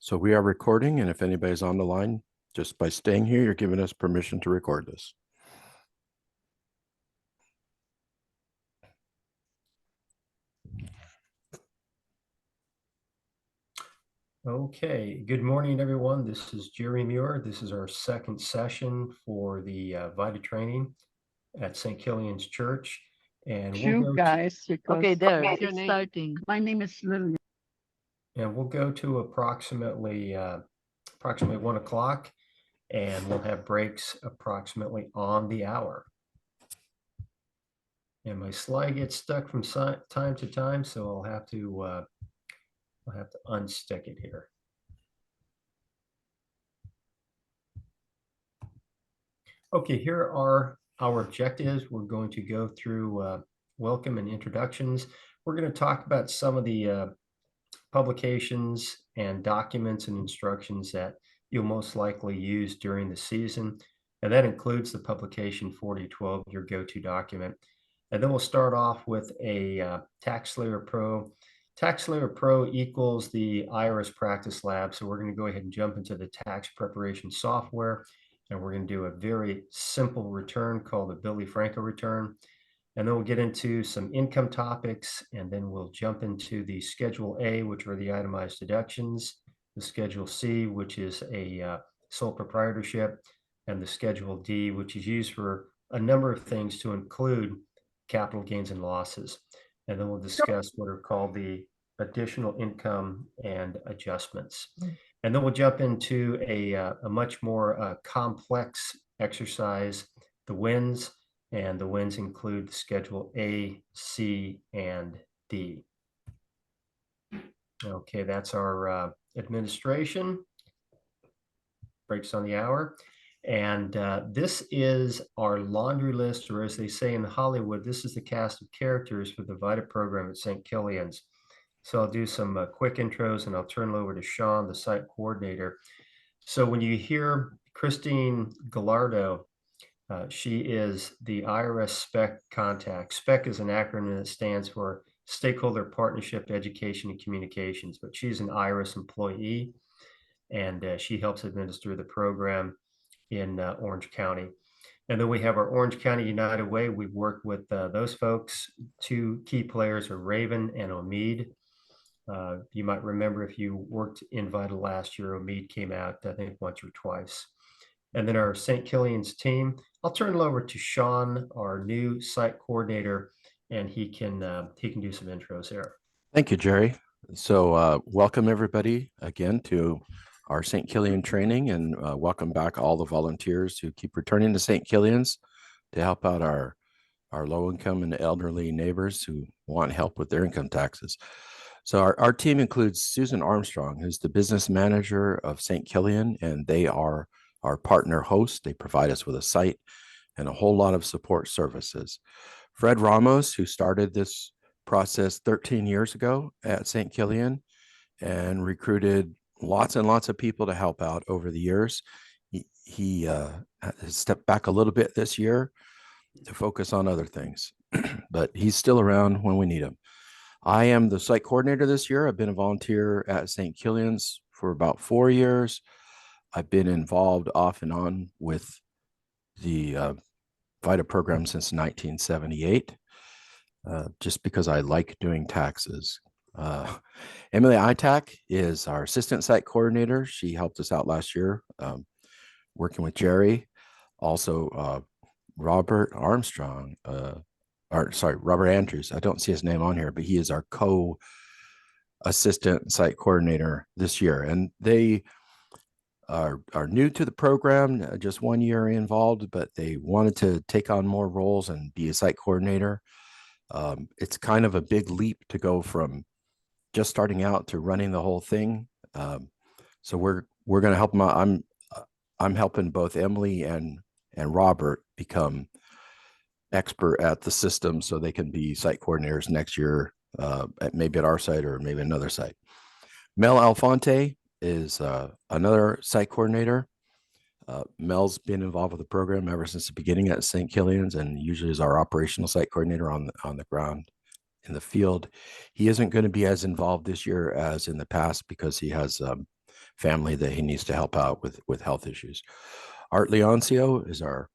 So we are recording, and if anybody's on the line, just by staying here, you're giving us permission to record this. Okay, good morning, everyone. This is Jerry Muir. This is our second session for the VITA training at St. Killian's Church. And we'll go guys, okay, there, it's starting. My name is Lily. And we'll go to approximately 1 o'clock, and we'll have breaks approximately on the hour. And my slide gets stuck from time to time, so I'll have to unstick it here. Okay, here are our objectives. We're going to go through welcome and introductions. We're going to talk about some of the publications and documents and instructions that you'll most likely use during the season. And that includes the publication 4012, your go-to document. And then we'll start off with a TaxSlayer Pro. TaxSlayer Pro equals the IRS Practice Lab. So we're going to go ahead and jump into the tax preparation software. And we're going to do a very simple return called the Billy Franco return. And then we'll get into some income topics, and then we'll jump into the Schedule A, which are the itemized deductions, the Schedule C, which is a sole proprietorship, and the Schedule D, which is used for a number of things to include capital gains and losses. And then we'll discuss what are called the additional income and adjustments. And then we'll jump into a much more complex exercise, the wins. And the wins include the Schedule A, C, and D. Okay, that's our administration. Breaks on the hour. And this is our laundry list, or as they say in Hollywood, this is the cast of characters for the VITA program at St. Killian's. So I'll do some quick intros, and I'll turn it over to Sean, the site coordinator. So when you hear Christine Gallardo, she is the IRS SPEC contact. SPEC is an acronym that stands for Stakeholder Partnership, Education, and Communications, but she's an IRS employee, and she helps administer the program in Orange County. And then we have our Orange County United Way. We've worked with those folks. Two key players are Raven and Omid. You might remember if you worked in VITA last year, Omid came out, I think, once or twice. And then our St. Killian's team. I'll turn it over to Sean, our new site coordinator, and he can do some intros there. Thank you, Jerry. So welcome everybody again to our St. Killian training, and welcome back all the volunteers who keep returning to St. Killian's to help out our low-income and elderly neighbors who want help with their income taxes. So our team includes Susan Armstrong, who's the business manager of St. Killian, and they are our partner host. They provide us with a site and a whole lot of support services. Fred Ramos, who started this process 13 years ago at St. Killian and recruited lots and lots of people to help out over the years. He has stepped back a little bit this year to focus on other things, but he's still around when we need him. I am the site coordinator this year. I've been a volunteer at St. Killian's for about 4 years. I've been involved off and on with the VITA program since 1978, just because I like doing taxes. Emily Itac is our assistant site coordinator. She helped us out last year, working with Jerry. Also, Robert Armstrong, Robert Andrews. I don't see his name on here, but he is our co-assistant site coordinator this year. And they are new to the program, just 1 year involved, but they wanted to take on more roles and be a site coordinator. It's kind of a big leap to go from just starting out to running the whole thing. So we're going to help them out. I'm helping both Emily and Robert become expert at the system so they can be site coordinators next year, maybe at our site or maybe another site. Mel Alfonte is another site coordinator. Mel's been involved with the program ever since the beginning at St. Killian's, and usually is our operational site coordinator on the ground in the field. He isn't going to be as involved this year as in the past because he has family that he needs to help out with health issues. Art Leoncio is our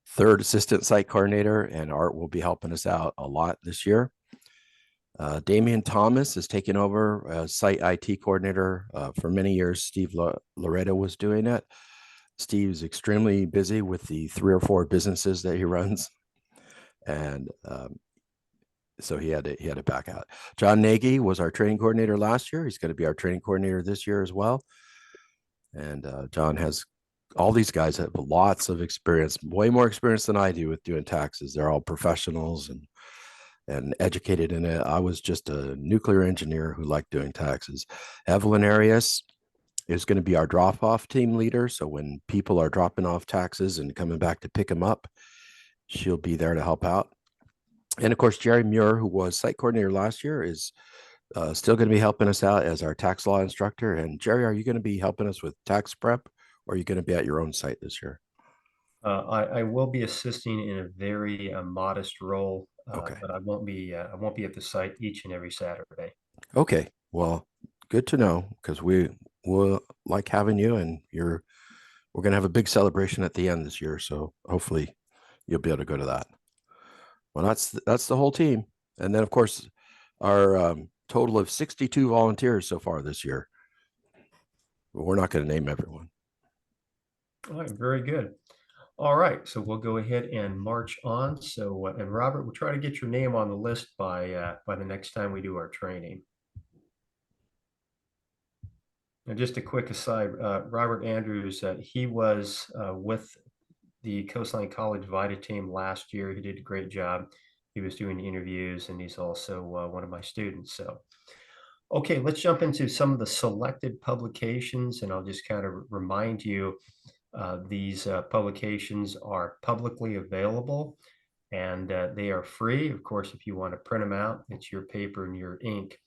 third assistant site coordinator, and Art will be helping us out a lot this year. Damian Thomas is taking over as site IT coordinator. For many years, Steve Loretta was doing it. Steve's extremely busy with the 3 or 4 businesses that he runs, and so he had to back out. John Nagy was our training coordinator last year. He's going to be our training coordinator this year as well. And John has all these guys have lots of experience, way more experience than I do with doing taxes. They're all professionals and educated in it. I was just a nuclear engineer who liked doing taxes. Evelyn Arias is going to be our drop-off team leader. So when people are dropping off taxes and coming back to pick them up, she'll be there to help out. And of course, Jerry Muir, who was site coordinator last year, is still going to be helping us out as our tax law instructor. And Jerry, are you going to be helping us with tax prep, or are you going to be at your own site this year? I will be assisting in a very modest role, Okay. but I won't be at the site each and every Saturday. Okay. Well, good to know, because we will like having you, and we're going to have a big celebration at the end this year. So hopefully you'll be able to go to that. Well, that's the whole team. And then of course our total of 62 volunteers so far this year. We're not going to name everyone. All right, very good. All right, so we'll go ahead and march on. So, and Robert, we'll try to get your name on the list by the next time we do our training. And just a quick aside, Robert Andrews, he was with the Coastline College VITA team last year. He did a great job. He was doing interviews, and he's also one of my students. So, okay, let's jump into some of the selected publications, and I'll just kind of remind you, these publications are publicly available, and they are free. Of course, if you want to print them out, it's your paper and your ink.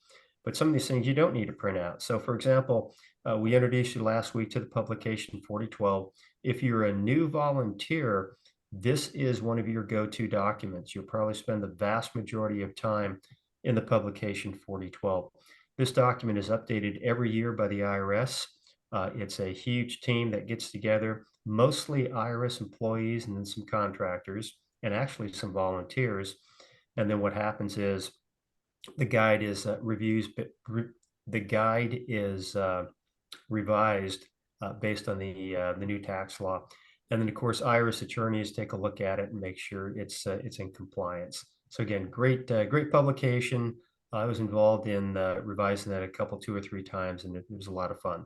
But some of these things you don't need to print out. So for example, we introduced you last week to the publication 4012. If you're a new volunteer, this is one of your go-to documents. You'll probably spend the vast majority of time in the publication 4012. This document is updated every year by the IRS. It's a huge team that gets together, mostly IRS employees and then some contractors, and actually some volunteers. And then what happens is the guide is the guide is revised based on the new tax law. And then of course, IRS attorneys take a look at it and make sure it's in compliance. So again, great publication. I was involved in revising that two or three times, and it was a lot of fun.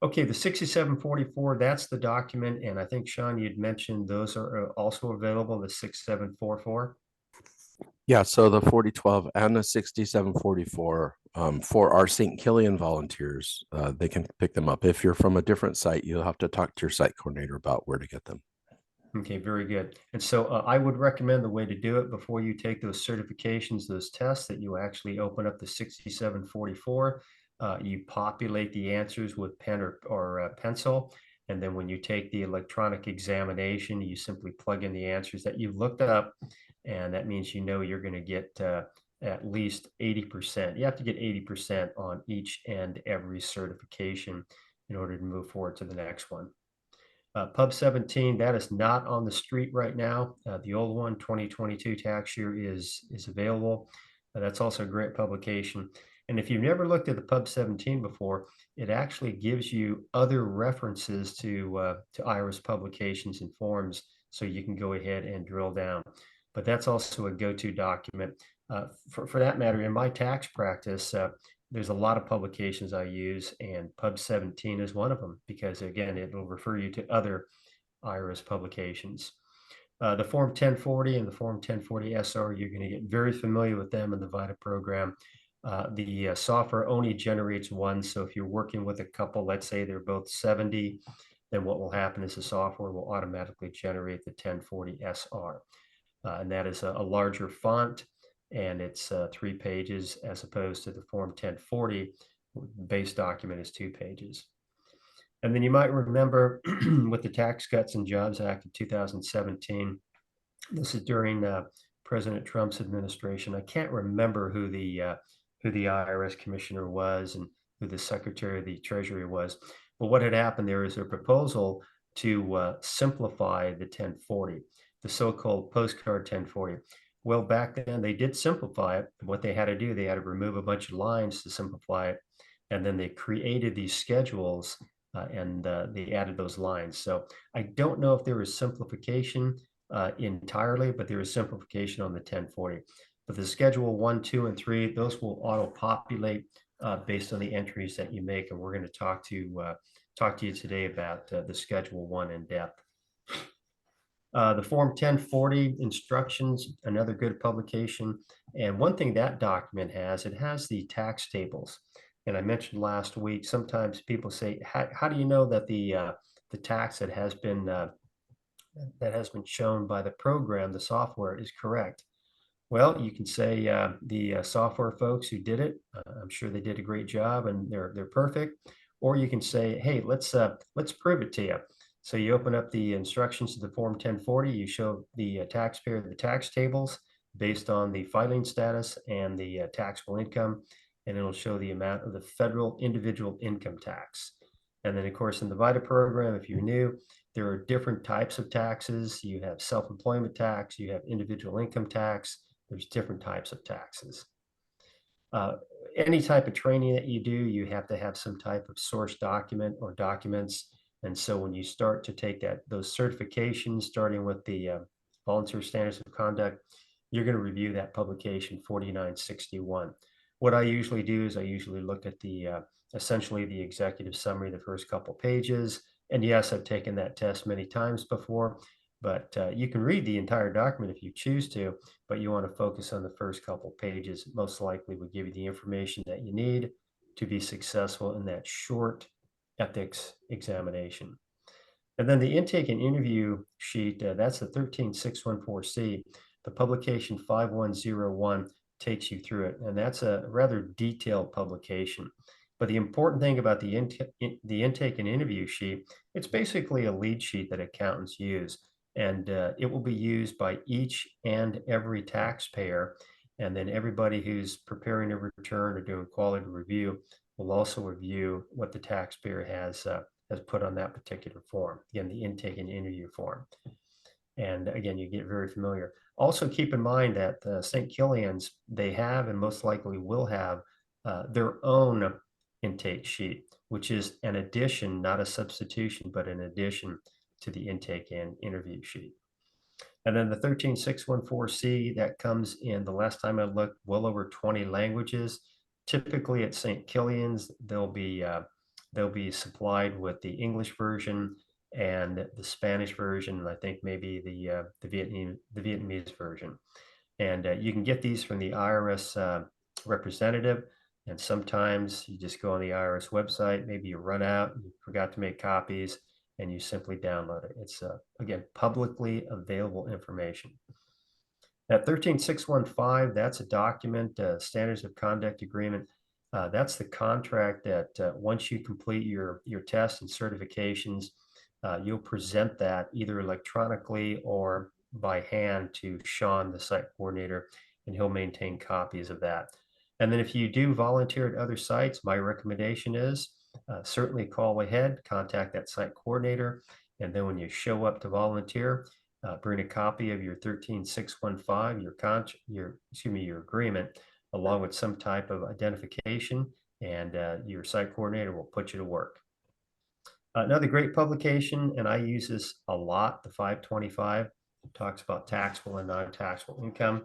Okay, the 6744, that's the document. And I think, Sean, you'd mentioned those are also available, the 6744. Yeah, so the 4012 and the 6744 for our St. Killian volunteers, they can pick them up. If you're from a different site, you'll have to talk to your site coordinator about where to get them. Okay, very good. And so I would recommend the way to do it before you take those certifications, those tests, that you actually open up the 6744. You populate the answers with pen or pencil. And then when you take the electronic examination, you simply plug in the answers that you've looked up. And that means you know you're going to get at least 80%. You have to get 80% on each and every certification in order to move forward to the next one. Pub 17, that is not on the street right now. The old one, 2022 tax year, is available. That's also a great publication. And if you've never looked at the Pub 17 before, it actually gives you other references to IRS publications and forms, so you can go ahead and drill down. But that's also a go-to document. For that matter, in my tax practice, there's a lot of publications I use, and Pub 17 is one of them, because again, it will refer you to other IRS publications. The Form 1040 and the Form 1040 SR, you're going to get very familiar with them in the VITA program. The software only generates one. So if you're working with a couple, let's say they're both 70, then what will happen is the software will automatically generate the 1040 SR. And that is a larger font, and it's 3 pages, as opposed to the Form 1040. The base document is 2 pages. And then you might remember with the Tax Cuts and Jobs Act of 2017, this is during President Trump's administration. I can't remember who the IRS commissioner was, and who the Secretary of the Treasury was. But what had happened there is a proposal to simplify the 1040, the so-called postcard 1040. Well, back then they did simplify it. What they had to do, they had to remove a bunch of lines to simplify it. And then they created these schedules and they added those lines. So I don't know if there was simplification entirely, but there was simplification on the 1040. But the schedule 1, 2, and 3, those will auto-populate based on the entries that you make. And we're going to talk to you today about the schedule 1 in depth. The Form 1040 instructions, another good publication. And one thing that document has, it has the tax tables. And I mentioned last week, sometimes people say, how do you know that the tax that has been shown by the program, the software, is correct? Well, you can say the software folks who did it, I'm sure they did a great job and they're perfect. Or you can say, hey, let's prove it to you. So you open up the instructions to the Form 1040, you show the taxpayer the tax tables based on the filing status and the taxable income, and it'll show the amount of the federal individual income tax. And then, of course, in the VITA program, if you're new, there are different types of taxes. You have self-employment tax, you have individual income tax, there's different types of taxes. Any type of training that you do, you have to have some type of source document or documents. And so when you start to take those certifications, starting with the Volunteer Standards of Conduct, you're going to review that publication 4961. What I usually do is I usually look at the essentially the executive summary, the first couple pages. And yes, I've taken that test many times before, but you can read the entire document if you choose to, but you want to focus on the first couple pages. Most likely will give you the information that you need to be successful in that short ethics examination. And then the intake and interview sheet, that's the 13614C. The publication 5101 takes you through it, and that's a rather detailed publication. But the important thing about the intake and interview sheet, it's basically a lead sheet that accountants use, and it will be used by each and every taxpayer. And then everybody who's preparing a return or doing quality review will also review what the taxpayer has put on that particular form. Again, the intake and interview form. And again, you get very familiar. Also keep in mind that St. Killian's, they have and most likely will have their own intake sheet, which is an addition, not a substitution, but an addition to the intake and interview sheet. And then the 13614C, that comes in, the last time I looked, well over 20 languages. Typically at St. Killian's, they'll be supplied with the English version and the Spanish version, and I think maybe the Vietnamese version. And you can get these from the IRS representative. And sometimes you just go on the IRS website, maybe you run out, you forgot to make copies, and you simply download it. It's, again, publicly available information. That 13615, that's a document, Standards of Conduct Agreement. That's the contract that once you complete your tests and certifications, you'll present that either electronically or by hand to Sean, the site coordinator, and he'll maintain copies of that. And then if you do volunteer at other sites, my recommendation is certainly call ahead, contact that site coordinator, and then when you show up to volunteer, bring a copy of your 13615, your agreement, along with some type of identification, and your site coordinator will put you to work. Another great publication, and I use this a lot, the 525, talks about taxable and non-taxable income.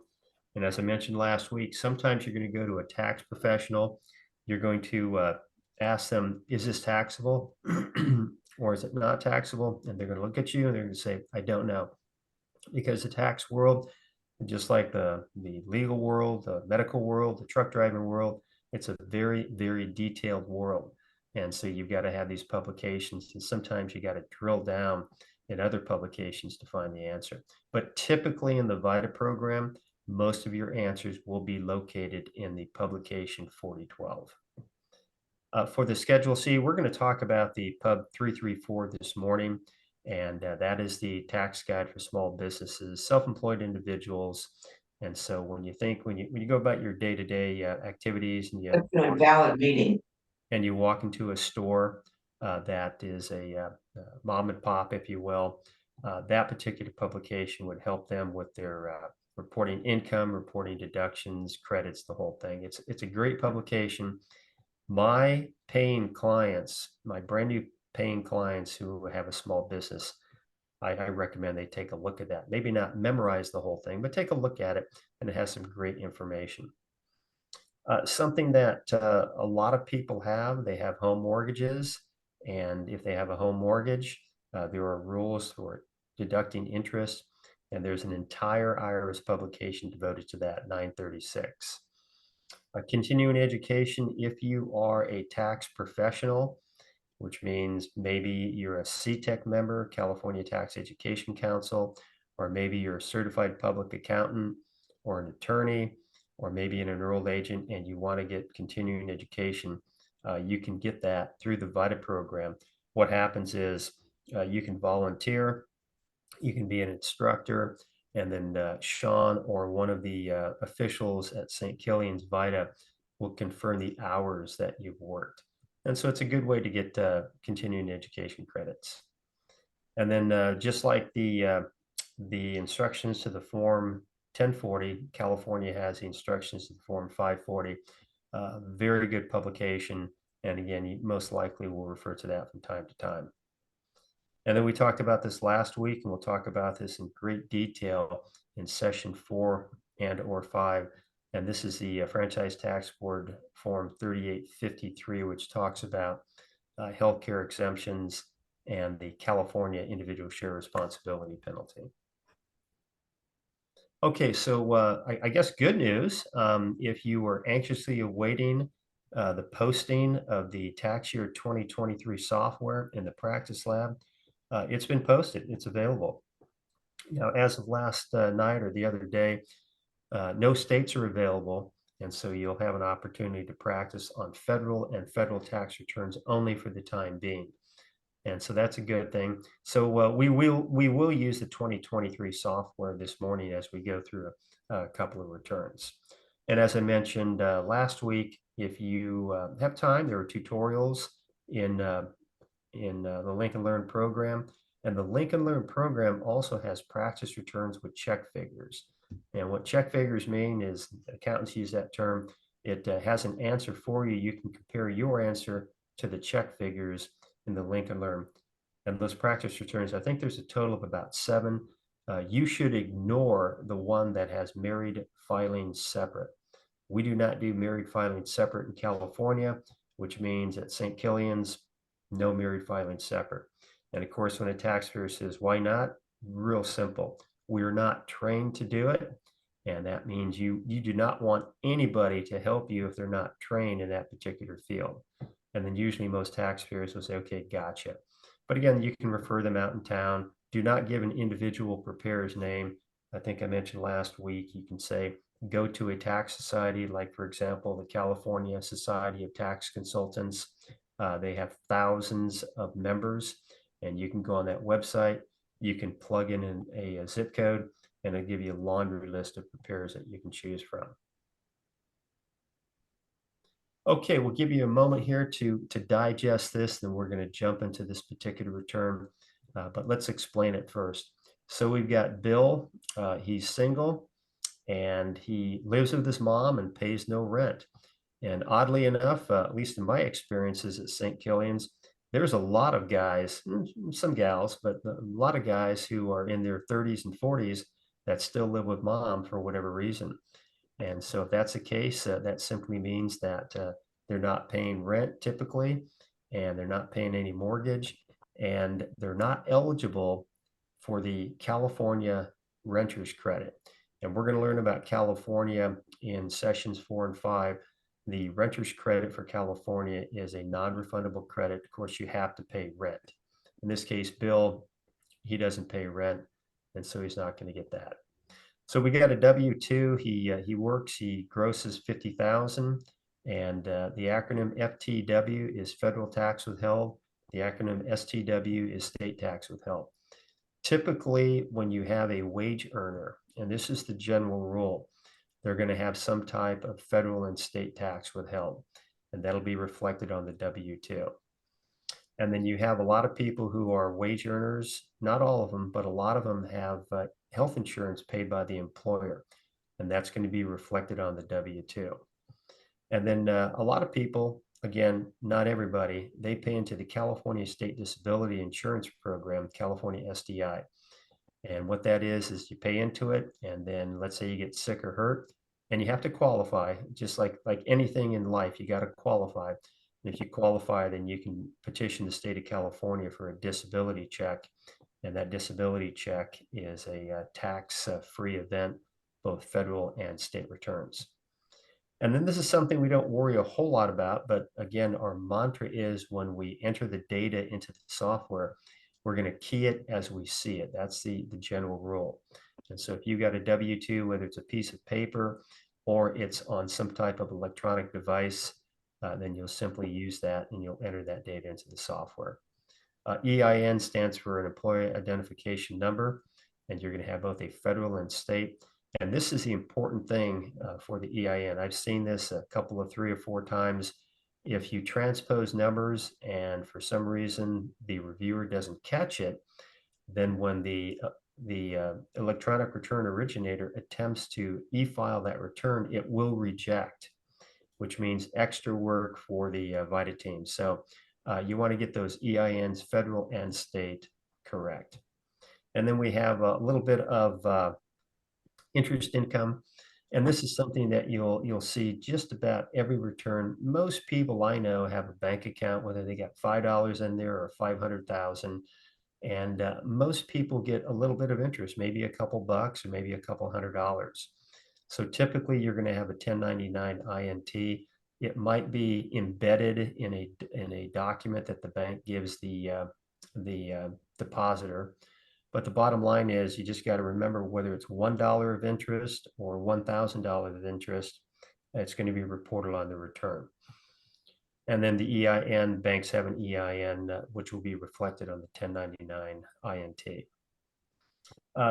And as I mentioned last week, sometimes you're going to go to a tax professional. You're going to ask them, is this taxable or is it not taxable? And they're going to look at you and they're going to say, I don't know. Because the tax world, just like the legal world, the medical world, the truck driving world, it's a very, very detailed world. And so you've got to have these publications, and sometimes you got to drill down in other publications to find the answer. But typically in the VITA program, most of your answers will be located in the publication 4012. For the Schedule C, we're going to talk about the Pub 334 this morning, and that is the tax guide for small businesses, self-employed individuals. And so when you go about your day-to-day activities and It's a valid meeting. and you walk into a store that is a mom and pop, if you will, that particular publication would help them with their reporting income, reporting deductions, credits, the whole thing. It's a great publication. My paying clients, my brand new paying clients who have a small business, I recommend they take a look at that. Maybe not memorize the whole thing, but take a look at it, and it has some great information. Something that a lot of people have, they have home mortgages. And if they have a home mortgage, there are rules for deducting interest. And there's an entire IRS publication devoted to that, 936. Continuing education, if you are a tax professional, which means maybe you're a CTEC member, California Tax Education Council, or maybe you're a certified public accountant or an attorney, or maybe an enrolled agent and you want to get continuing education, you can get that through the VITA program. What happens is you can volunteer, you can be an instructor, and then Sean or one of the officials at St. Killian's VITA will confirm the hours that you've worked. And so it's a good way to get continuing education credits. And then just like the instructions to the Form 1040, California has the instructions to the Form 540. Very good publication. And again, you most likely will refer to that from time to time. And then we talked about this last week, and we'll talk about this in great detail in session 4 and/or 5. And this is the Franchise Tax Board Form 3853, which talks about healthcare exemptions and the California individual share responsibility penalty. Okay, so I guess good news. If you were anxiously awaiting the posting of the tax year 2023 software in the practice lab, it's been posted. It's available. Now, as of last night or the other day, no states are available. And so you'll have an opportunity to practice on federal and federal tax returns only for the time being. And so that's a good thing. So we will use the 2023 software this morning as we go through a couple of returns. And as I mentioned last week, if you have time, there are tutorials in the Link and Learn program. And the Link and Learn program also has practice returns with check figures. And what check figures mean is, accountants use that term, it has an answer for you. You can compare your answer to the check figures in the Link and Learn. And those practice returns, I think there's a total of about 7. You should ignore the one that has married filing separate. We do not do married filing separate in California, which means at St. Killian's, no married filing separate. And of course, when a taxpayer says, why not? Real simple. We're not trained to do it. And that means you do not want anybody to help you if they're not trained in that particular field. And then usually most taxpayers will say, okay, gotcha. But again, you can refer them out in town. Do not give an individual preparer's name. I think I mentioned last week, you can say, go to a tax society, like for example, the California Society of Tax Consultants. They have thousands of members, and you can go on that website. You can plug in a zip code, and it'll give you a laundry list of preparers that you can choose from. Okay, we'll give you a moment here to digest this, then we're going to jump into this particular return. But let's explain it first. So we've got Bill. He's single, and he lives with his mom and pays no rent. And oddly enough, at least in my experiences at St. Killian's, there's a lot of guys, some gals, but a lot of guys who are in their 30s and 40s that still live with mom for whatever reason. And so if that's the case, that simply means that they're not paying rent typically, and they're not paying any mortgage, and they're not eligible for the California renter's credit. And we're going to learn about California in sessions 4 and 5. The renter's credit for California is a non-refundable credit. Of course, you have to pay rent. In this case, Bill, he doesn't pay rent, and so he's not going to get that. So we got a W-2. He works. He grosses 50,000, and the acronym FTW is federal tax withheld. The acronym STW is state tax withheld. Typically, when you have a wage earner, and this is the general rule, they're going to have some type of federal and state tax withheld. and that'll be reflected on the W-2. And then you have a lot of people who are wage earners, not all of them, but a lot of them have health insurance paid by the employer, and that's going to be reflected on the W-2. And then a lot of people, again, not everybody, they pay into the California State Disability Insurance Program, California SDI. And what that is you pay into it, and then let's say you get sick or hurt, and you have to qualify, just like anything in life, you got to qualify. And if you qualify, then you can petition the state of California for a disability check. And that disability check is a tax-free event, both federal and state returns. And then this is something we don't worry a whole lot about, but again, our mantra is when we enter the data into the software, we're going to key it as we see it. That's the general rule. And so if you got a W-2, whether it's a piece of paper or it's on some type of electronic device, then you'll simply use that and you'll enter that data into the software. EIN stands for an employee identification number, and you're going to have both a federal and state. And this is the important thing for the EIN. I've seen this a couple of 3 or 4 times. If you transpose numbers and for some reason the reviewer doesn't catch it, then when the electronic return originator attempts to e-file that return, it will reject, which means extra work for the VITA team. So you want to get those EINs, federal and state, correct. And then we have a little bit of interest income. And this is something that you'll see just about every return. Most people I know have a bank account, whether they got $5 in there or 500,000. And most people get a little bit of interest, maybe a couple bucks or maybe a couple $100. So typically you're going to have a 1099 INT. It might be embedded in a document that the bank gives the depositor. But the bottom line is you just got to remember whether it's $1 of interest or $1,000 of interest, it's going to be reported on the return. And then the EIN, banks have an EIN, which will be reflected on the 1099 INT.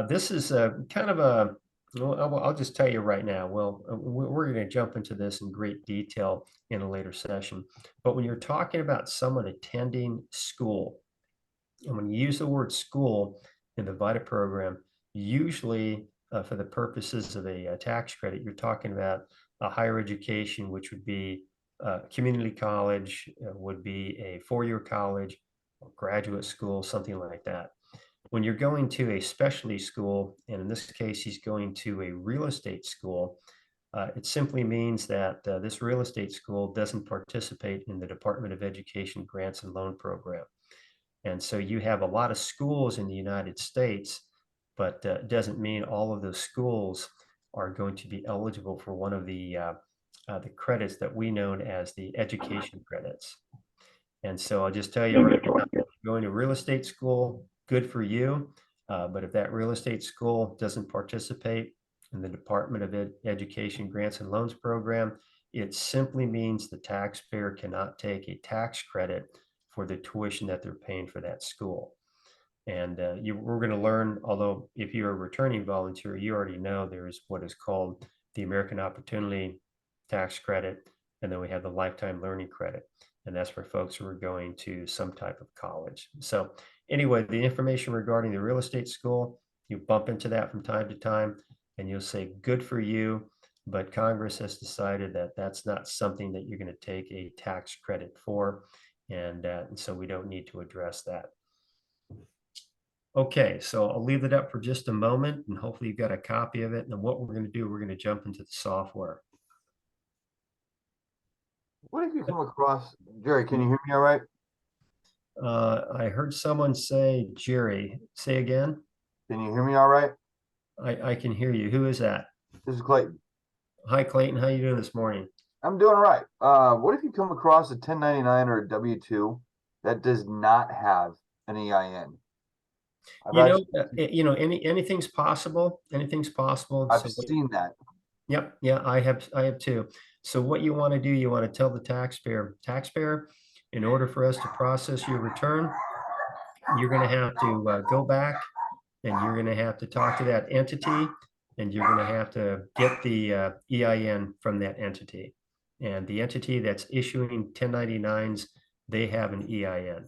This is kind of a, well, I'll just tell you right now, well, we're going to jump into this in great detail in a later session. But when you're talking about someone attending school, and when you use the word school in the VITA program, usually for the purposes of a tax credit, you're talking about a higher education, which would be community college, would be a 4-year college, or graduate school, something like that. When you're going to a specialty school, and in this case, he's going to a real estate school, it simply means that this real estate school doesn't participate in the Department of Education grants and loan program. And so you have a lot of schools in the United States, but it doesn't mean all of those schools are going to be eligible for one of the credits that we know as the education credits. And so I'll just tell you right now, going to real estate school, good for you. But if that real estate school doesn't participate in the Department of Education grants and loans program, it simply means the taxpayer cannot take a tax credit for the tuition that they're paying for that school. And we're going to learn, although if you're a returning volunteer, you already know there's what is called the American Opportunity Tax Credit, and then we have the Lifetime Learning Credit. And that's for folks who are going to some type of college. So anyway, the information regarding the real estate school, you bump into that from time to time, and you'll say, good for you. But Congress has decided that that's not something that you're going to take a tax credit for. And so we don't need to address that. Okay, so I'll leave it up for just a moment, and hopefully you've got a copy of it. And what we're going to do, we're going to jump into the software. What if you come across, Jerry, can you hear me all right? I heard someone say, Jerry, say again. Can you hear me all right? I can hear you. Who is that? This is Clayton. Hi, Clayton. How you doing this morning? I'm doing all right. What if you come across a 1099 or a W-2 that does not have an EIN? Anything's possible. Anything's possible. I've seen that. Yep. Yeah, I have too. So what you want to do, you want to tell the taxpayer, in order for us to process your return, you're going to have to go back and you're going to have to talk to that entity, and you're going to have to get the EIN from that entity. And the entity that's issuing 1099s, they have an EIN.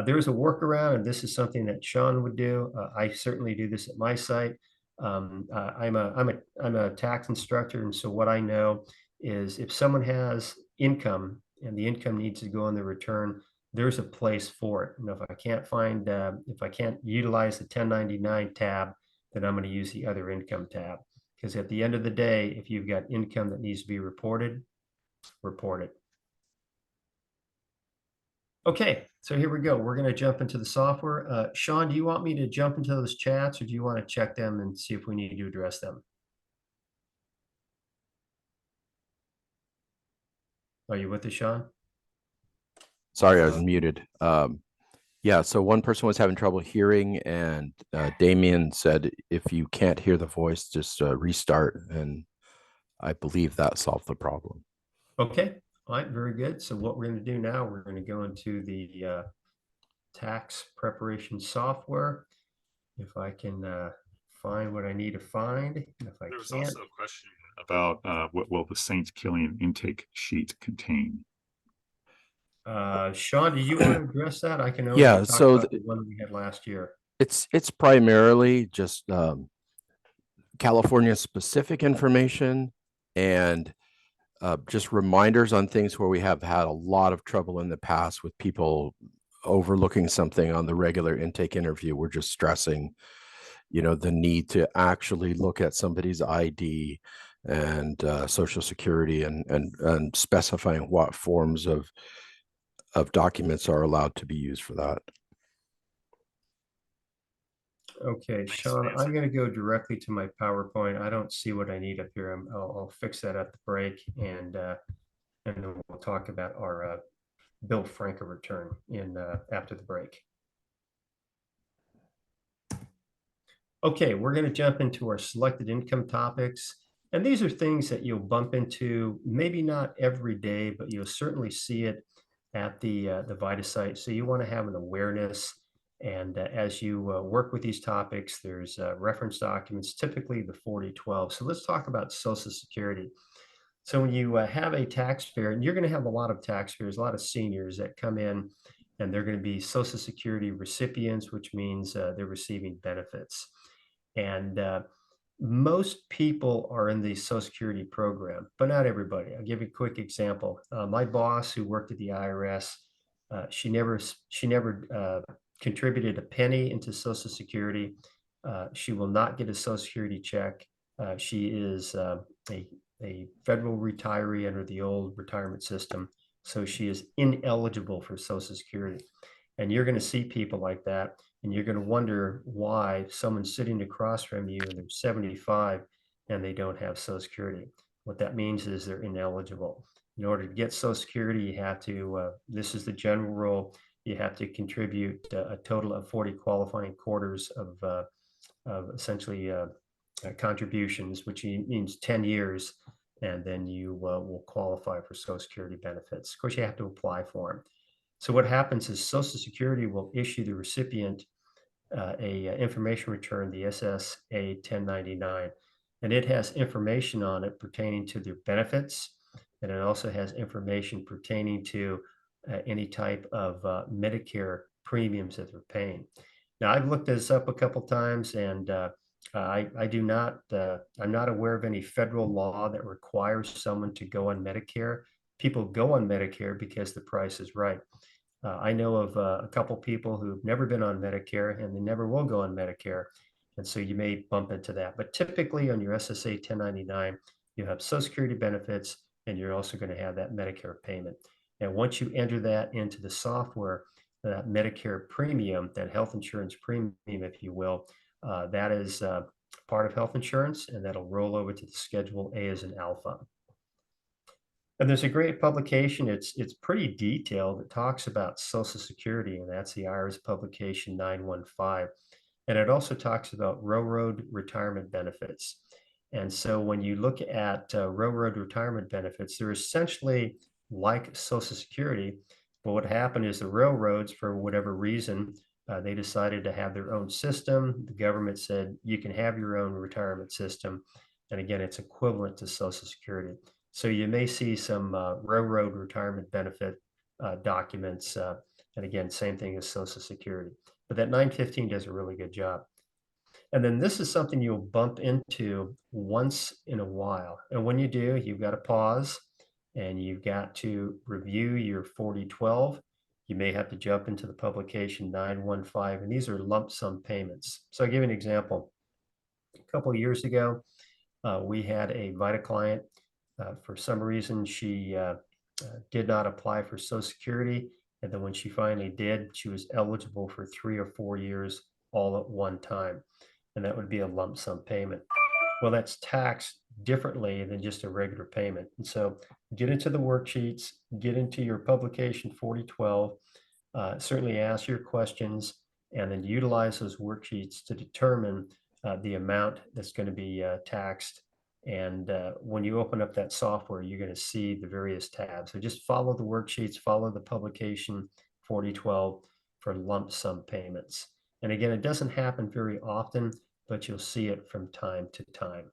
There's a workaround, and this is something that Sean would do. I certainly do this at my site. I'm a tax instructor, and so what I know is if someone has income and the income needs to go on the return, there's a place for it. And if I can't utilize the 1099 tab, then I'm going to use the other income tab. Because at the end of the day, if you've got income that needs to be reported, report it. Okay, so here we go. We're going to jump into the software. Sean, do you want me to jump into those chats, or do you want to check them and see if we need to address them? Are you with us, Sean? Sorry, I was muted. Yeah, so one person was having trouble hearing, and Damien said if you can't hear the voice, just restart, and I believe that solved the problem. Okay, all right, very good. So what we're going to do now, we're going to go into the tax preparation software. If I can find what I need to find. If I There was can't. also a question about what will the St. Killian intake sheet contain? Sean, do you want to address that? I can always Yeah, talk so about the one we had last year. it's primarily just California specific information and just reminders on things where we have had a lot of trouble in the past with people overlooking something on the regular intake interview. We're just stressing, the need to actually look at somebody's ID and social security and specifying what forms of documents are allowed to be used for that. Okay, Sean, I'm going to go directly to my PowerPoint. I don't see what I need up here. I'll fix that at the break, and then we'll talk about our Bill Franco return in after the break. Okay, we're going to jump into our selected income topics. And these are things that you'll bump into, maybe not every day, but you'll certainly see it at the VITA site. So you want to have an awareness. And as you work with these topics, there's reference documents, typically the 4012. So let's talk about Social Security. So when you have a taxpayer, and you're going to have a lot of taxpayers, a lot of seniors that come in, and they're going to be Social Security recipients, which means they're receiving benefits. And most people are in the Social Security program, but not everybody. I'll give you a quick example. My boss, who worked at the IRS, she never contributed a penny into Social Security. She will not get a Social Security check. She is a federal retiree under the old retirement system, so she is ineligible for Social Security. And you're going to see people like that, and you're going to wonder why someone's sitting across from you and they're 75 and they don't have Social Security. What that means is they're ineligible. In order to get Social Security, you have to, this is the general rule, you have to contribute a total of 40 qualifying quarters of essentially contributions, which means 10 years, and then you will qualify for Social Security benefits. Of course, you have to apply for them. So what happens is Social Security will issue the recipient a information return, the SSA 1099, and it has information on it pertaining to their benefits, and it also has information pertaining to any type of Medicare premiums that they're paying. Now, I've looked this up a couple times, and I do not, I'm not aware of any federal law that requires someone to go on Medicare. People go on Medicare because the price is right. I know of a couple people who've never been on Medicare and they never will go on Medicare. And so you may bump into that. But typically on your SSA 1099, you have Social Security benefits and you're also going to have that Medicare payment. And once you enter that into the software, that Medicare premium, that health insurance premium, if you will, that is part of health insurance, and that'll roll over to the Schedule A as an alpha. And there's a great publication. It's pretty detailed. It talks about Social Security, and that's the IRS publication 915. And it also talks about railroad retirement benefits. And so when you look at railroad retirement benefits, they're essentially like Social Security. But what happened is the railroads, for whatever reason, they decided to have their own system. The government said you can have your own retirement system. And again, it's equivalent to Social Security. So you may see some railroad retirement benefit documents. And again, same thing as Social Security. But that 915 does a really good job. And then this is something you'll bump into once in a while. And when you do, you've got to pause and you've got to review your 4012. You may have to jump into the publication 915, and these are lump sum payments. So I'll give you an example. A couple of years ago, we had a VITA client. For some reason, she did not apply for Social Security. And then when she finally did, she was eligible for 3 or 4 years all at one time. And that would be a lump sum payment. Well, that's taxed differently than just a regular payment. And so get into the worksheets, get into your publication 4012, certainly ask your questions, and then utilize those worksheets to determine the amount that's going to be taxed. And when you open up that software, you're going to see the various tabs. So just follow the worksheets, follow the publication 4012 for lump sum payments. And again, it doesn't happen very often, but you'll see it from time to time.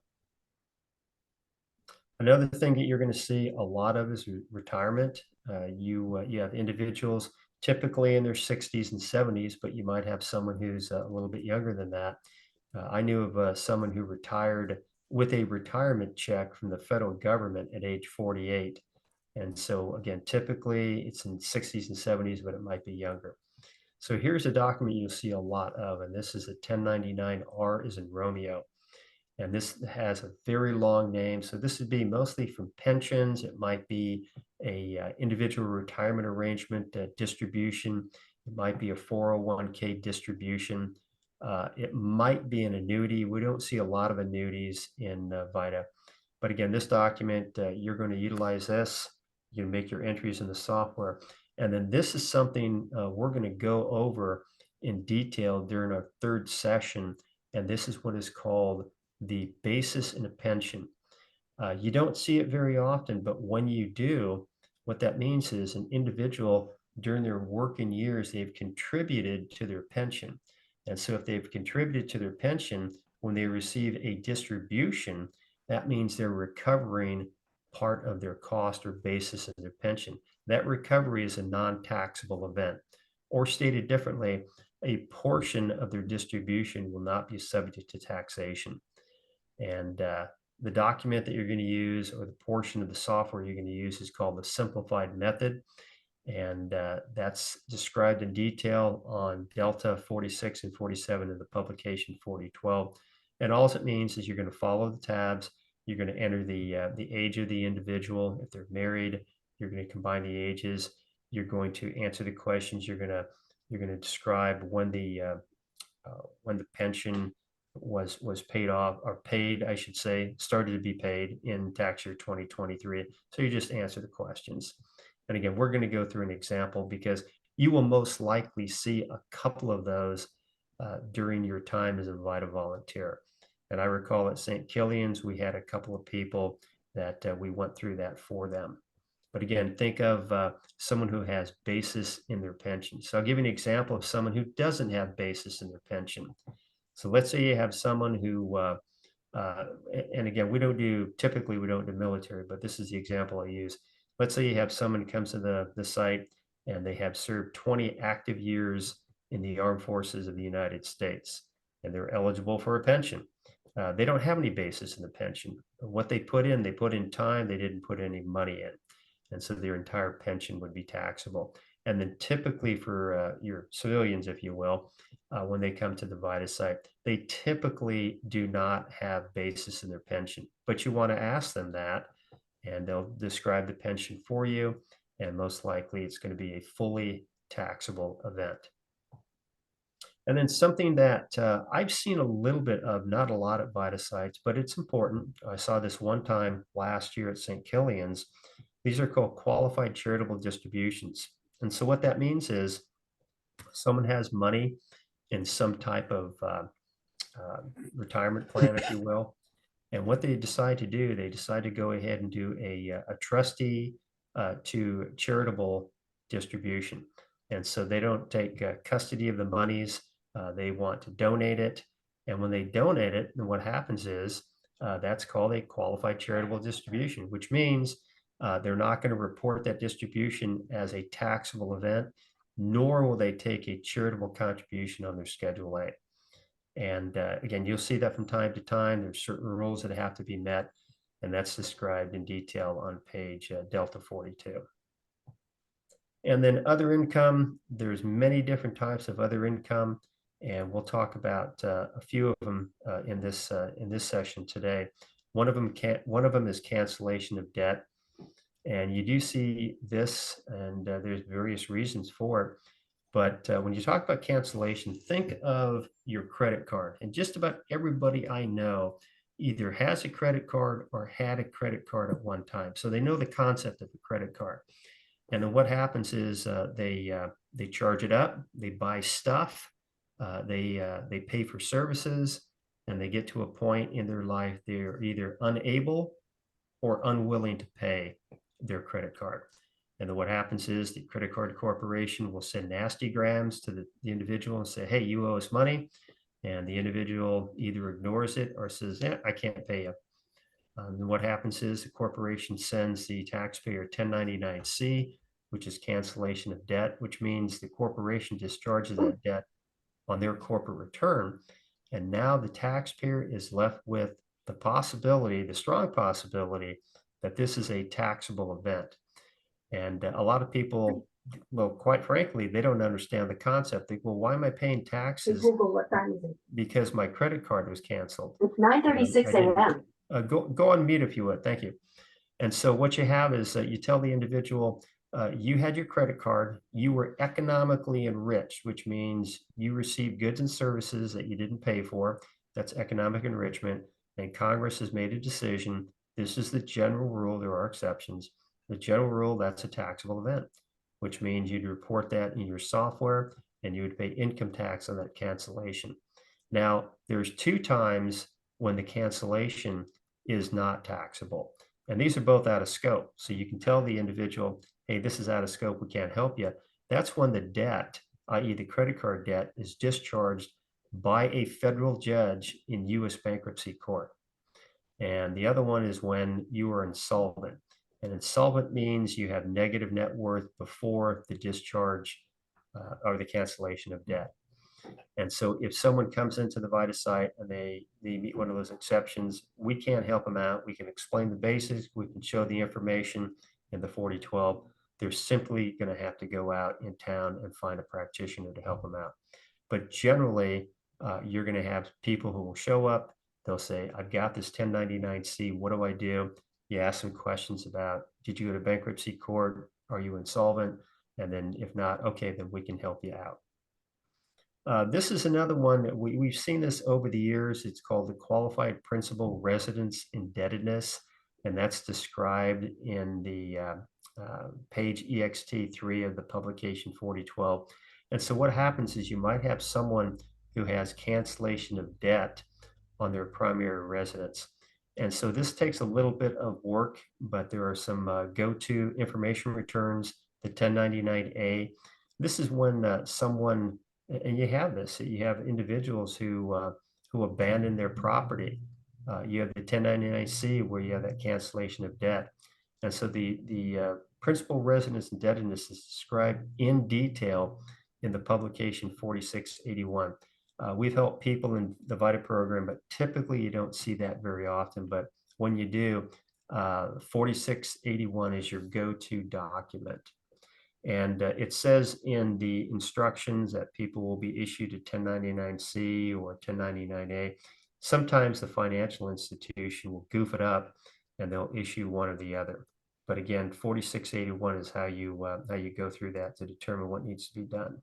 Another thing that you're going to see a lot of is retirement. You have individuals typically in their 60s and 70s, but you might have someone who's a little bit younger than that. I knew of someone who retired with a retirement check from the federal government at age 48. And so again, typically it's in 60s and 70s, but it might be younger. So here's a document you'll see a lot of, and this is a 1099-R is in Romeo. And this has a very long name. So this would be mostly from pensions. It might be a individual retirement arrangement distribution. It might be a 401k distribution. It might be an annuity. We don't see a lot of annuities in VITA. But again, this document, you're going to utilize this. You make your entries in the software. And then this is something we're going to go over in detail during our third session. And this is what is called the basis in a pension. You don't see it very often, but when you do, what that means is an individual during their working years, they've contributed to their pension. And so if they've contributed to their pension, when they receive a distribution, that means they're recovering part of their cost or basis in their pension. That recovery is a non-taxable event. Or stated differently, a portion of their distribution will not be subject to taxation. And the document that you're going to use, or the portion of the software you're going to use, is called the simplified method. And that's described in detail on Delta 46 and 47 in the publication 4012. And all it means is you're going to follow the tabs. You're going to enter the age of the individual. If they're married, you're going to combine the ages. You're going to answer the questions. You're going to describe when the pension was paid off, or paid, I should say, started to be paid in tax year 2023. So you just answer the questions. And again, we're going to go through an example because you will most likely see a couple of those during your time as a VITA volunteer. And I recall at St. Killian's, we had a couple of people that we went through that for them. But again, think of someone who has basis in their pension. So I'll give you an example of someone who doesn't have basis in their pension. So let's say you have someone who, and again, typically we don't do military, but this is the example I use. Let's say you have someone who comes to the site and they have served 20 active years in the armed forces of the United States, and they're eligible for a pension. They don't have any basis in the pension. What they put in time, they didn't put any money in. And so their entire pension would be taxable. And then typically for your civilians, if you will, when they come to the VITA site, they typically do not have basis in their pension. But you want to ask them that, and they'll describe the pension for you. And most likely it's going to be a fully taxable event. And then something that I've seen a little bit of, not a lot at VITA sites, but it's important. I saw this one time last year at St. Killian's. These are called qualified charitable distributions. And so what that means is someone has money in some type of retirement plan, if you will. And what they decide to do, they decide to go ahead and do a trustee to charitable distribution. And so they don't take custody of the monies. They want to donate it. And when they donate it, then what happens is that's called a qualified charitable distribution, which means they're not going to report that distribution as a taxable event, nor will they take a charitable contribution on their Schedule A. And again, you'll see that from time to time. There's certain rules that have to be met, and that's described in detail on page Delta 42. And then other income, there's many different types of other income, and we'll talk about a few of them in this session today. One of them is cancellation of debt, and you do see this, and there's various reasons for it. But when you talk about cancellation, think of your credit card. And just about everybody I know either has a credit card or had a credit card at one time. So they know the concept of a credit card. And then what happens is they charge it up, they buy stuff, they pay for services, and they get to a point in their life they're either unable or unwilling to pay their credit card. And then what happens is the credit card corporation will send nasty grams to the individual and say, hey, you owe us money. And the individual either ignores it or says, yeah, I can't pay you. And what happens is the corporation sends the taxpayer 1099-C, which is cancellation of debt, which means the corporation discharges that debt on their corporate return. And now the taxpayer is left with the possibility, the strong possibility, that this is a taxable event. And a lot of people, well, quite frankly, they don't understand the concept. They go, well, why am I paying taxes? Google, what time is it? Because my credit card was canceled. It's 9:36 a.m. Go on mute if you would. Thank you. And so what you have is you tell the individual, you had your credit card, you were economically enriched, which means you received goods and services that you didn't pay for. That's economic enrichment. And Congress has made a decision. This is the general rule. There are exceptions. The general rule, that's a taxable event, which means you'd report that in your software and you would pay income tax on that cancellation. Now, there's two times when the cancellation is not taxable. And these are both out of scope. So you can tell the individual, hey, this is out of scope, we can't help you. That's when the debt, i.e. the credit card debt, is discharged by a federal judge in U.S. bankruptcy court. And the other one is when you are insolvent. And insolvent means you have negative net worth before the discharge or the cancellation of debt. And so if someone comes into the VITA site and they meet one of those exceptions, we can't help them out. We can explain the basics. We can show the information in the 4012. They're simply going to have to go out in town and find a practitioner to help them out. But generally, you're going to have people who will show up. They'll say, I've got this 1099-C. What do I do? You ask some questions about, did you go to bankruptcy court? Are you insolvent? And then if not, okay, then we can help you out. This is another one that we've seen this over the years. It's called the qualified principal residence indebtedness, and that's described in the page EXT3 of the publication 4012. And so what happens is you might have someone who has cancellation of debt on their primary residence. And so this takes a little bit of work, but there are some go-to information returns, the 1099-A. This is when someone, and you have this, you have individuals who abandon their property. You have the 1099-C where you have that cancellation of debt. And so the principal residence indebtedness is described in detail in the publication 4681. We've helped people in the VITA program, but typically you don't see that very often. But when you do, 4681 is your go-to document. And it says in the instructions that people will be issued a 1099-C or 1099-A. Sometimes the financial institution will goof it up and they'll issue one or the other. But again, 4681 is how you go through that to determine what needs to be done.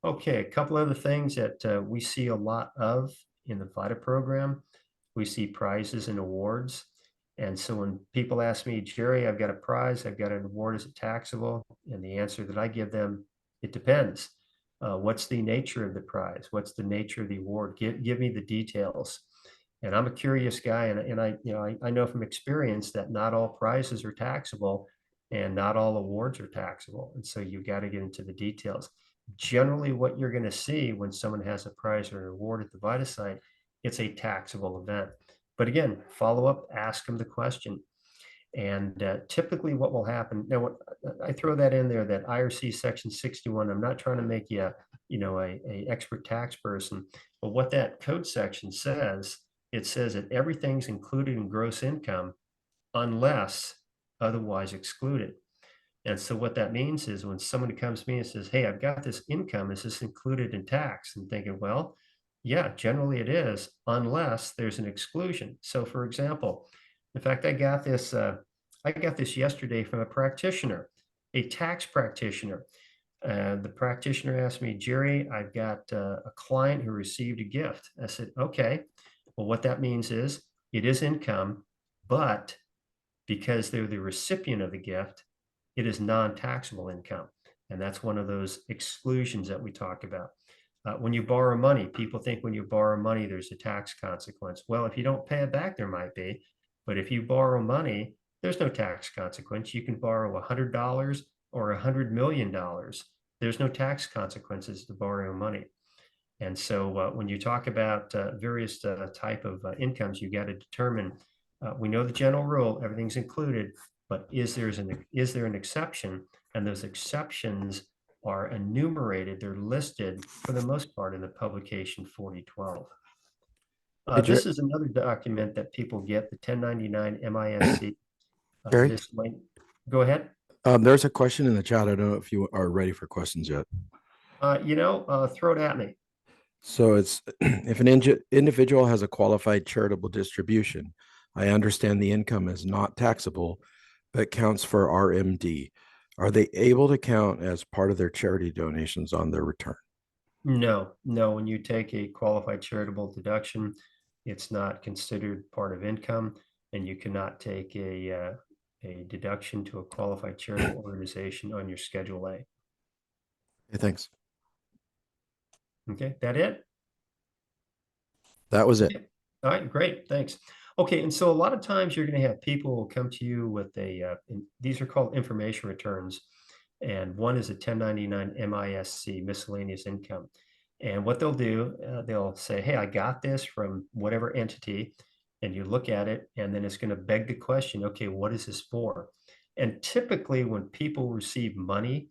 Okay, a couple other things that we see a lot of in the VITA program. We see prizes and awards. And so when people ask me, Jerry, I've got a prize, I've got an award, is it taxable? And the answer that I give them, it depends. What's the nature of the prize? What's the nature of the award? Give me the details. And I'm a curious guy, and I know from experience that not all prizes are taxable and not all awards are taxable. And so you got to get into the details. Generally, what you're going to see when someone has a prize or an award at the VITA site it's a taxable event. But again, follow up, ask them the question. And typically what will happen now, what I throw that in there, that IRC section 61, I'm not trying to make you a expert tax person, but what that code section says, it says that everything's included in gross income unless otherwise excluded. And so what that means is when somebody comes to me and says, hey, I've got this income, is this included in tax? And thinking, well, yeah, generally it is, unless there's an exclusion. So for example, in fact, I got this yesterday from a practitioner, a tax practitioner. The practitioner asked me, Jerry, I've got a client who received a gift. I said, okay, well, what that means is it is income, but because they're the recipient of the gift, it is non-taxable income. And that's one of those exclusions that we talk about. When you borrow money, people think when you borrow money, there's a tax consequence. Well, if you don't pay it back, there might be. But if you borrow money, there's no tax consequence. You can borrow $100 or $100 million. There's no tax consequences to borrowing money. And so when you talk about various type of incomes, you got to determine, we know the general rule, everything's included, but is there an exception? And those exceptions are enumerated, they're listed for the most part in the publication 4012. This is another document that people get, the 1099 MISC. Jerry? Go ahead. There's a question in the chat. I don't know if you are ready for questions yet. Throw it at me. So it's if an individual has a qualified charitable distribution, I understand the income is not taxable, but counts for RMD. Are they able to count as part of their charity donations on their return? No. When you take a qualified charitable deduction, it's not considered part of income, and you cannot take a deduction to a qualified charitable organization on your Schedule A. Okay, thanks. Okay, that it? That was it. All right, great, thanks. Okay, and so a lot of times you're going to have people will come to you with these are called information returns, and one is a 1099 MISC, miscellaneous income. And what they'll do, they'll say, hey, I got this from whatever entity, and you look at it, and then it's going to beg the question, okay, what is this for? And typically when people receive money,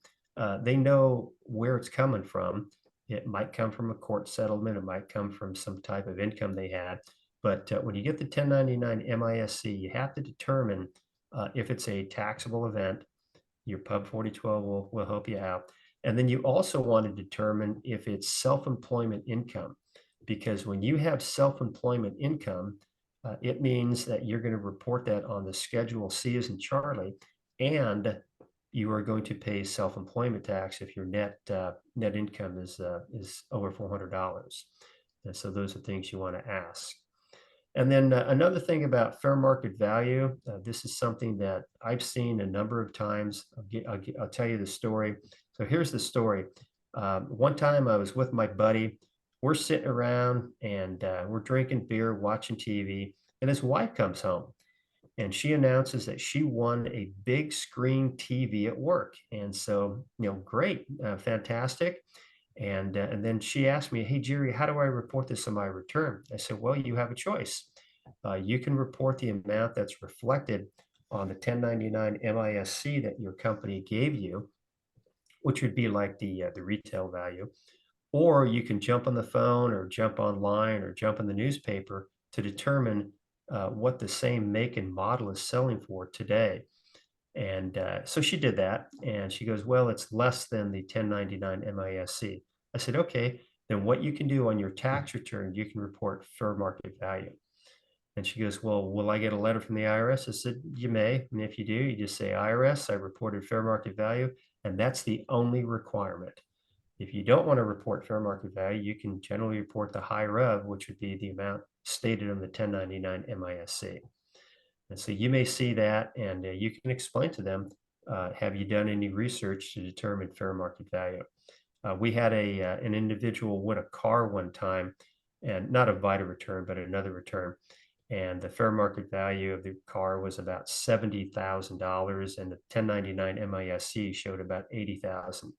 they know where it's coming from. It might come from a court settlement. It might come from some type of income they had. But when you get the 1099 MISC, you have to determine if it's a taxable event. Your Pub 4012 will help you out. And then you also want to determine if it's self-employment income, because when you have self-employment income, it means that you're going to report that on the Schedule C as in Charlie, and you are going to pay self-employment tax if your net income is over $400. And so those are things you want to ask. And then another thing about fair market value, this is something that I've seen a number of times. I'll tell you the story. So here's the story. One time I was with my buddy. We're sitting around and we're drinking beer, watching TV, and his wife comes home. And she announces that she won a big screen TV at work. And so, great, fantastic. And then she asked me, hey, Jerry, how do I report this on my return? I said, well, you have a choice. You can report the amount that's reflected on the 1099 MISC that your company gave you, which would be like the retail value. Or you can jump on the phone or jump online or jump in the newspaper to determine what the same make and model is selling for today. And so she did that, and she goes, well, it's less than the 1099 MISC. I said, okay, then what you can do on your tax return, you can report fair market value. And she goes, well, will I get a letter from the IRS? I said, you may. And if you do, you just say, IRS, I reported fair market value. And that's the only requirement. If you don't want to report fair market value, you can generally report the higher of, which would be the amount stated on the 1099 MISC. And so you may see that, and you can explain to them, have you done any research to determine fair market value? We had an individual win a car one time, and not a VITA return, but another return. And the fair market value of the car was about $70,000, and the 1099 MISC showed about $80,000.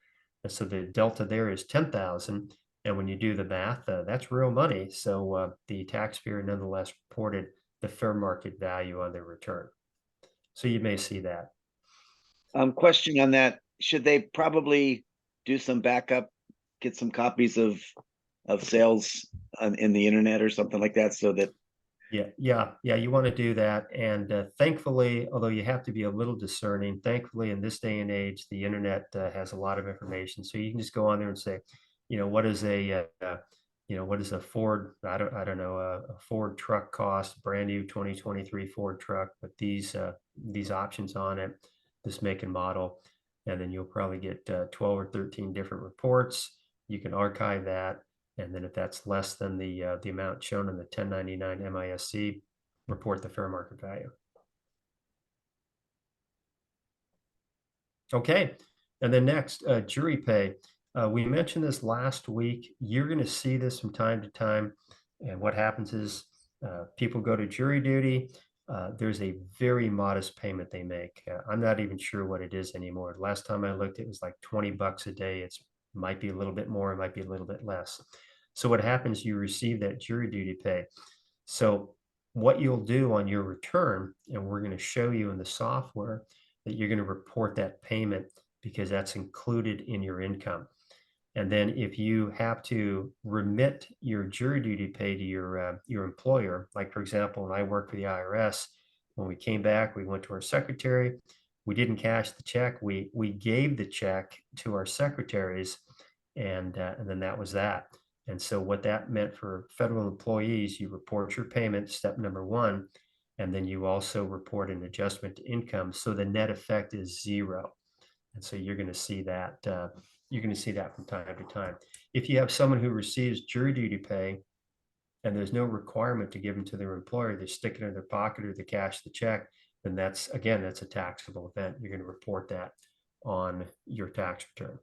And so the delta there is $10,000. And when you do the math, that's real money. So the taxpayer nonetheless reported the fair market value on their return. So you may see that. Question on that. Should they probably do some backup, get some copies of sales in the internet or something like that so that Yeah, you want to do that. And thankfully, although you have to be a little discerning, thankfully in this day and age, the internet has a lot of information. So you can just go on there and say, what is what is a Ford, I don't know, a Ford truck cost, brand new 2023 Ford truck, with these options on it, this make and model. And then you'll probably get 12 or 13 different reports. You can archive that. And then if that's less than the amount shown in the 1099 MISC, report the fair market value. Okay, and then next, jury pay. We mentioned this last week. You're going to see this from time to time. And what happens is people go to jury duty. There's a very modest payment they make. I'm not even sure what it is anymore. Last time I looked, it was like 20 bucks a day. It might be a little bit more, it might be a little bit less. So what happens, you receive that jury duty pay. So what you'll do on your return, and we're going to show you in the software, that you're going to report that payment because that's included in your income. And then if you have to remit your jury duty pay to your employer, like for example, when I worked for the IRS, when we came back, we went to our secretary, we didn't cash the check, we gave the check to our secretaries, and then that was that. And so what that meant for federal employees, you report your payment, step number one, and then you also report an adjustment to income. So the net effect is zero. And so you're going to see that from time to time. If you have someone who receives jury duty pay and there's no requirement to give them to their employer, they stick it in their pocket or they cash the check, then that's a taxable event. You're going to report that on your tax return.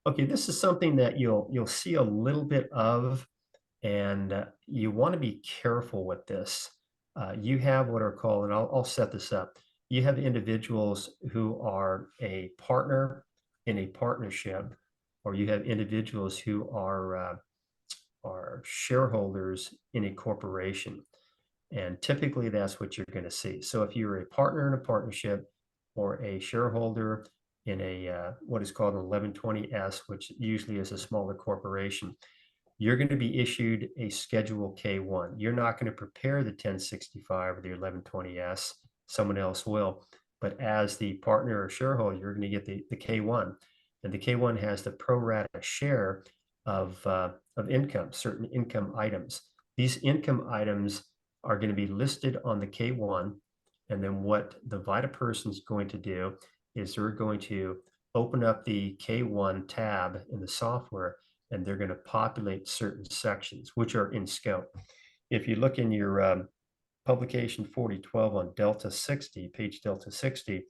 Okay, this is something that you'll see a little bit of, and you want to be careful with this. You have what are called, and I'll set this up. You have individuals who are a partner in a partnership, or you have individuals who are shareholders in a corporation. And typically that's what you're going to see. So if you're a partner in a partnership or a shareholder in a what is called an 1120S, which usually is a smaller corporation, you're going to be issued a Schedule K1. You're not going to prepare the 1065 or the 1120S. Someone else will. But as the partner or shareholder, you're going to get the K1. And the K1 has the pro rata share of income, certain income items. These income items are going to be listed on the K1. And then what the VITA person is going to do is they're going to open up the K1 tab in the software, and they're going to populate certain sections, which are in scope. If you look in your publication 4012 on Delta 60, page Delta 60,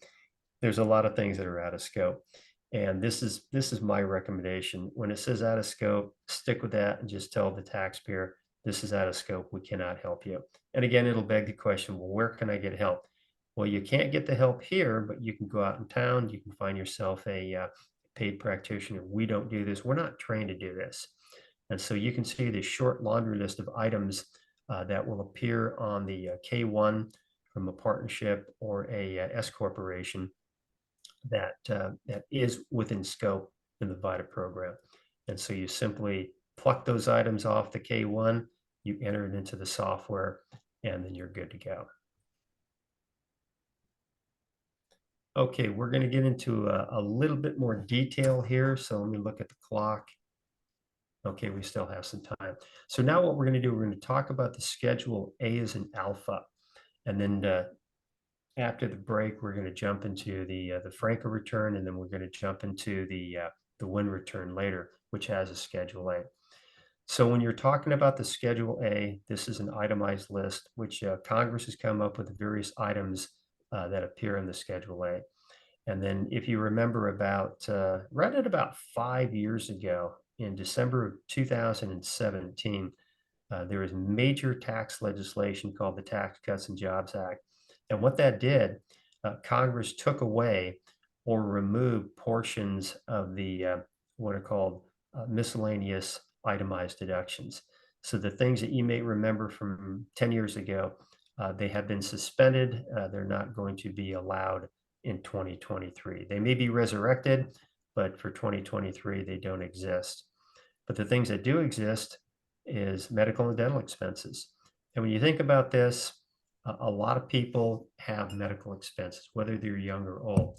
there's a lot of things that are out of scope. And this is my recommendation. When it says out of scope, stick with that and just tell the taxpayer, this is out of scope, we cannot help you. And again, it'll beg the question, well, where can I get help? Well, you can't get the help here, but you can go out in town, you can find yourself a paid practitioner. We don't do this. We're not trained to do this. And so you can see the short laundry list of items that will appear on the K1 from a partnership or a S corporation that is within scope in the VITA program. And so you simply pluck those items off the K1, you enter it into the software, and then you're good to go. Okay, we're going to get into a little bit more detail here. So let me look at the clock. Okay, we still have some time. So now what we're going to do, we're going to talk about the Schedule A as an alpha. And then after the break, we're going to jump into the Franco return, and then we're going to jump into the Win return later, which has a Schedule A. So when you're talking about the Schedule A, this is an itemized list, which Congress has come up with the various items that appear in the Schedule A. And then if you remember right at about 5 years ago, in December of 2017, there was major tax legislation called the Tax Cuts and Jobs Act. And what that did, Congress took away or remove portions of the what are called miscellaneous itemized deductions. So the things that you may remember from 10 years ago, they have been suspended. They're not going to be allowed in 2023. They may be resurrected, but for 2023, they don't exist. But the things that do exist is medical and dental expenses. And when you think about this, a lot of people have medical expenses, whether they're young or old.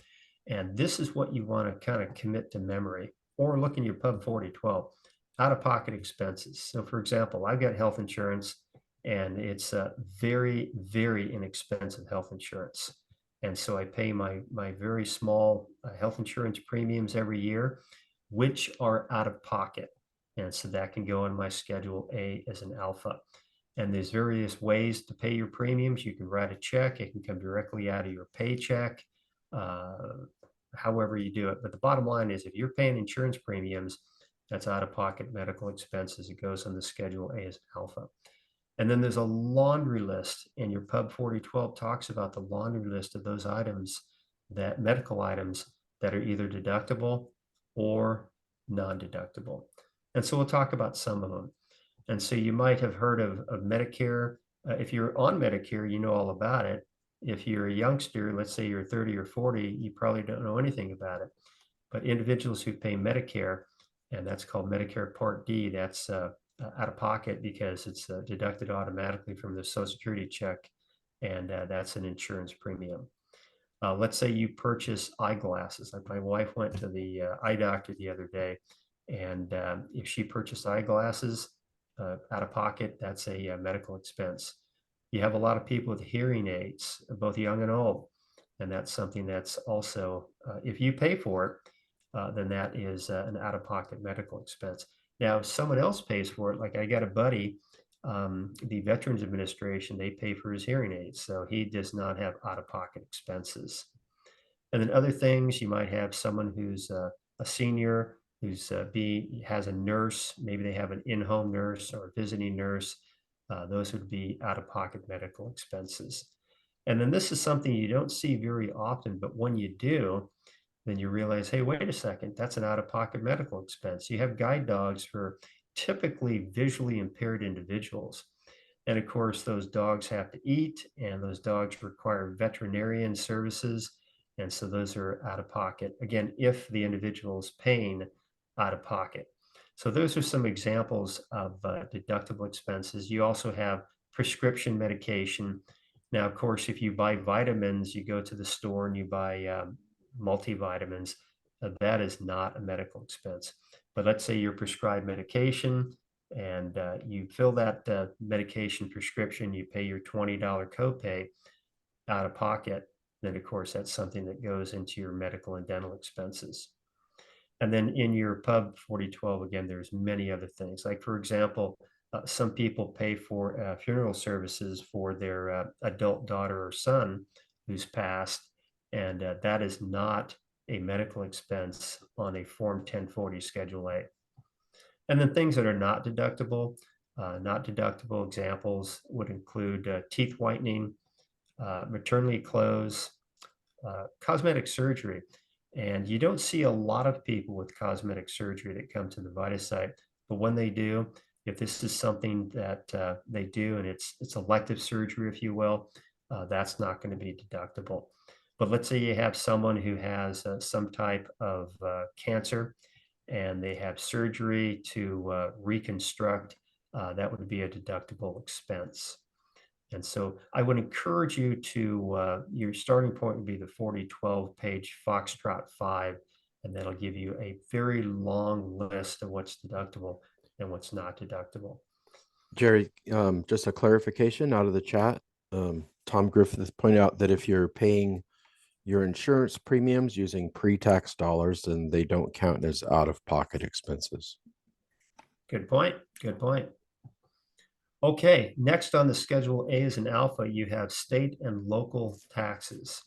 And this is what you want to kind of commit to memory or look in your Pub 4012, out-of-pocket expenses. So for example, I've got health insurance and it's very, very inexpensive health insurance. And so I pay my very small health insurance premiums every year, which are out of pocket. And so that can go on my Schedule A as an alpha. And there's various ways to pay your premiums. You can write a check. It can come directly out of your paycheck, however you do it. But the bottom line is if you're paying insurance premiums, that's out-of-pocket medical expenses. It goes on the Schedule A as alpha. And then there's a laundry list, and your Pub 4012 talks about the laundry list of those items, that medical items that are either deductible or non-deductible. And so we'll talk about some of them. And so you might have heard of Medicare. If you're on Medicare, you know all about it. If you're a youngster, let's say you're 30 or 40, you probably don't know anything about it. But individuals who pay Medicare, and that's called Medicare Part D, that's out of pocket because it's deducted automatically from the Social Security check, and that's an insurance premium. Let's say you purchase eyeglasses. Like my wife went to the eye doctor the other day, and if she purchased eyeglasses out of pocket, that's a medical expense. You have a lot of people with hearing aids, both young and old, and that's something that's also, if you pay for it, then that is an out-of-pocket medical expense. Now, if someone else pays for it, like I got a buddy, the Veterans Administration, they pay for his hearing aids, so he does not have out-of-pocket expenses. And then other things, you might have someone who's a senior, who's has a nurse, maybe they have an in-home nurse or a visiting nurse. Those would be out-of-pocket medical expenses. And then this is something you don't see very often, but when you do, then you realize, hey, wait a second, that's an out-of-pocket medical expense. You have guide dogs for typically visually impaired individuals. And of course, those dogs have to eat, and those dogs require veterinarian services. And so those are out of pocket, again, if the individual is paying out of pocket. So those are some examples of deductible expenses. You also have prescription medication. Now, of course, if you buy vitamins, you go to the store and you buy multivitamins, that is not a medical expense. But let's say you're prescribed medication and you fill that medication prescription, you pay your $20 copay out of pocket, then of course that's something that goes into your medical and dental expenses. And then in your Pub 4012, again, there's many other things. Like for example, some people pay for funeral services for their adult daughter or son who's passed, and that is not a medical expense on a Form 1040 Schedule A. And then things that are not deductible examples would include teeth whitening, maternity clothes, cosmetic surgery. And you don't see a lot of people with cosmetic surgery that come to the VITA site, but when they do, if this is something that they do and it's elective surgery, if you will, that's not going to be deductible. But let's say you have someone who has some type of cancer and they have surgery to reconstruct, that would be a deductible expense. And so I would encourage you to, your starting point would be the 4012 page Foxtrot 5, and that'll give you a very long list of what's deductible and what's not deductible. Jerry, just a clarification out of the chat. Tom Griffith pointed out that if you're paying your insurance premiums using pre-tax dollars, then they don't count as out-of-pocket expenses. Good point. Good point. Okay, next on the Schedule A as an alpha, you have state and local taxes.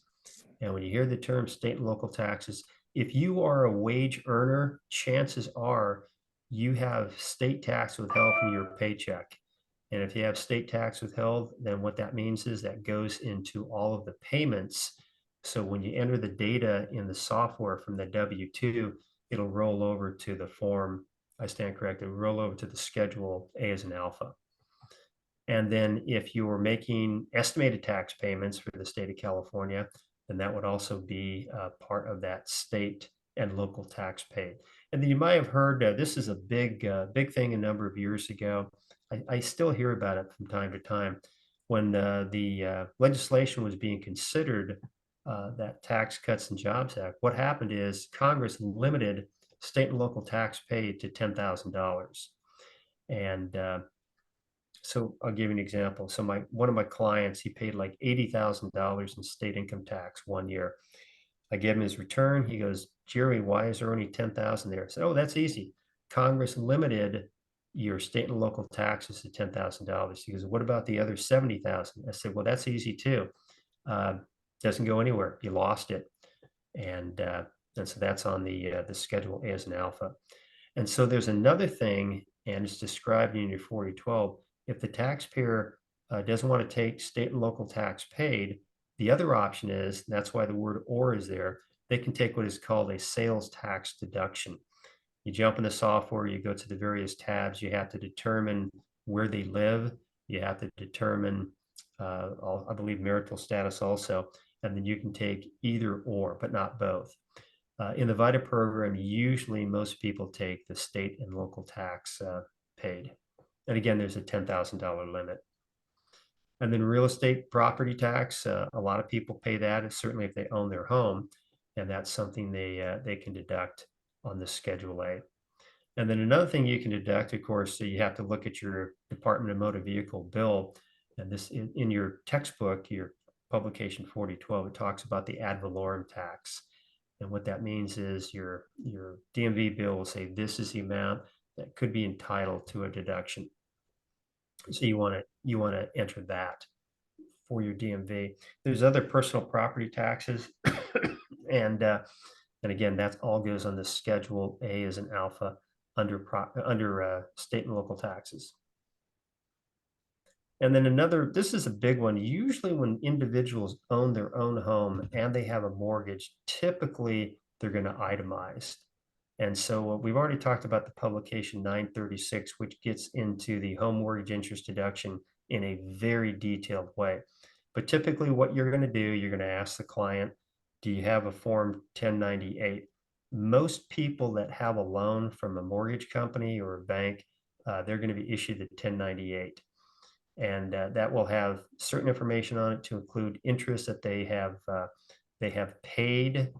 And when you hear the term state and local taxes, if you are a wage earner, chances are you have state tax withheld from your paycheck. And if you have state tax withheld, then what that means is that goes into all of the payments So when you enter the data in the software from the W-2, it'll roll over to the form, I stand corrected, roll over to the schedule A as an alpha. And then if you were making estimated tax payments for the state of California, then that would also be part of that state and local tax paid. And then you might have heard this is a big thing a number of years ago. I still hear about it from time to time. When the legislation was being considered, that Tax Cuts and Jobs Act, what happened is Congress limited state and local tax paid to $10,000. And so I'll give you an example. So one of my clients, he paid like $80,000 in state income tax one year. I gave him his return. He goes, Jerry, why is there only 10,000 there? I said, oh, that's easy. Congress limited your state and local taxes to $10,000. He goes, what about the other 70,000? I said, well, that's easy too. Doesn't go anywhere. You lost it. And so that's on the schedule A as an alpha. And so there's another thing, and it's described in your 4012. If the taxpayer doesn't want to take state and local tax paid, the other option is, and that's why the word or is there, they can take what is called a sales tax deduction. You jump in the software, you go to the various tabs, you have to determine where they live, you have to determine, I believe, marital status also, and then you can take either or, but not both. In the VITA program, usually most people take the state and local tax paid. And again, there's a $10,000 limit. And then real estate property tax, a lot of people pay that, and certainly if they own their home, and that's something they can deduct on the Schedule A. And then another thing you can deduct, of course, so you have to look at your Department of Motor Vehicle bill, and this in your textbook, your publication 4012, it talks about the ad valorem tax. And what that means is your DMV bill will say this is the amount that could be entitled to a deduction. So you want to enter that for your DMV. There's other personal property taxes, and again, that all goes on the Schedule A as an alpha under state and local taxes. And then this is a big one. Usually when individuals own their own home and they have a mortgage, typically they're going to itemize. And so we've already talked about the publication 936, which gets into the home mortgage interest deduction in a very detailed way. But typically what you're going to do, you're going to ask the client, do you have a Form 1098? Most people that have a loan from a mortgage company or a bank, they're going to be issued a 1098. And that will have certain information on it to include interest that they have paid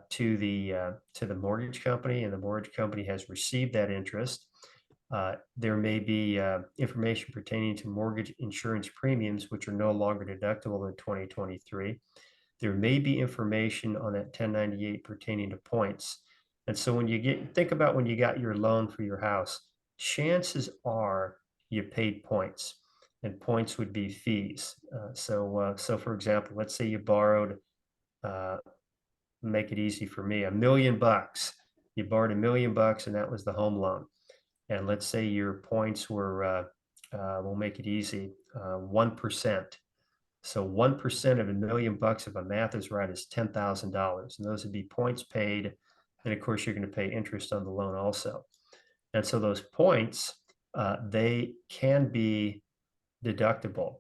to the mortgage company, and the mortgage company has received that interest. There may be information pertaining to mortgage insurance premiums, which are no longer deductible in 2023. There may be information on that 1098 pertaining to points. And so when think about when you got your loan for your house, chances are you paid points, and points would be fees. So for example, let's say you borrowed, make it easy for me, $1 million. You borrowed $1 million, and that was the home loan. And let's say your points were, we'll make it easy, 1%. So 1% of $1 million, if my math is right, is $10,000. And those would be points paid. And of course, you're going to pay interest on the loan also. And so those points, they can be deductible.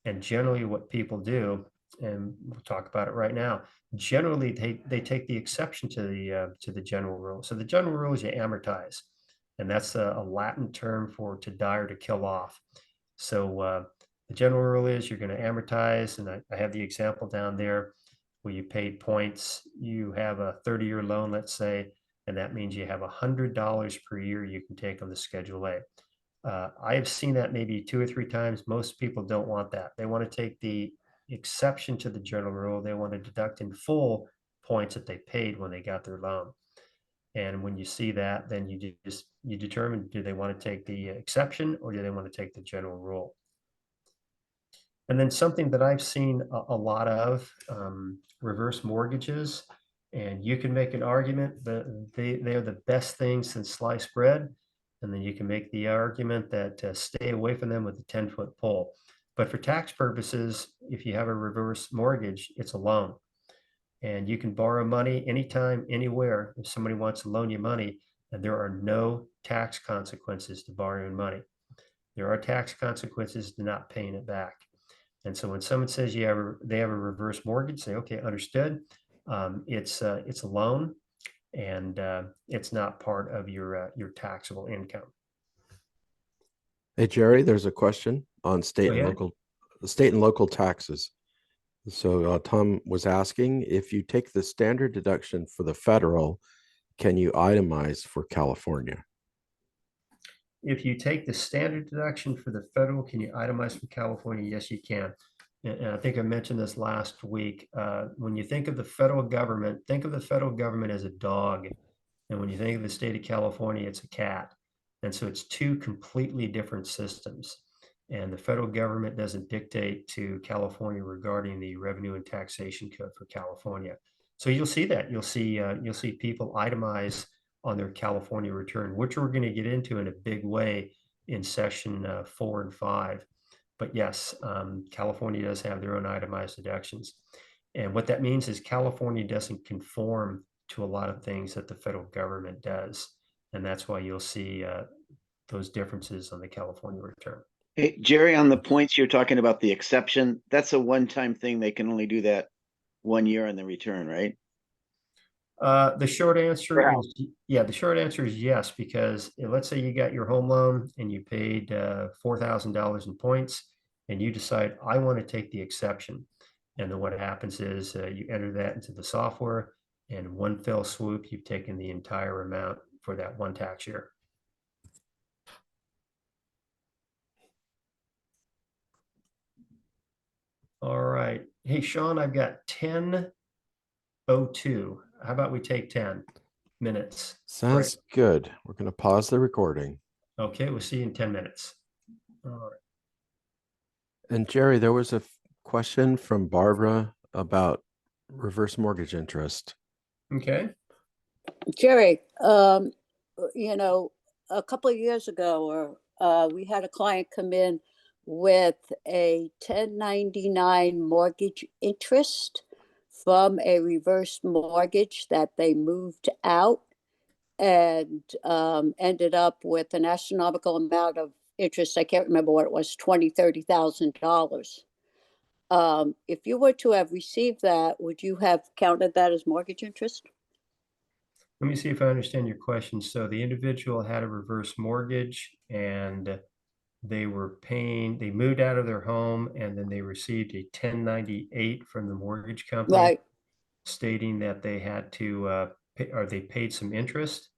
And generally what people do, and we'll talk about it right now, generally they take the exception to the general rule. So the general rule is you amortize, and that's a Latin term for to die or to kill off. So the general rule is you're going to amortize, and I have the example down there where you paid points. You have a 30-year loan, let's say, and that means you have $100 per year you can take on the Schedule A. I have seen that maybe 2 or 3 times. Most people don't want that. They want to take the exception to the general rule. They want to deduct in full points that they paid when they got their loan. And when you see that, then you determine, do they want to take the exception or do they want to take the general rule? And then something that I've seen a lot of, reverse mortgages, and you can make an argument that they are the best thing since sliced bread. And then you can make the argument that stay away from them with a 10-foot pole. But for tax purposes, if you have a reverse mortgage, it's a loan. and you can borrow money anytime, anywhere. If somebody wants to loan you money, and there are no tax consequences to borrowing money. There are tax consequences to not paying it back. And so when someone says they have a reverse mortgage, say, okay, understood. It's a loan, and it's not part of your taxable income. Hey, Jerry, there's a question on Go ahead. state and local taxes. So Tom was asking, if you take the standard deduction for the federal, can you itemize for California? If you take the standard deduction for the federal, can you itemize for California? Yes, you can. And I think I mentioned this last week. When you think of the federal government, think of the federal government as a dog. And when you think of the state of California, it's a cat. And so it's two completely different systems. And the federal government doesn't dictate to California regarding the revenue and taxation code for California. So you'll see that. You'll see people itemize on their California return, which we're going to get into in a big way in session 4 and 5. But yes, California does have their own itemized deductions. And what that means is California doesn't conform to a lot of things that the federal government does. And that's why you'll see those differences on the California return. Hey, Jerry, on the points you're talking about, the exception, that's a one-time thing. They can only do that 1 year on the return, right? The short answer is, yeah, the short answer is yes, because let's say you got your home loan and you paid $4,000 in points, and you decide, I want to take the exception. And then what happens is you enter that into the software, and one fell swoop, you've taken the entire amount for that one tax year. All right. Hey, Sean, I've got 10:02. How about we take 10 minutes? Sounds good. We're going to pause the recording. Okay, we'll see you in 10 minutes. All right. And Jerry, there was a question from Barbara about reverse mortgage interest. Okay. Jerry, you know, a couple of years ago, we had a client come in with a 1099 mortgage interest from a reverse mortgage that they moved out, and ended up with an astronomical amount of interest. I can't remember what it was, $20,000, $30,000. If you were to have received that, would you have counted that as mortgage interest? Let me see if I understand your question. So the individual had a reverse mortgage, and they moved out of their home, and then they received a 1098 from the mortgage company, Right. stating that they had to pay, or they paid some interest.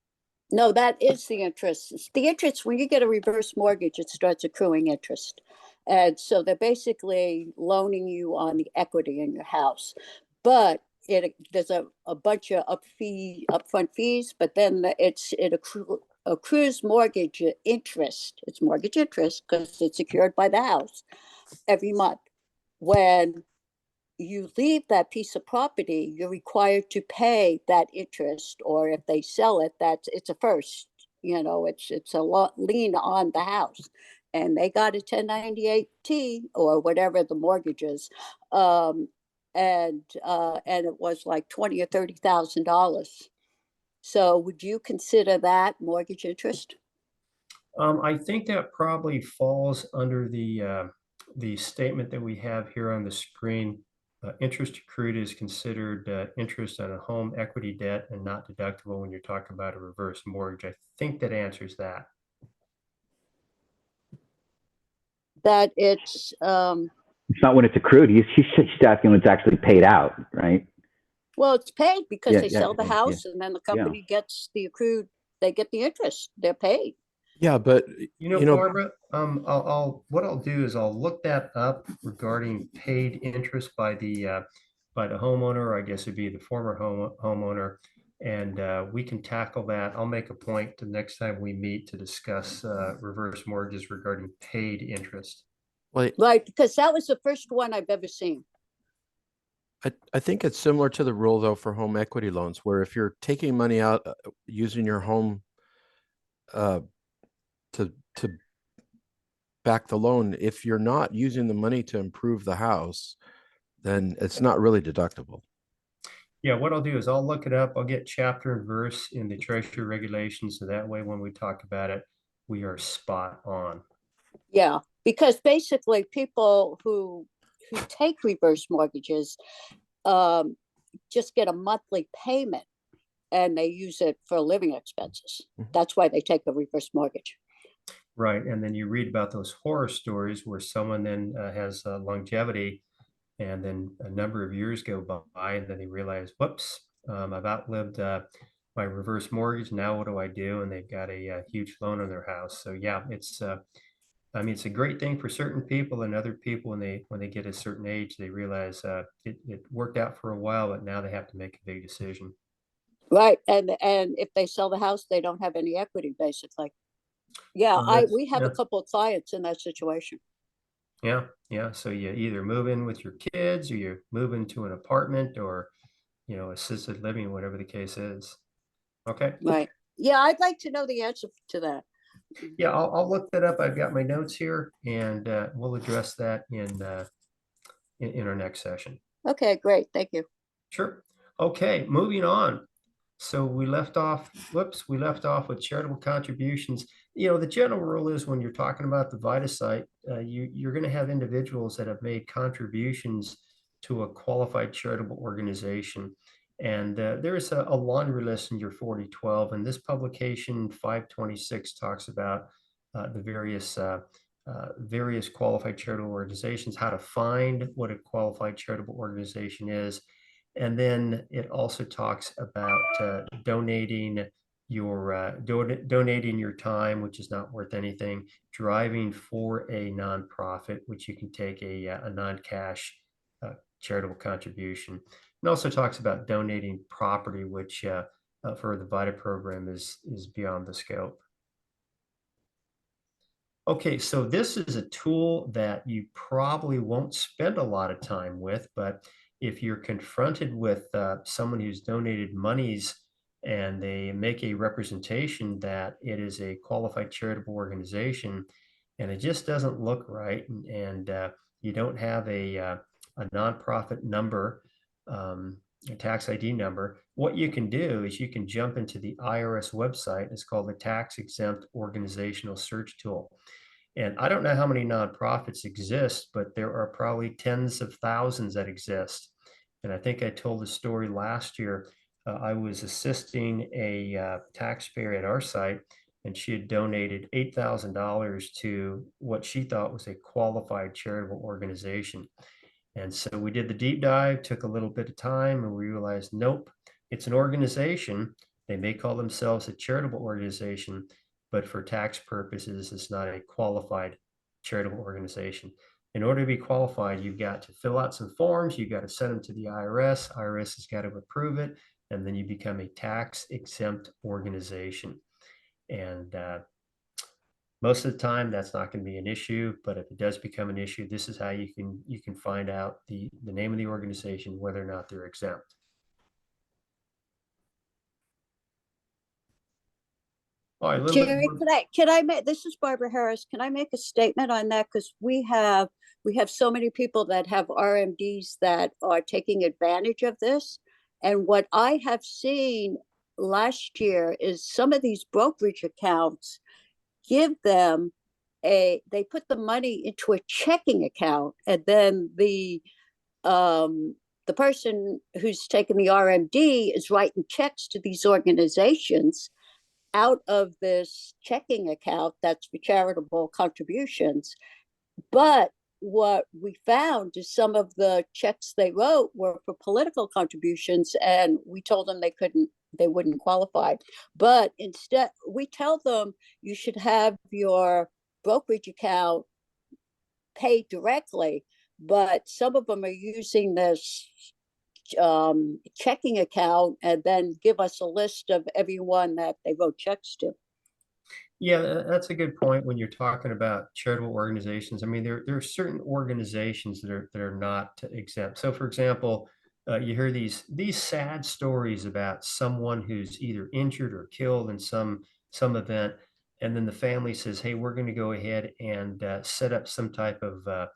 No, that is the interest. It's the interest, when you get a reverse mortgage, it starts accruing interest. And so they're basically loaning you on the equity in your house. But there's a bunch of upfront fees, but then accrues mortgage interest. It's mortgage interest because it's secured by the house every month. When you leave that piece of property, you're required to pay that interest, or if they sell it, it's a first. It's a lien on the house, and they got a 1098-T or whatever the mortgage is, and it was like $20,000 or $30,000. So, would you consider that mortgage interest? I think that probably falls under the statement that we have here on the screen. Interest accrued is considered interest on a home equity debt and not deductible when you're talking about a reverse mortgage. I think that answers that. That It's not when it's accrued. He's asking when it's actually paid out, right? well, it's paid because Yeah, they yeah, sell the yeah, house, and then the company gets the accrued. They get the interest. They're paid. Yeah, but Barbara, what I'll do is I'll look that up regarding paid interest by the homeowner, or I guess it'd be the former homeowner, and we can tackle that. I'll make a point the next time we meet to discuss reverse mortgages regarding paid interest. well, Right, because that was the first one I've ever seen. I think it's similar to the rule though for home equity loans, where if you're taking money out using your home to back the loan, if you're not using the money to improve the house, then it's not really deductible. Yeah, what I'll do is I'll look it up. I'll get chapter and verse in the Treasury regulations, so that way when we talk about it, we are spot on. Yeah, because basically people who take reverse mortgages um, just get a monthly payment and they use it for living expenses. That's why they take a reverse mortgage. Right, and then you read about those horror stories where someone then has longevity, and then a number of years go by, and then they realize, whoops, I've outlived my reverse mortgage. Now what do I do? And they've got a huge loan on their house. So yeah, it's I mean, it's a great thing for certain people, and other people when they get a certain age, they realize it worked out for a while, but now they have to make a big decision. Right. And if they sell the house, they don't have any equity, basically. Yeah, we have a couple of clients in that situation. Yeah, yeah. So you either move in with your kids, or you move into an apartment, or assisted living, whatever the case is. Okay. Right. Yeah, I'd like to know the answer to that. Yeah, I'll look that up. I've got my notes here, and we'll address that in our next session. Okay, great. Thank you. Sure. Okay, moving on. So we left off with charitable contributions. The general rule is when you're talking about the VITA site, you're going to have individuals that have made contributions to a qualified charitable organization. And there's a laundry list in your 4012, and this publication 526 talks about the various qualified charitable organizations, how to find what a qualified charitable organization is. And then it also talks about donating your time, which is not worth anything, driving for a nonprofit, which you can take a non-cash charitable contribution. It also talks about donating property, which for the VITA program is beyond the scope. Okay, so this is a tool that you probably won't spend a lot of time with, but if you're confronted with someone who's donated monies and they make a representation that it is a qualified charitable organization and it just doesn't look right, and you don't have a nonprofit number, a tax ID number, what you can do is you can jump into the IRS website. It's called the Tax Exempt Organizational Search Tool. And I don't know how many nonprofits exist, but there are probably tens of thousands that exist. And I think I told the story last year. I was assisting a taxpayer at our site, and she had donated $8,000 to what she thought was a qualified charitable organization. And so we did the deep dive, took a little bit of time, and we realized, nope, it's an organization. They may call themselves a charitable organization, but for tax purposes, it's not a qualified charitable organization. In order to be qualified, you've got to fill out some forms. You've got to send them to the IRS. IRS has got to approve it, and then you become a tax exempt organization. And most of the time, that's not going to be an issue. But if it does become an issue, this is how you can find out the name of the organization, whether or not they're exempt. All right, Jerry, can I make, this is Barbara Harris. Can I make a statement on that? Because we have so many people that have RMDs that are taking advantage of this. And what I have seen last year is some of these brokerage accounts give them they put the money into a checking account, and then the person who's taking the RMD is writing checks to these organizations out of this checking account that's for charitable contributions. But what we found is some of the checks they wrote were for political contributions, and we told them they wouldn't qualify. But instead, we tell them you should have your brokerage account paid directly, but some of them are using this checking account and then give us a list of everyone that they wrote checks to. Yeah, that's a good point when you're talking about charitable organizations. I mean, there are certain organizations that are not exempt. So, for example, you hear these sad stories about someone who's either injured or killed in some event, and then the family says, "Hey, we're going to go ahead and set up some type of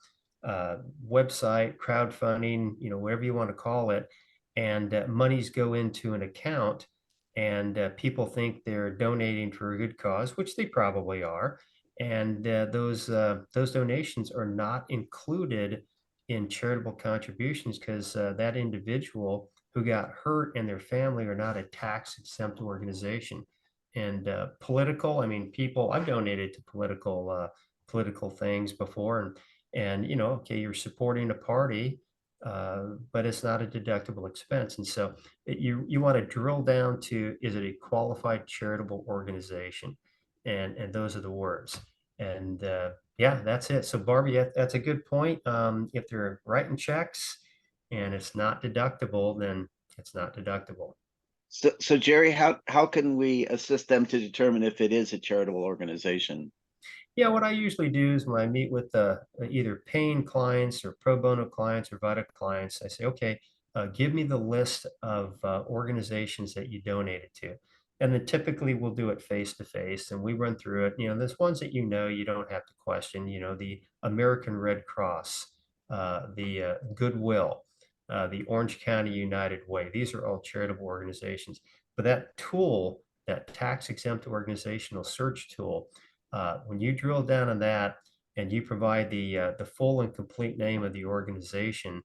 website, crowdfunding, whatever you want to call it." and monies go into an account, and people think they're donating for a good cause, which they probably are. And those donations are not included in charitable contributions because that individual who got hurt and their family are not a tax exempt organization. And political, I mean, people, I've donated to political things before, and you know, okay, you're supporting a party, but it's not a deductible expense. And so you want to drill down to, is it a qualified charitable organization? And those are the words. And yeah, that's it. So Barbie, that's a good point. If they're writing checks and it's not deductible, then it's not deductible. So Jerry, how can we assist them to determine if it is a charitable organization? Yeah, what I usually do is when I meet with either paying clients or pro bono clients or VITA clients, I say, okay, give me the list of organizations that you donated to. And then typically we'll do it face to face and we run through it. You know, there's ones that you know you don't have to question, you know, the American Red Cross, the Goodwill, the Orange County United Way. These are all charitable organizations. But that tool, that tax exempt organizational search tool, when you drill down on that and you provide the full and complete name of the organization,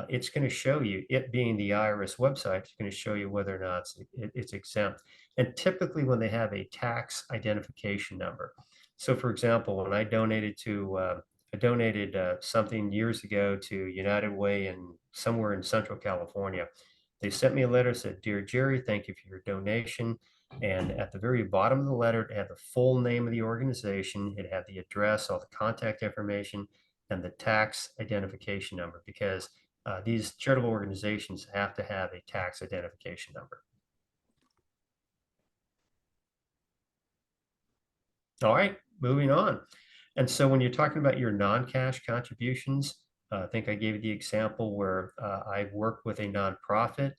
it's going to show you, it being the IRS website, it's going to show you whether or not it's exempt. And typically when they have a tax identification number. So for example, when I donated something years ago to United Way in somewhere in Central California. They sent me a letter that said, "Dear Jerry, thank you for your donation." And at the very bottom of the letter, it had the full name of the organization. It had the address, all the contact information, and the tax identification number, because these charitable organizations have to have a tax identification number. All right, moving on. And so when you're talking about your non-cash contributions, I think I gave you the example where I work with a nonprofit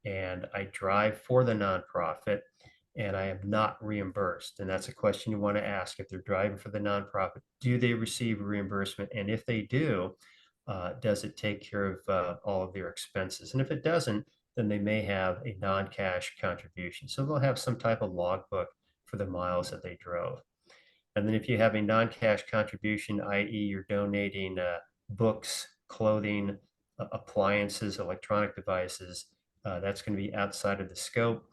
and I drive for the nonprofit and I am not reimbursed. And that's a question you want to ask. If they're driving for the nonprofit, do they receive reimbursement? And if they do, does it take care of all of their expenses? And if it doesn't, then they may have a non-cash contribution. So they'll have some type of logbook for the miles that they drove. And then if you have a non-cash contribution, i.e. you're donating books, clothing, appliances, electronic devices, that's going to be outside of the scope.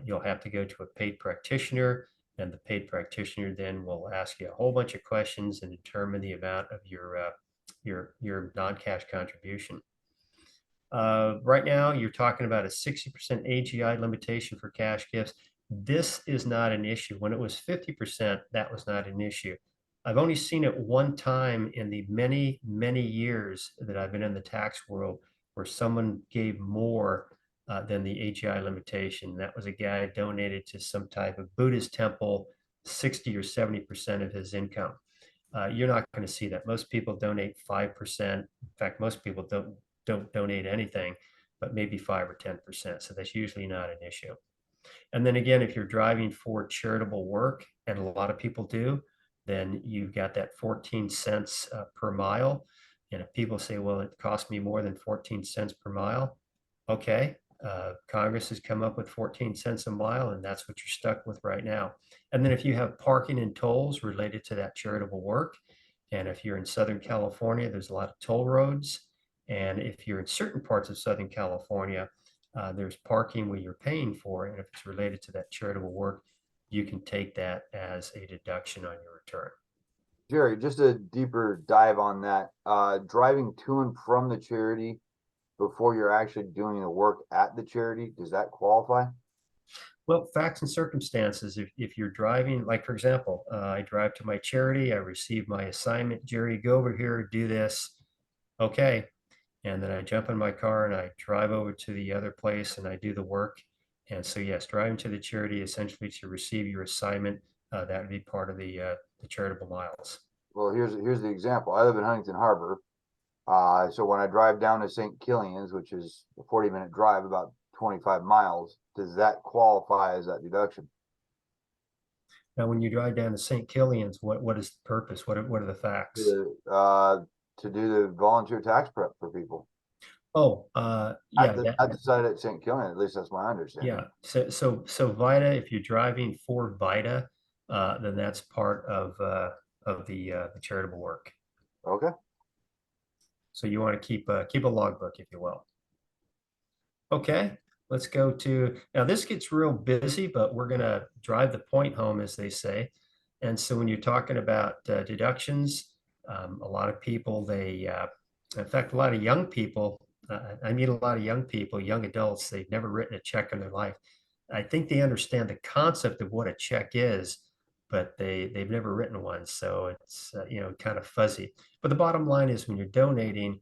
You'll have to go to a paid practitioner, and the paid practitioner then will ask you a whole bunch of questions and determine the amount of your non-cash contribution. Right now, you're talking about a 60% AGI limitation for cash gifts. This is not an issue. When it was 50%, that was not an issue. I've only seen it one time in the many, many years that I've been in the tax world where someone gave more than the AGI limitation. That was a guy donated to some type of Buddhist temple, 60 or 70% of his income. You're not going to see that. Most people donate 5%. In fact, most people don't donate anything, but maybe 5 or 10%. So that's usually not an issue. And then again, if you're driving for charitable work, and a lot of people do, then you've got that 14 cents per mile. And if people say, well, it cost me more than 14 cents per mile, okay, Congress has come up with 14 cents a mile, and that's what you're stuck with right now. And then if you have parking and tolls related to that charitable work, and if you're in Southern California, there's a lot of toll roads. And if you're in certain parts of Southern California, there's parking where you're paying for, and if it's related to that charitable work, you can take that as a deduction on your return. Jerry, just a deeper dive on that. Driving to and from the charity before you're actually doing the work at the charity, does that qualify? Well, facts and circumstances. If you're driving, like for example, I drive to my charity, I receive my assignment, Jerry, go over here, do this. Okay. And then I jump in my car and I drive over to the other place and I do the work. And so, yes, driving to the charity essentially to receive your assignment, that would be part of the charitable miles. Well, here's the example. I live in Huntington Harbor. So when I drive down to St. Killian's, which is a 40-minute drive, about 25 miles, does that qualify as that deduction? Now, when you drive down to St. Killian's, what is the purpose? What are the facts? To do the volunteer tax prep for people. Oh, yeah, At the site at St. Killian, at least that's my understanding. yeah. So VITA, if you're driving for VITA, then that's part of the charitable work. Okay. So you want to keep a logbook, if you will. Okay, let's go to, now this gets real busy, but we're gonna drive the point home, as they say. And so when you're talking about deductions, a lot of people, in fact, a lot of young people, I meet a lot of young people, young adults, they've never written a check in their life. I think they understand the concept of what a check is, but they've never written one. So it's, kind of fuzzy. But the bottom line is when you're donating,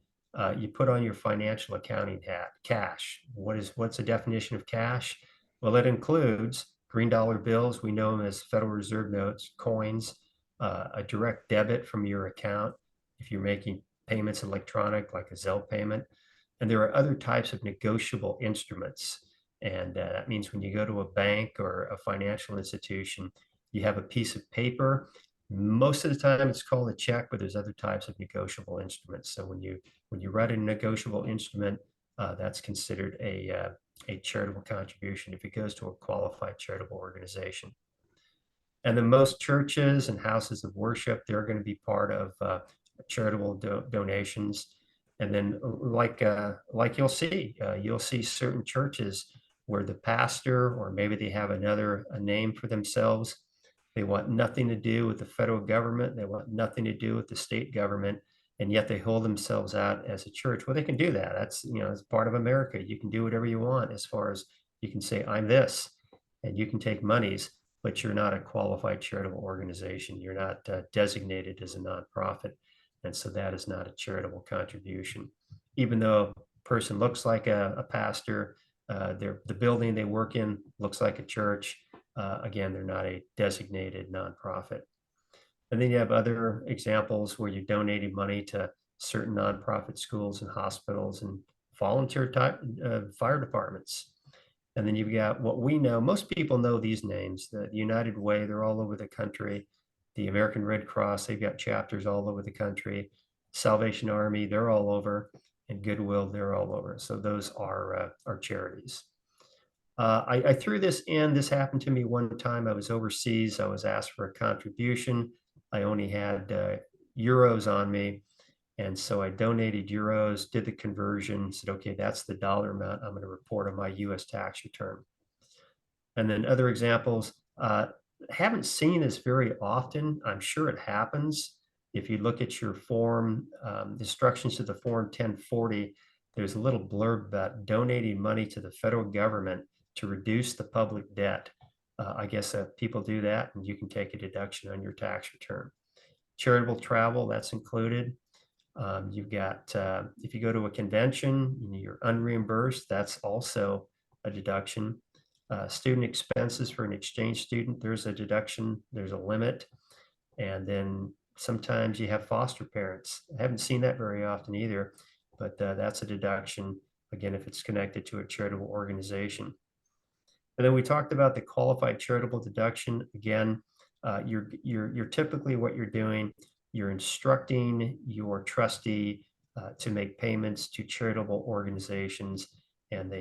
you put on your financial accounting hat, cash. What's the definition of cash? Well, it includes green dollar bills. We know them as Federal Reserve notes, coins, a direct debit from your account if you're making payments electronic, like a Zelle payment. And there are other types of negotiable instruments. And that means when you go to a bank or a financial institution, you have a piece of paper. Most of the time it's called a check, but there's other types of negotiable instruments. So when you write a negotiable instrument, that's considered a charitable contribution if it goes to a qualified charitable organization. And then most churches and houses of worship, they're going to be part of charitable donations. And then like you'll see certain churches where the pastor, or maybe they have a name for themselves. They want nothing to do with the federal government. They want nothing to do with the state government. And yet they hold themselves out as a church. Well, they can do that. That's, it's part of America. You can do whatever you want, as far as you can say, I'm this, and you can take monies, but you're not a qualified charitable organization. You're not designated as a nonprofit. And so that is not a charitable contribution. Even though a person looks like a pastor, the building they work in looks like a church, again, they're not a designated nonprofit. And then you have other examples where you're donating money to certain nonprofit schools and hospitals and volunteer type fire departments. And then you've got what we know, most people know these names, the United Way, they're all over the country. The American Red Cross, they've got chapters all over the country. Salvation Army, they're all over. And Goodwill, they're all over. So those are charities. I threw this in. This happened to me one time. I was overseas. I was asked for a contribution. I only had euros on me. And so I donated euros, did the conversion, said, okay, that's the dollar amount I'm going to report on my US tax return. And then other examples, haven't seen this very often. I'm sure it happens. If you look at your form, instructions to the form 1040, there's a little blurb about donating money to the federal government to reduce the public debt. I guess people do that, and you can take a deduction on your tax return. Charitable travel, that's included. You've got, if you go to a convention, you're unreimbursed, that's also a deduction. Student expenses for an exchange student, there's a deduction, there's a limit. And then sometimes you have foster parents. I haven't seen that very often either, but that's a deduction, again, if it's connected to a charitable organization. And then we talked about the qualified charitable deduction. Again, you're typically, what you're doing, you're instructing your trustee to make payments to charitable organizations, and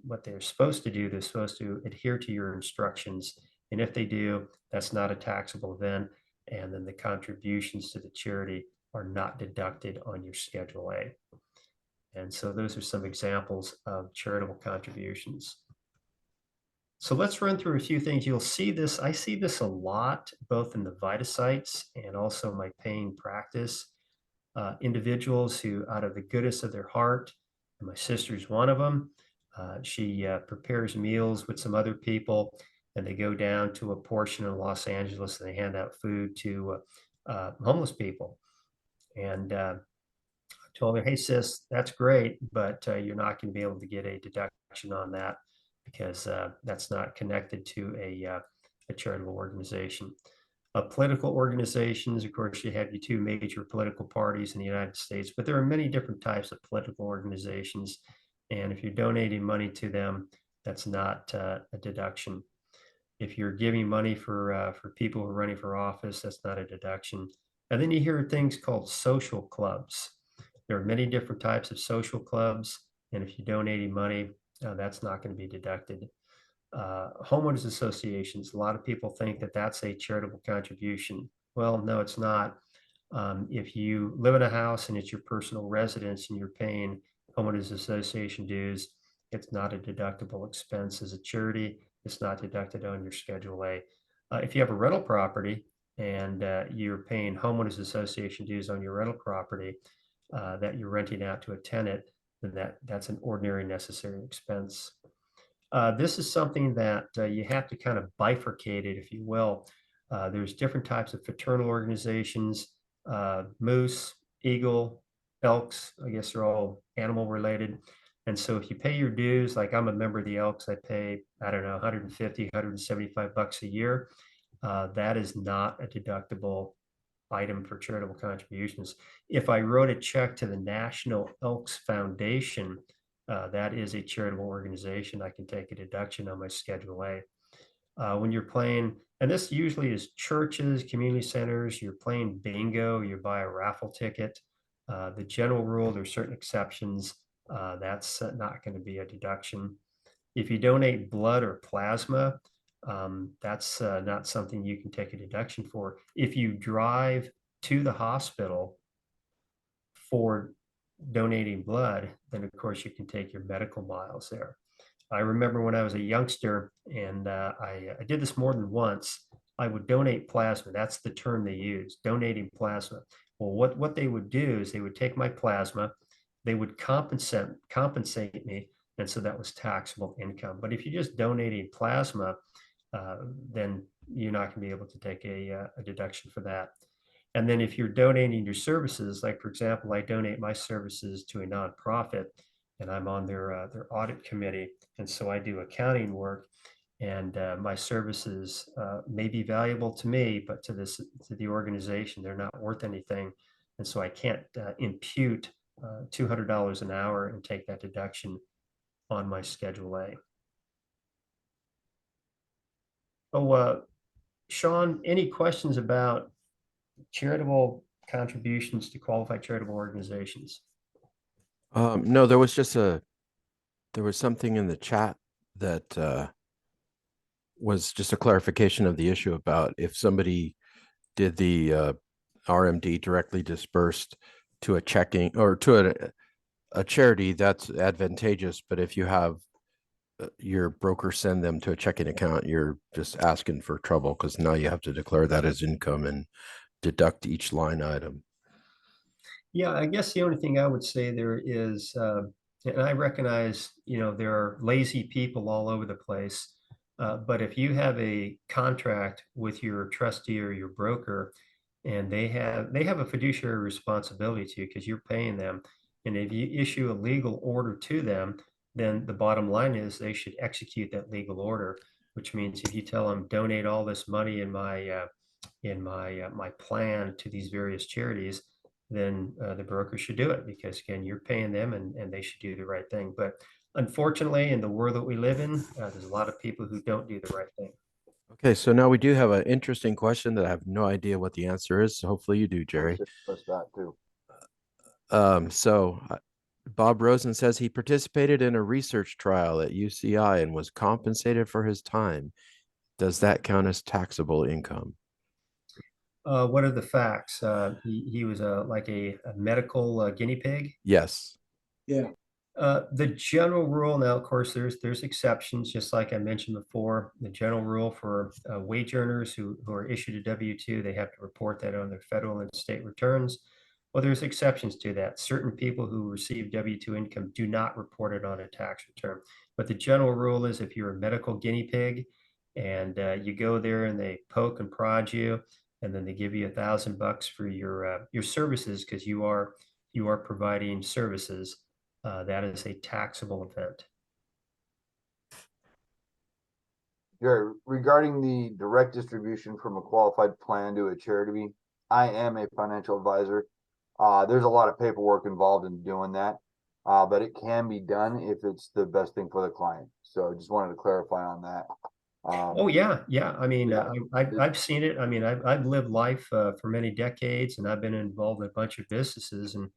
what they're supposed to do, they're supposed to adhere to your instructions. And if they do, that's not a taxable event. And then the contributions to the charity are not deducted on your Schedule A. And so those are some examples of charitable contributions. So let's run through a few things. You'll see this, I see this a lot, both in the VITA sites and also my paying practice. Individuals who, out of the goodness of their heart, and my sister's one of them, she prepares meals with some other people, and they go down to a portion in Los Angeles and they hand out food to homeless people. And I told her, hey sis, that's great, but you're not going to be able to get a deduction on that, because that's not connected to a charitable organization. Political organizations, of course, you have your two major political parties in the United States, but there are many different types of political organizations. And if you're donating money to them, that's not a deduction. If you're giving money for people who are running for office, that's not a deduction. And then you hear things called social clubs. There are many different types of social clubs, and if you're donating money, that's not going to be deducted. Homeowners associations, a lot of people think that that's a charitable contribution. Well, no, it's not. If you live in a house and it's your personal residence and you're paying homeowners association dues, it's not a deductible expense as a charity. It's not deducted on your Schedule A. If you have a rental property and you're paying homeowners association dues on your rental property that you're renting out to a tenant, then that's an ordinary necessary expense. This is something that you have to kind of bifurcate it, if you will. There's different types of fraternal organizations, moose, eagle, elks. I guess they're all animal related. And so if you pay your dues, like I'm a member of the Elks, I pay, I don't know, 150, 175 bucks a year. That is not a deductible item for charitable contributions. If I wrote a check to the National Elks Foundation, that is a charitable organization, I can take a deduction on my Schedule A. When you're playing, and this usually is churches, community centers, you're playing bingo, you buy a raffle ticket. The general rule, there's certain exceptions, that's not going to be a deduction. If you donate blood or plasma, that's not something you can take a deduction for. If you drive to the hospital for donating blood, then of course you can take your medical miles there. I remember when I was a youngster, and I did this more than once, I would donate plasma. That's the term they use, donating plasma. Well, what they would do is they would take my plasma, they would compensate me, and so that was taxable income. But if you're just donating plasma, then you're not going to be able to take a deduction for that. And then if you're donating your services, like for example, I donate my services to a nonprofit, and I'm on their audit committee, and so I do accounting work, and my services may be valuable to me, but to the organization, they're not worth anything, and so I can't impute $200 an hour and take that deduction on my Schedule A. Oh, Sean, any questions about charitable contributions to qualified charitable organizations? No, there was something in the chat that was just a clarification of the issue about if somebody did the RMD directly dispersed to a checking or to a charity, that's advantageous. But if you have your broker send them to a checking account, you're just asking for trouble because now you have to declare that as income and deduct each line item. Yeah, I guess the only thing I would say there is, and I recognize, there are lazy people all over the place. But if you have a contract with your trustee or your broker, and they have a fiduciary responsibility to you because you're paying them, and if you issue a legal order to them, then the bottom line is they should execute that legal order. Which means if you tell them donate all this money in my plan to these various charities, then the broker should do it because again, you're paying them and they should do the right thing. But unfortunately, in the world that we live in, there's a lot of people who don't do the right thing. Okay, so now we do have an interesting question that I have no idea what the answer is. So hopefully you do, Jerry. That's that too. Bob Rosen says he participated in a research trial at UCI and was compensated for his time. Does that count as taxable income? What are the facts? He was like a medical guinea pig. Yes. Yeah. The general rule, now of course there's exceptions, just like I mentioned before. The general rule for wage earners who are issued a W-2, they have to report that on their federal and state returns. Well, there's exceptions to that. Certain people who receive W-2 income do not report it on a tax return. But the general rule is if you're a medical guinea pig and you go there and they poke and prod you, and then they give you $1,000 for your services because you are providing services. That is a taxable event. Jerry, regarding the direct distribution from a qualified plan to a charity, I am a financial advisor. There's a lot of paperwork involved in doing that, but it can be done if it's the best thing for the client. So I just wanted to clarify on that. Oh yeah. I mean, yeah. I've seen it. I mean, I've lived life for many decades, and I've been involved in a bunch of businesses, and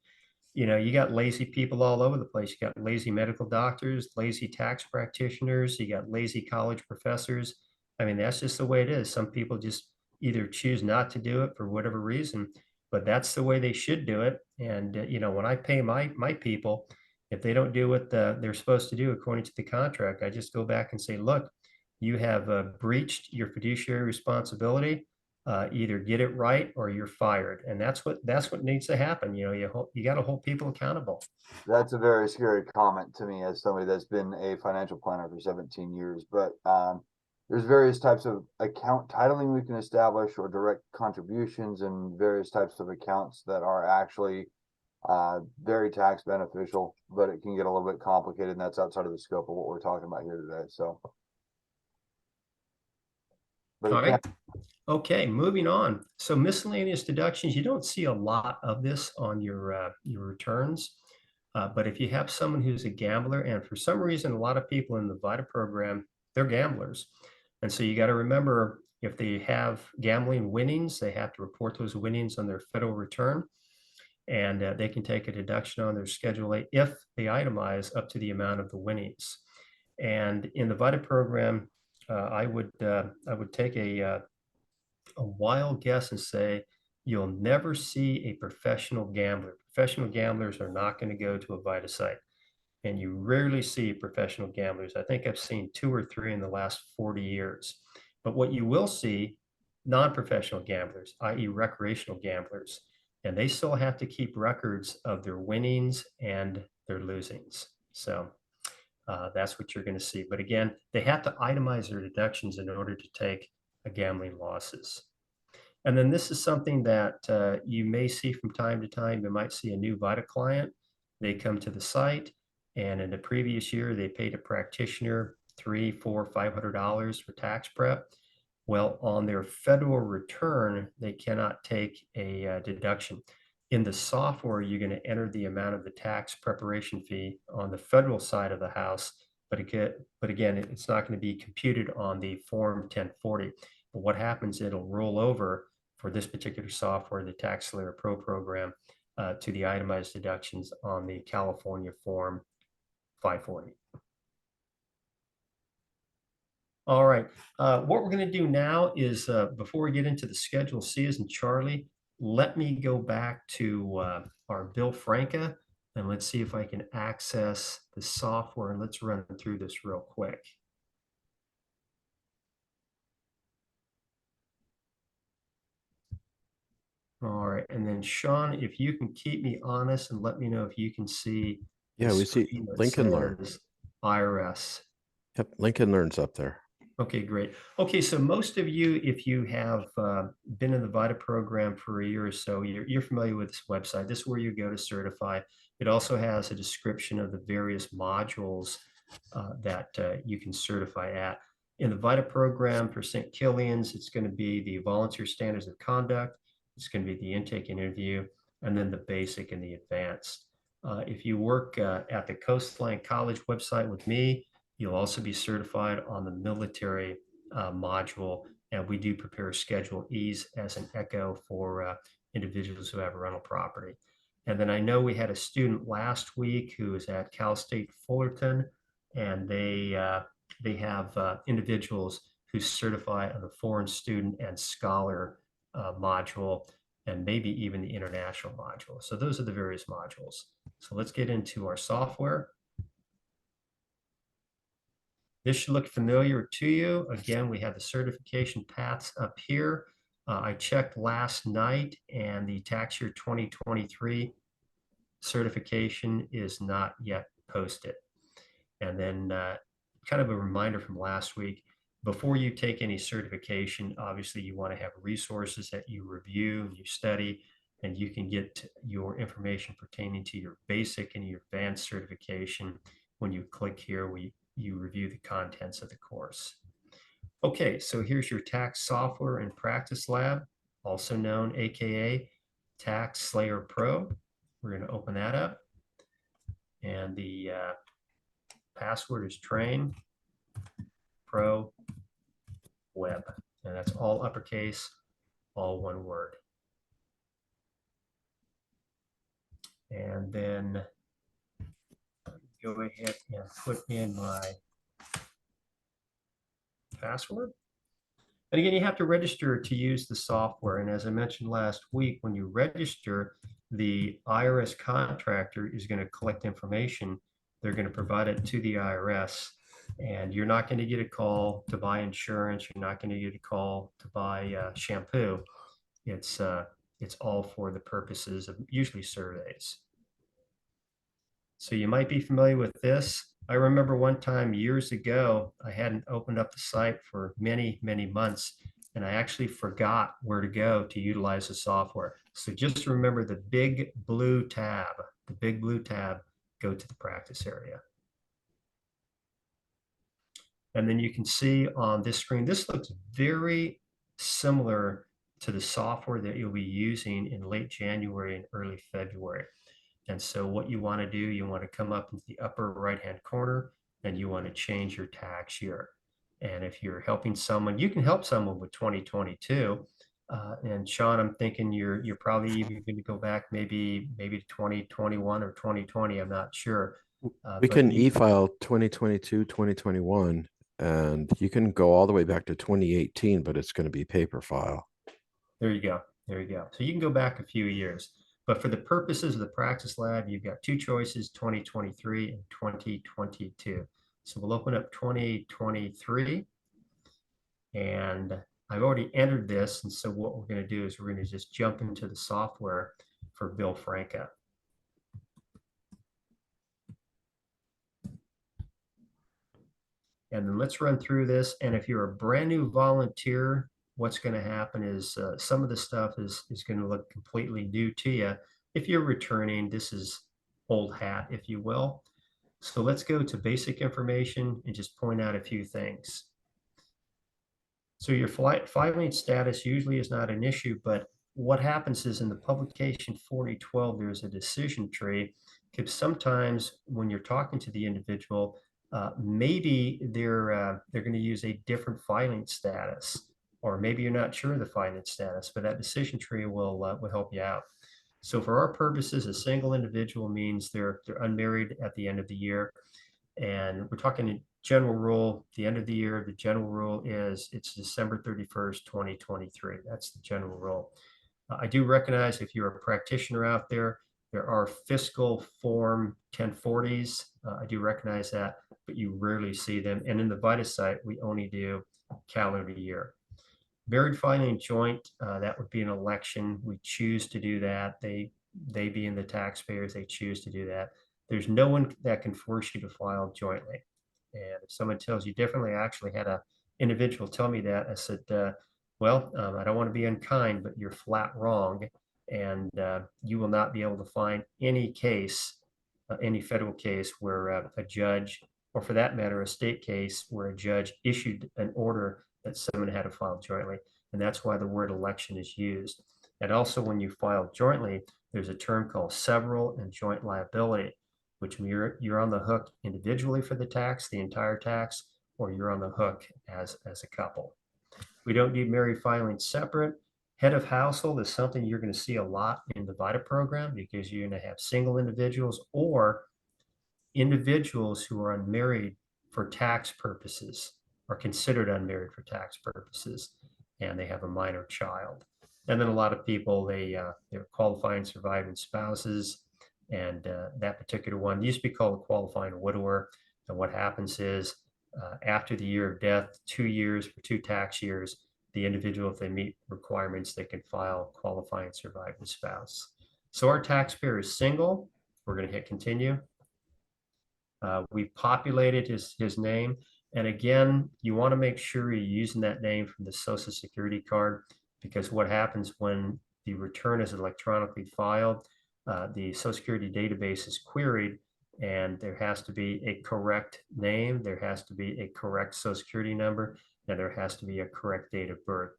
you got lazy people all over the place. You got lazy medical doctors, lazy tax practitioners, you got lazy college professors. I mean, that's just the way it is. Some people just either choose not to do it for whatever reason, but that's the way they should do it. And when I pay my people, if they don't do what they're supposed to do according to the contract, I just go back and say, look, you have breached your fiduciary responsibility. Either get it right or you're fired, and that's what needs to happen. You got to hold people accountable. That's a very scary comment to me as somebody that's been a financial planner for 17 years. But there's various types of account titling we can establish, or direct contributions, and various types of accounts that are actually very tax beneficial, but it can get a little bit complicated, and that's outside of the scope of what we're talking about here today. So, but All it right. can. Okay, moving on. So miscellaneous deductions, you don't see a lot of this on your returns. But if you have someone who's a gambler, and for some reason, a lot of people in the VITA program, they're gamblers. And so you got to remember, if they have gambling winnings, they have to report those winnings on their federal return. And they can take a deduction on their Schedule A if they itemize up to the amount of the winnings. And in the VITA program, I would take a wild guess and say you'll never see a professional gambler. Professional gamblers are not going to go to a VITA site, and you rarely see professional gamblers. I think I've seen 2 or 3 in the last 40 years. But what you will see, non-professional gamblers, i.e. recreational gamblers, and they still have to keep records of their winnings and their losings. So that's what you're going to see. But again, they have to itemize their deductions in order to take a gambling losses. And then this is something that you may see from time to time. You might see a new VITA client. They come to the site, and in the previous year, they paid a practitioner $300, $400, $500 for tax prep. Well, on their federal return, they cannot take a deduction. In the software, you're going to enter the amount of the tax preparation fee on the federal side of the house, but again, it's not going to be computed on the Form 1040. But what happens, it'll roll over for this particular software, the TaxSlayer Pro program, to the itemized deductions on the California Form 540. All right, what we're going to do now is, before we get into the Schedule C as in Charlie, let me go back to our Bill Franca, and let's see if I can access the software, and let's run through this real quick. All right, and then Sean, if you can keep me honest and let me know if you can see. Yeah, we see Lincoln Learn. IRS. Yep, Lincoln Learn's up there. Okay, great. Okay, so most of you, if you have been in the VITA program for a year or so, you're familiar with this website. This is where you go to certify. It also has a description of the various modules that you can certify at. In the VITA program for St. Killian's, it's going to be the volunteer standards of conduct. It's going to be the intake interview, and then the basic and the advanced. If you work at the Coastline College website with me, you'll also be certified on the military module, and we do prepare Schedule E's as an echo for individuals who have rental property. And then I know we had a student last week who was at Cal State Fullerton, and they have individuals who certify on the foreign student and scholar module, and maybe even the international module. So those are the various modules. So let's get into our software. This should look familiar to you. Again, we have the certification paths up here. I checked last night, and the tax year 2023 certification is not yet posted. And then kind of a reminder from last week, before you take any certification, obviously you want to have resources that you review and you study, and you can get your information pertaining to your basic and your advanced certification when you click here. You review the contents of the course. Okay, so here's your tax software and practice lab, also known AKA TaxSlayer Pro. We're going to open that up, and the password is Train Pro Web, and that's all uppercase, all one word. And then go ahead and put in my password. And again, you have to register to use the software. And as I mentioned last week, when you register, the IRS contractor is going to collect information. They're going to provide it to the IRS. And you're not going to get a call to buy insurance. You're not going to get a call to buy shampoo. It's all for the purposes of usually surveys. So you might be familiar with this. I remember one time years ago, I hadn't opened up the site for many, many months, and I actually forgot where to go to utilize the software. So just remember the big blue tab, go to the practice area. And then you can see on this screen, this looks very similar to the software that you'll be using in late January and early February. And so what you want to do, you want to come up into the upper right-hand corner and you want to change your tax year. And if you're helping someone, you can help someone with 2022. And Sean, I'm thinking you're probably even going to go back maybe to 2021 or 2020. I'm not sure. We but can you- e-file 2022, 2021, and you can go all the way back to 2018, but it's going to be paper file. There you go. There you go. So you can go back a few years. But for the purposes of the practice lab, you've got two choices, 2023 and 2022. So we'll open up 2023. And I've already entered this. And so what we're going to do is we're going to just jump into the software for Bill Franca. And then let's run through this. And if you're a brand new volunteer, what's going to happen is some of the stuff is going to look completely new to you. If you're returning, this is old hat, if you will. So let's go to basic information and just point out a few things. So your filing status usually is not an issue, but what happens is in the publication 4012, there's a decision tree, because sometimes when you're talking to the individual, maybe they're going to use a different filing status, or maybe you're not sure of the filing status, but that decision tree will help you out. So for our purposes, a single individual means they're unmarried at the end of the year. And we're talking in general rule, the end of the year, the general rule is it's December 31st, 2023. That's the general rule. I do recognize if you're a practitioner out there, there are fiscal form 1040s. I do recognize that, but you rarely see them. And in the VITA site, we only do calendar year. Married filing joint, that would be an election. We choose to do that. They being the taxpayers, they choose to do that. There's no one that can force you to file jointly. And if someone tells you differently, I actually had an individual tell me that. I said, well, I don't want to be unkind, but you're flat wrong. And you will not be able to find any case, any federal case where a judge, or for that matter, a state case where a judge issued an order that someone had to file jointly. And that's why the word election is used. And also when you file jointly, there's a term called several and joint liability, which you're on the hook individually for the tax, the entire tax, or you're on the hook as a couple. We don't need married filing separate. Head of household is something you're going to see a lot in the VITA program, because you're going to have single individuals or individuals who are unmarried for tax purposes, are considered unmarried for tax purposes, and they have a minor child. And then a lot of people, they're qualifying surviving spouses, and that particular one used to be called a qualifying widower. And what happens is after the year of death, 2 years for 2 tax years, the individual, if they meet requirements, they can file qualifying surviving spouse. So our taxpayer is single. We're going to hit continue. We populated his name. And again, you want to make sure you're using that name from the Social Security card, because what happens when the return is electronically filed, the Social Security database is queried, and there has to be a correct name, there has to be a correct Social Security number, and there has to be a correct date of birth.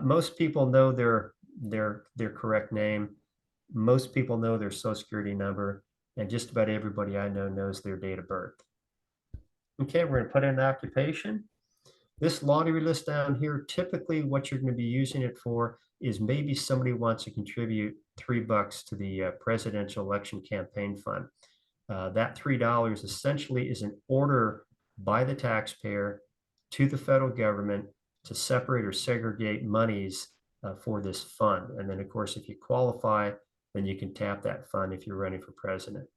Most people know their correct name. Most people know their Social Security number, and just about everybody I know knows their date of birth. Okay, we're going to put in an occupation. This lottery list down here, typically what you're going to be using it for is maybe somebody wants to contribute $3 to the presidential election campaign fund. That $3 essentially is an order by the taxpayer to the federal government to separate or segregate monies for this fund. And then, of course, if you qualify, then you can tap that fund if you're running for president.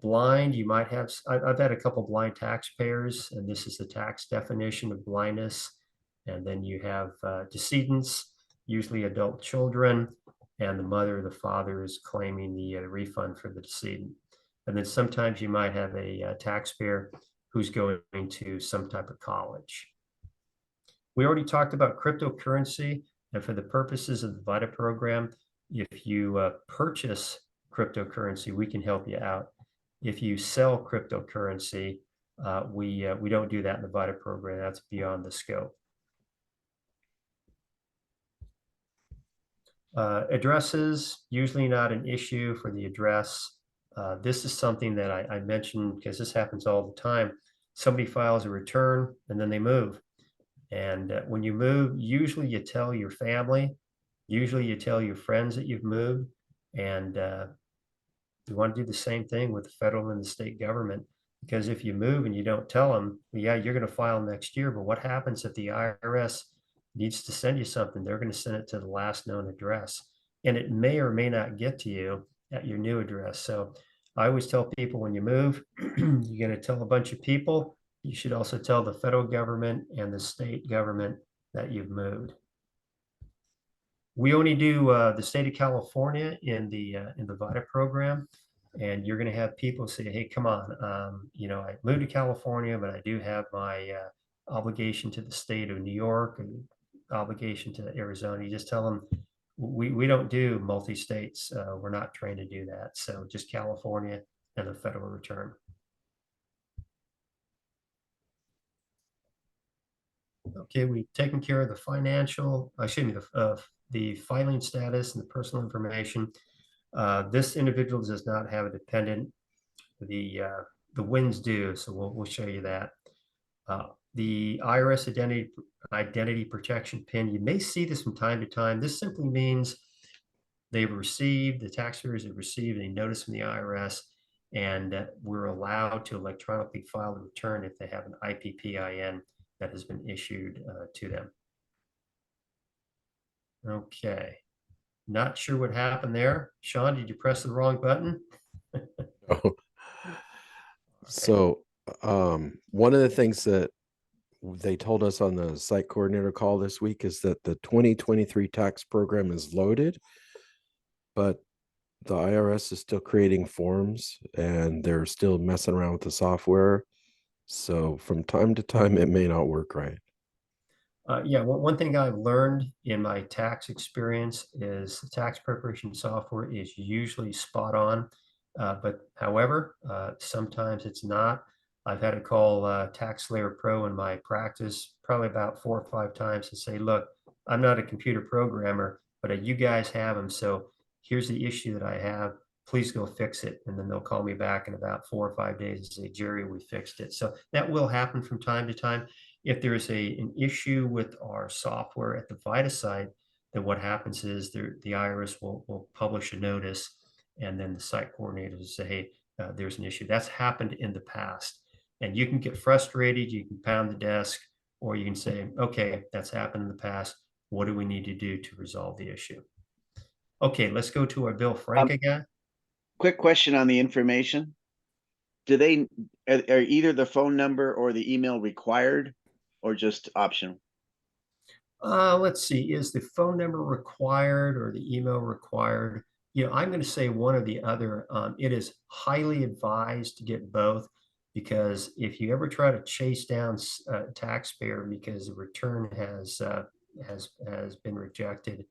Blind, you might have, I've had a couple blind taxpayers, and this is the tax definition of blindness. And then you have decedents, usually adult children, and the mother or the father is claiming the refund for the decedent. And then sometimes you might have a taxpayer who's going to some type of college. We already talked about cryptocurrency, and for the purposes of the VITA program, if you purchase cryptocurrency, we can help you out. If you sell cryptocurrency, we don't do that in the VITA program. That's beyond the scope. Addresses, usually not an issue for the address. This is something that I mentioned because this happens all the time. Somebody files a return and then they move. And when you move, usually you tell your family, usually you tell your friends that you've moved. And you want to do the same thing with the federal and the state government. Because if you move and you don't tell them, well, yeah, you're going to file next year. But what happens if the IRS needs to send you something? They're going to send it to the last known address. And it may or may not get to you at your new address. So I always tell people when you move, you're going to tell a bunch of people. You should also tell the federal government and the state government that you've moved. We only do the state of California in the VITA program, and you're going to have people say, "Hey, come on, you know, I moved to California, but I do have my obligation to the state of New York and obligation to Arizona." You just tell them, "We don't do multi-states. We're not trained to do that. So just California and the federal return." Okay, we've taken care of the financial, excuse me, the filing status and the personal information. This individual does not have a dependent. The WINs do, so we'll show you that. The IRS identity protection PIN, you may see this from time to time. This simply means the taxpayers have received a notice from the IRS, and we're allowed to electronically file a return if they have an IPPIN that has been issued to them. Okay, not sure what happened there. Sean, did you press the wrong button? Oh. So one of the things that they told us on the site coordinator call this week is that the 2023 tax program is loaded, but the IRS is still creating forms and they're still messing around with the software. So from time to time, it may not work right. Yeah, one thing I've learned in my tax experience is the tax preparation software is usually spot on. But however, sometimes it's not. I've had to call TaxSlayer Pro in my practice probably about 4 or 5 times and say, look, I'm not a computer programmer, but you guys have them. So here's the issue that I have. Please go fix it. And then they'll call me back in about 4 or 5 days and say, Jerry, we fixed it. So that will happen from time to time. If there's an issue with our software at the VITA site, then what happens is the IRS will publish a notice, and then the site coordinator will say, hey, there's an issue. That's happened in the past. And you can get frustrated, you can pound the desk, or you can say, okay, that's happened in the past. What do we need to do to resolve the issue? Okay, let's go to our Bill Frank again. Quick question on the information. Are either the phone number or the email required or just optional? Let's see, is the phone number required or the email required? You know, I'm going to say one or the other. It is highly advised to get both, because if you ever try to chase down a taxpayer because the return has been rejected,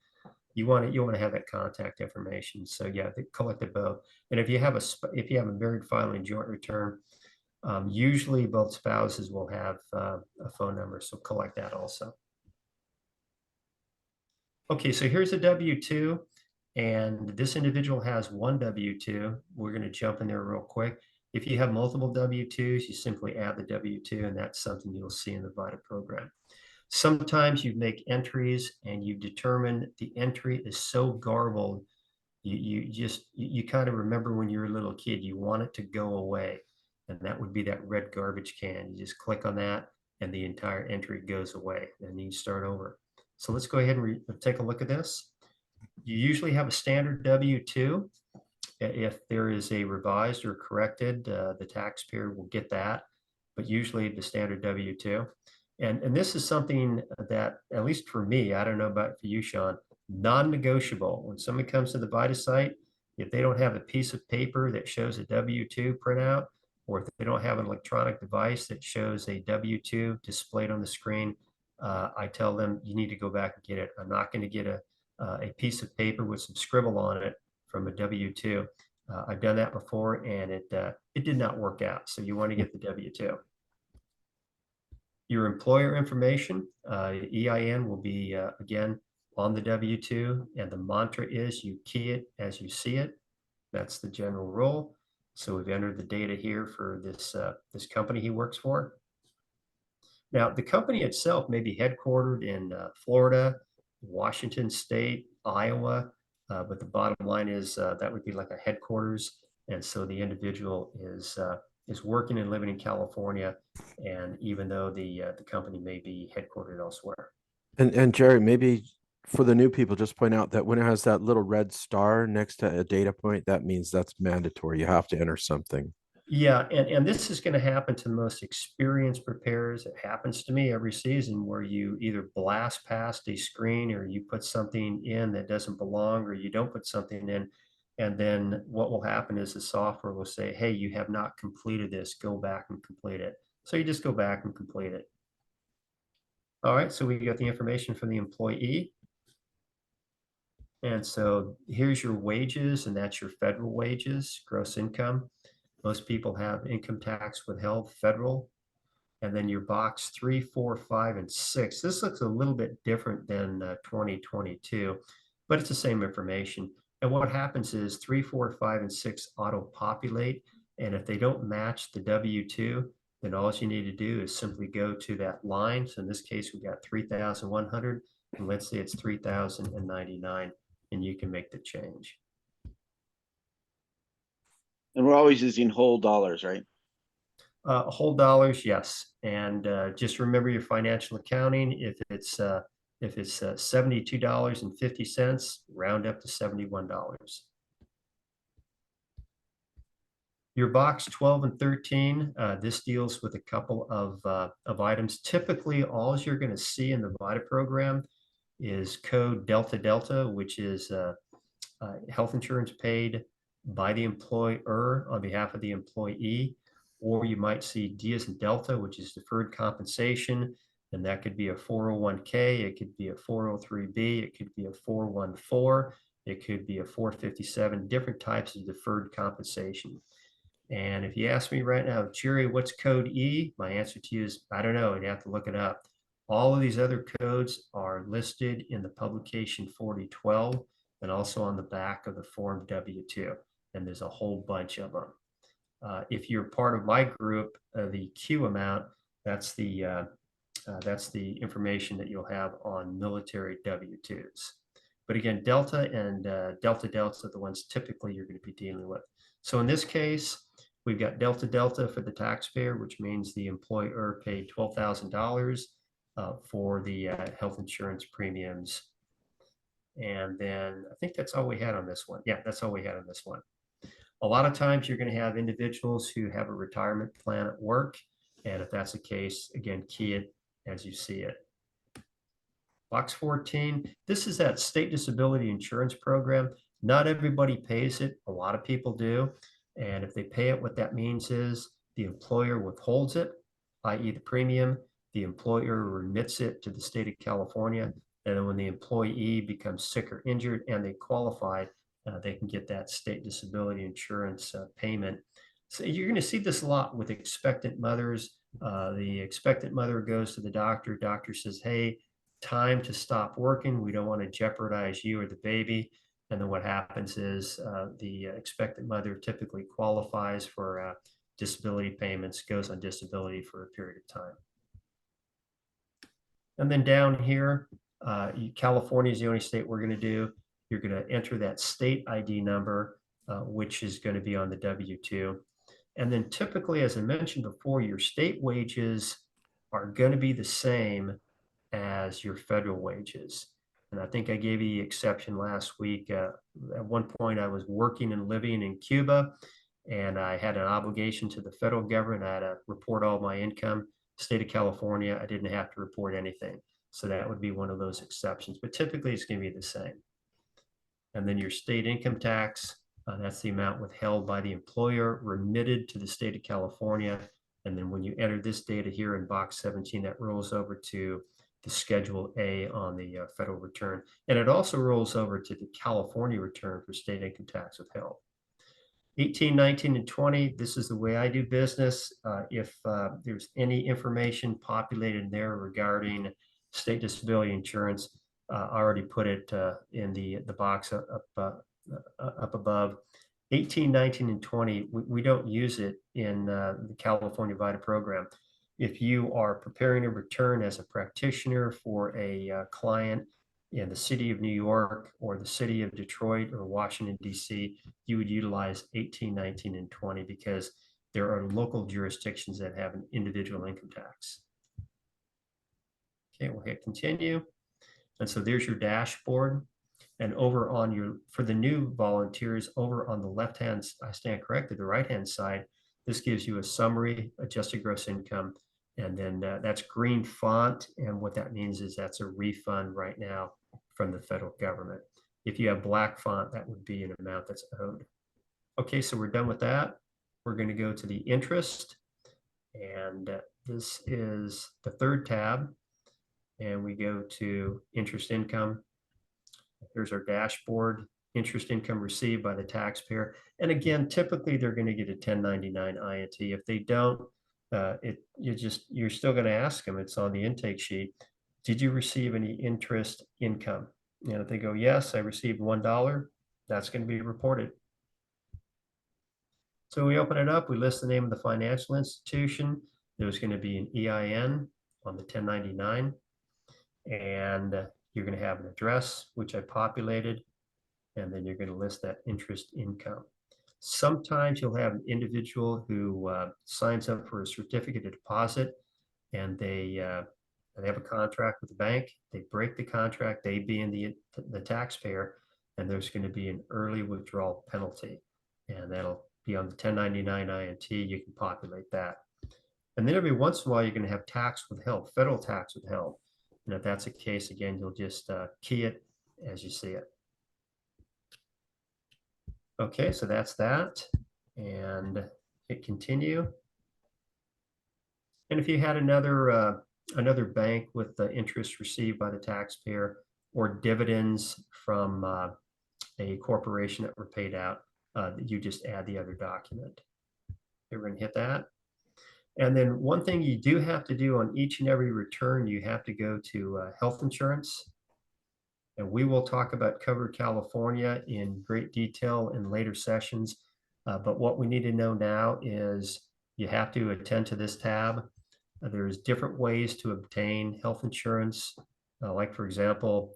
you want to have that contact information. So yeah, they collected both. And if you have a married filing joint return, usually both spouses will have a phone number, so collect that also. Okay, so here's a W-2, and this individual has one W-2. We're going to jump in there real quick. If you have multiple W-2s, you simply add the W-2, and that's something you'll see in the VITA program. Sometimes you make entries and you determine the entry is so garbled, you kind of remember when you were a little kid, you want it to go away. And that would be that red garbage can. You just click on that and the entire entry goes away and you start over. So let's go ahead and take a look at this. You usually have a standard W-2. If there is a revised or corrected, the taxpayer will get that, but usually the standard W-2. And this is something that, at least for me, I don't know about for you, Sean, non-negotiable. When somebody comes to the VITA site, if they don't have a piece of paper that shows a W-2 printout, or if they don't have an electronic device that shows a W-2 displayed on the screen, I tell them you need to go back and get it. I'm not going to get a piece of paper with some scribble on it from a W-2. I've done that before and it did not work out. So you want to get the W-2. Your employer information, EIN will be, again, on the W-2, and the mantra is you key it as you see it. That's the general rule. So we've entered the data here for this company he works for. Now, the company itself may be headquartered in Florida, Washington State, Iowa, but the bottom line is that would be like a headquarters. And so the individual is working and living in California, and even though the company may be headquartered elsewhere. And Jerry, maybe for the new people, just point out that when it has that little red star next to a data point, that means that's mandatory. You have to enter something. Yeah, and this is going to happen to the most experienced preparers. It happens to me every season where you either blast past a screen or you put something in that doesn't belong, or you don't put something in. And then what will happen is the software will say, hey, you have not completed this, go back and complete it. So you just go back and complete it. All right, so we got the information from the employee. And so here's your wages, and that's your federal wages, gross income. Most people have income tax withheld federal. And then your box 3, 4, 5, and 6. This looks a little bit different than 2022, but it's the same information. And what happens is 3, 4, 5, and 6 auto-populate. And if they don't match the W-2, then all you need to do is simply go to that line. So in this case, we got 3,100, and let's say it's 3,099, and you can make the change. And we're always using whole dollars, right? Whole dollars, yes. And just remember your financial accounting. If it's $72.50, round up to $71. Your box 12 and 13, this deals with a couple of items. Typically, all you're going to see in the VITA program is code Delta Delta, which is health insurance paid by the employer on behalf of the employee. Or you might see D as in Delta, which is deferred compensation, and that could be a 401k, it could be a 403b, it could be a 414, it could be a 457, different types of deferred compensation. And if you ask me right now, Jerry, what's code E? My answer to you is, I don't know, I'd have to look it up. All of these other codes are listed in the publication 4012 and also on the back of the form W-2, and there's a whole bunch of them. If you're part of my group, the Q amount, that's the information that you'll have on military W-2s. But again, Delta and Delta Delta are the ones typically you're going to be dealing with. So in this case, we've got Delta Delta for the taxpayer, which means the employer paid $12,000 for the health insurance premiums. And then I think that's all we had on this one. Yeah, that's all we had on this one. A lot of times you're going to have individuals who have a retirement plan at work. And if that's the case, again, key it as you see it. Box 14, this is that state disability insurance program. Not everybody pays it. A lot of people do. And if they pay it, what that means is the employer withholds it, i.e. the premium. The employer remits it to the state of California. And then when the employee becomes sick or injured and they qualify, they can get that state disability insurance payment. So you're going to see this a lot with expectant mothers. The expectant mother goes to the doctor. Doctor says, hey, time to stop working. We don't want to jeopardize you or the baby. And then what happens is the expectant mother typically qualifies for disability payments, goes on disability for a period of time. And then down here, California is the only state we're going to do. You're going to enter that state ID number, which is going to be on the W-2. And then typically, as I mentioned before, your state wages are going to be the same as your federal wages. And I think I gave you the exception last week. At one point, I was working and living in Cuba, and I had an obligation to the federal government. I had to report all my income. State of California, I didn't have to report anything. So that would be one of those exceptions, but typically it's going to be the same. And then your state income tax, that's the amount withheld by the employer, remitted to the state of California. And then when you enter this data here in box 17, that rolls over to the Schedule A on the federal return. And it also rolls over to the California return for state income tax withheld. 18, 19, and 20, this is the way I do business. If there's any information populated in there regarding state disability insurance, I already put it in the box up above. 18, 19, and 20, we don't use it in the California VITA program. If you are preparing a return as a practitioner for a client in the city of New York or the city of Detroit or Washington, D.C., you would utilize 18, 19, and 20 because there are local jurisdictions that have an individual income tax. Okay, we'll hit continue. And so there's your dashboard. And over on your, for the new volunteers, over on the left-hand, I stand corrected, the right-hand side, this gives you a summary, adjusted gross income, and then that's green font. And what that means is that's a refund right now from the federal government. If you have black font, that would be an amount that's owed. Okay, so we're done with that. We're going to go to the interest. And this is the third tab. And we go to interest income. Here's our dashboard, interest income received by the taxpayer. And again, typically they're going to get a 1099 INT. If they don't, you're still going to ask them. It's on the intake sheet. Did you receive any interest income? And if they go, yes, I received $1, that's going to be reported. So we open it up, we list the name of the financial institution. There's going to be an EIN on the 1099. And you're going to have an address, which I populated, and then you're going to list that interest income. Sometimes you'll have an individual who signs up for a certificate of deposit, and they have a contract with the bank. They break the contract, they being the taxpayer, and there's going to be an early withdrawal penalty, and that'll be on the 1099 INT. You can populate that. And then every once in a while, you're going to have tax withheld, federal tax withheld. And if that's the case, again, you'll just key it as you see it. Okay, so that's that. And hit continue. And if you had another bank with the interest received by the taxpayer or dividends from a corporation that were paid out, you just add the other document. Okay, we're going to hit that. And then one thing you do have to do on each and every return, you have to go to health insurance. And we will talk about Covered California in great detail in later sessions. But what we need to know now is you have to attend to this tab. There's different ways to obtain health insurance. Like, for example,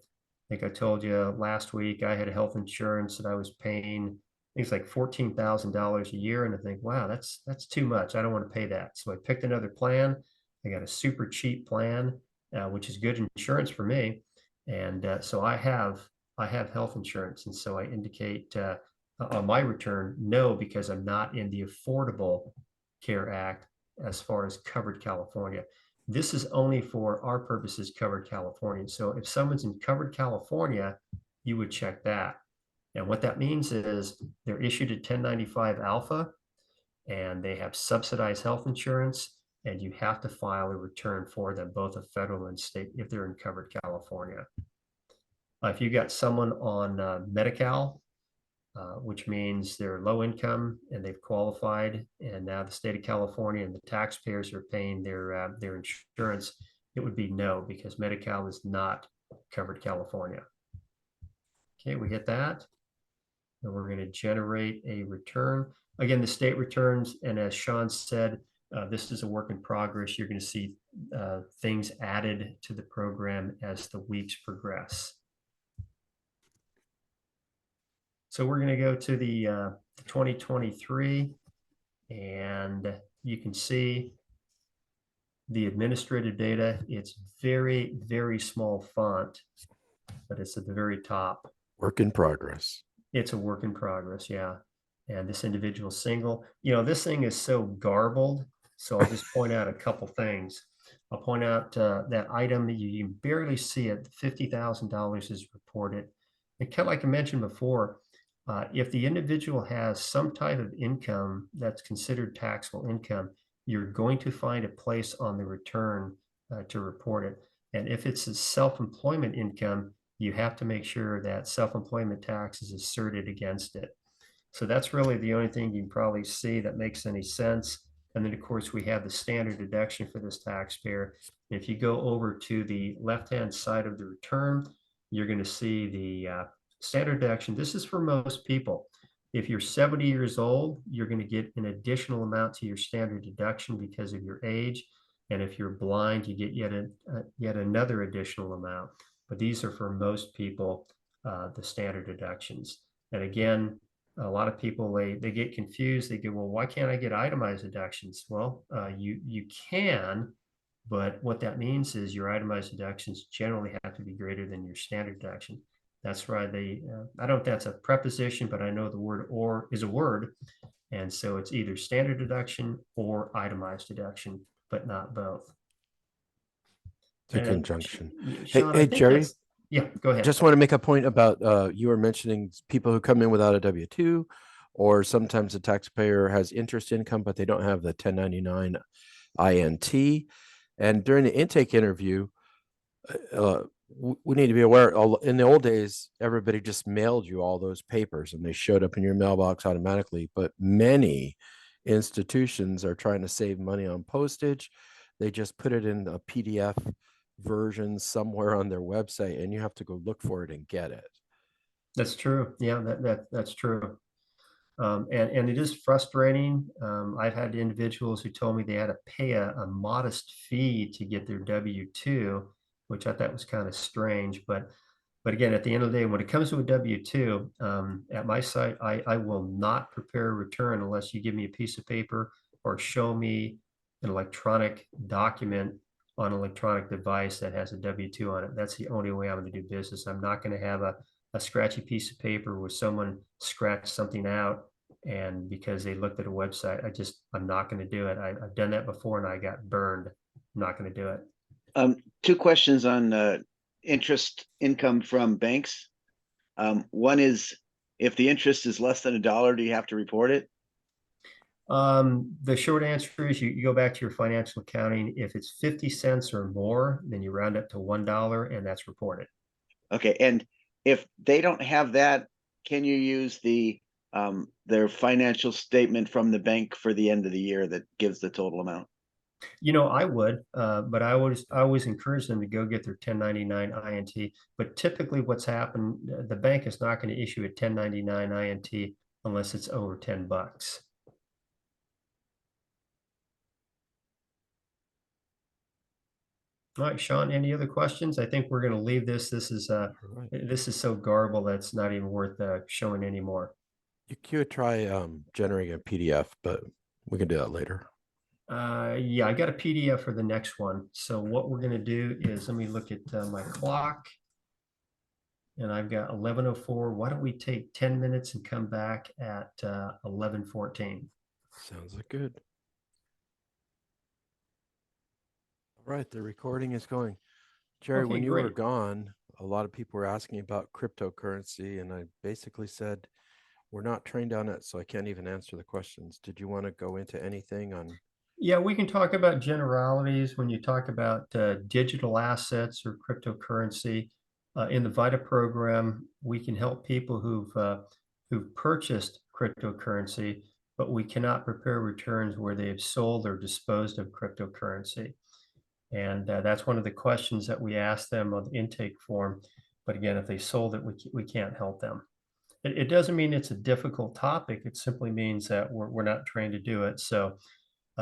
I think I told you last week, I had health insurance that I was paying, I think it's like $14,000 a year. And I think, wow, that's too much. I don't want to pay that. So I picked another plan. I got a super cheap plan, which is good insurance for me. And so I have health insurance. And so I indicate on my return, no, because I'm not in the Affordable Care Act as far as Covered California. This is only for our purposes, Covered California. So if someone's in Covered California, you would check that. And what that means is they're issued a 1095 alpha and they have subsidized health insurance, and you have to file a return for them, both a federal and state, if they're in Covered California. If you got someone on Medi-Cal, which means they're low income and they've qualified, and now the state of California and the taxpayers are paying their insurance, it would be no, because Medi-Cal is not Covered California. Okay, we hit that. And we're going to generate a return. again, the state returns, and as Sean said, this is a work in progress. You're going to see things added to the program as the weeks progress. So we're going to go to the 2023, and you can see the administrative data. It's very, very small font, but it's at the very top. Work in progress. It's a work in progress, yeah. And this individual single, this thing is so garbled. So I'll just point out a couple things. I'll point out that item that you can barely see it, $50,000 is reported. And kind of like I mentioned before, if the individual has some type of income that's considered taxable income, you're going to find a place on the return to report it. And if it's a self-employment income, you have to make sure that self-employment tax is asserted against it. So that's really the only thing you can probably see that makes any sense. And then, of course, we have the standard deduction for this taxpayer. If you go over to the left-hand side of the return, you're going to see the standard deduction. This is for most people. If you're 70 years old, you're going to get an additional amount to your standard deduction because of your age. And if you're blind, you get yet another additional amount. But these are for most people, the standard deductions. And again, a lot of people, they get confused. They go, well, why can't I get itemized deductions? Well, you can, but what that means is your itemized deductions generally have to be greater than your standard deduction. That's why I don't know if that's a preposition, but I know the word or is a word. And so it's either standard deduction or itemized deduction, but not both. It's a conjunction. Sean, hey Jerry. Yeah, go ahead. Just want to make a point about you were mentioning people who come in without a W-2, or sometimes the taxpayer has interest income, but they don't have the 1099 INT. And during the intake interview, we need to be aware, in the old days, everybody just mailed you all those papers and they showed up in your mailbox automatically. But many institutions are trying to save money on postage. They just put it in a PDF version somewhere on their website, and you have to go look for it and get it. That's true. Yeah, that's true. And it is frustrating. I've had individuals who told me they had to pay a modest fee to get their W-2, which I thought was kind of strange. But again, at the end of the day, when it comes to a W-2, at my site, I will not prepare a return unless you give me a piece of paper or show me an electronic document on an electronic device that has a W-2 on it. That's the only way I'm going to do business. I'm not going to have a scratchy piece of paper where someone scratched something out and because they looked at a website, I'm not going to do it. I've done that before and I got burned. I'm not going to do it. Two questions on interest income from banks. One is, if the interest is less than $1, do you have to report it? The short answer is you go back to your financial accounting. If it's 50 cents or more, then you round up to $1 and that's reported. Okay. And if they don't have that, can you use their financial statement from the bank for the end of the year that gives the total amount? I would, but I always encourage them to go get their 1099 INT. But typically what's happened, the bank is not going to issue a 1099 INT unless it's over $10. All right, Sean, any other questions? I think we're going to leave this. This is so garbled that's not even worth showing anymore. You could try generating a PDF, but we can do that later. Yeah, I got a PDF for the next one. So what we're going to do is, let me look at my clock. And I've got 11:04. Why don't we take 10 minutes and come back at 11:14? Sounds like good. All right, the recording is going. Jerry, Okay, when you great. were gone, a lot of people were asking about cryptocurrency, and I basically said, we're not trained on it, so I can't even answer the questions. Did you want to go into anything on? Yeah, we can talk about generalities when you talk about digital assets or cryptocurrency. In the VITA program, we can help people who've purchased cryptocurrency, but we cannot prepare returns where they have sold or disposed of cryptocurrency. And that's one of the questions that we ask them on the intake form. But again, if they sold it, we can't help them. It doesn't mean it's a difficult topic. It simply means that we're not trained to do it. So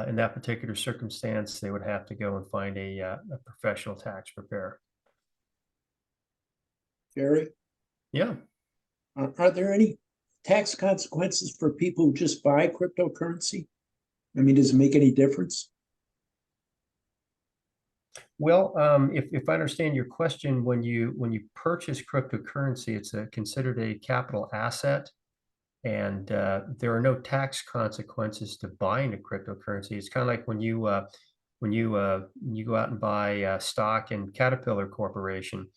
in that particular circumstance, they would have to go and find a professional tax preparer. Jerry, Yeah. are there any tax consequences for people who just buy cryptocurrency? I mean, does it make any difference? Well, if I understand your question, when you purchase cryptocurrency, it's considered a capital asset, and there are no tax consequences to buying a cryptocurrency. It's kind of like when you go out and buy stock in Caterpillar Corporation.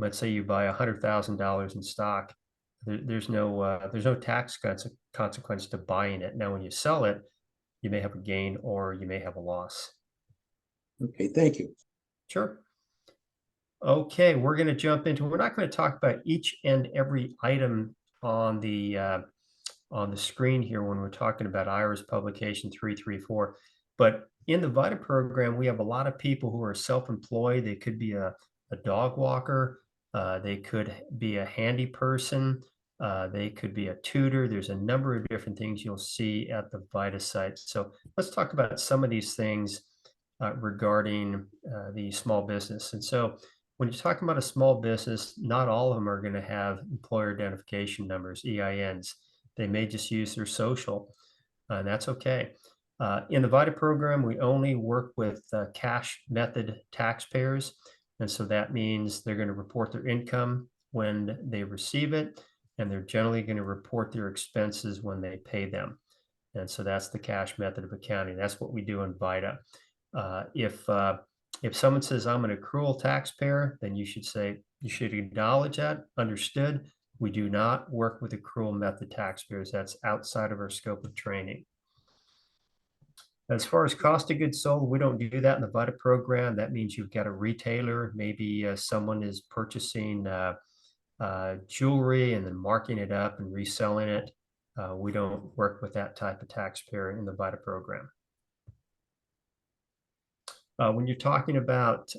Let's say you buy $100,000 in stock. There's no tax consequence to buying it. Now, when you sell it, you may have a gain or you may have a loss. Okay, thank you. Sure. Okay, we're going to jump into. We're not going to talk about each and every item on the screen here when we're talking about IRS publication 334. But in the VITA program, we have a lot of people who are self-employed. They could be a dog walker. They could be a handy person. They could be a tutor. There's a number of different things you'll see at the VITA site. So let's talk about some of these things regarding the small business. And so when you're talking about a small business, not all of them are going to have employer identification numbers, EINs. They may just use their social, and that's okay. In the VITA program, we only work with cash method taxpayers. And so that means they're going to report their income when they receive it, and they're generally going to report their expenses when they pay them. And so that's the cash method of accounting. That's what we do in VITA. If someone says I'm an accrual taxpayer, then you should acknowledge that. Understood. We do not work with accrual method taxpayers. That's outside of our scope of training. As far as cost of goods sold, we don't do that in the VITA program. That means you've got a retailer. Maybe someone is purchasing jewelry and then marking it up and reselling it. We don't work with that type of taxpayer in the VITA program. When you're talking about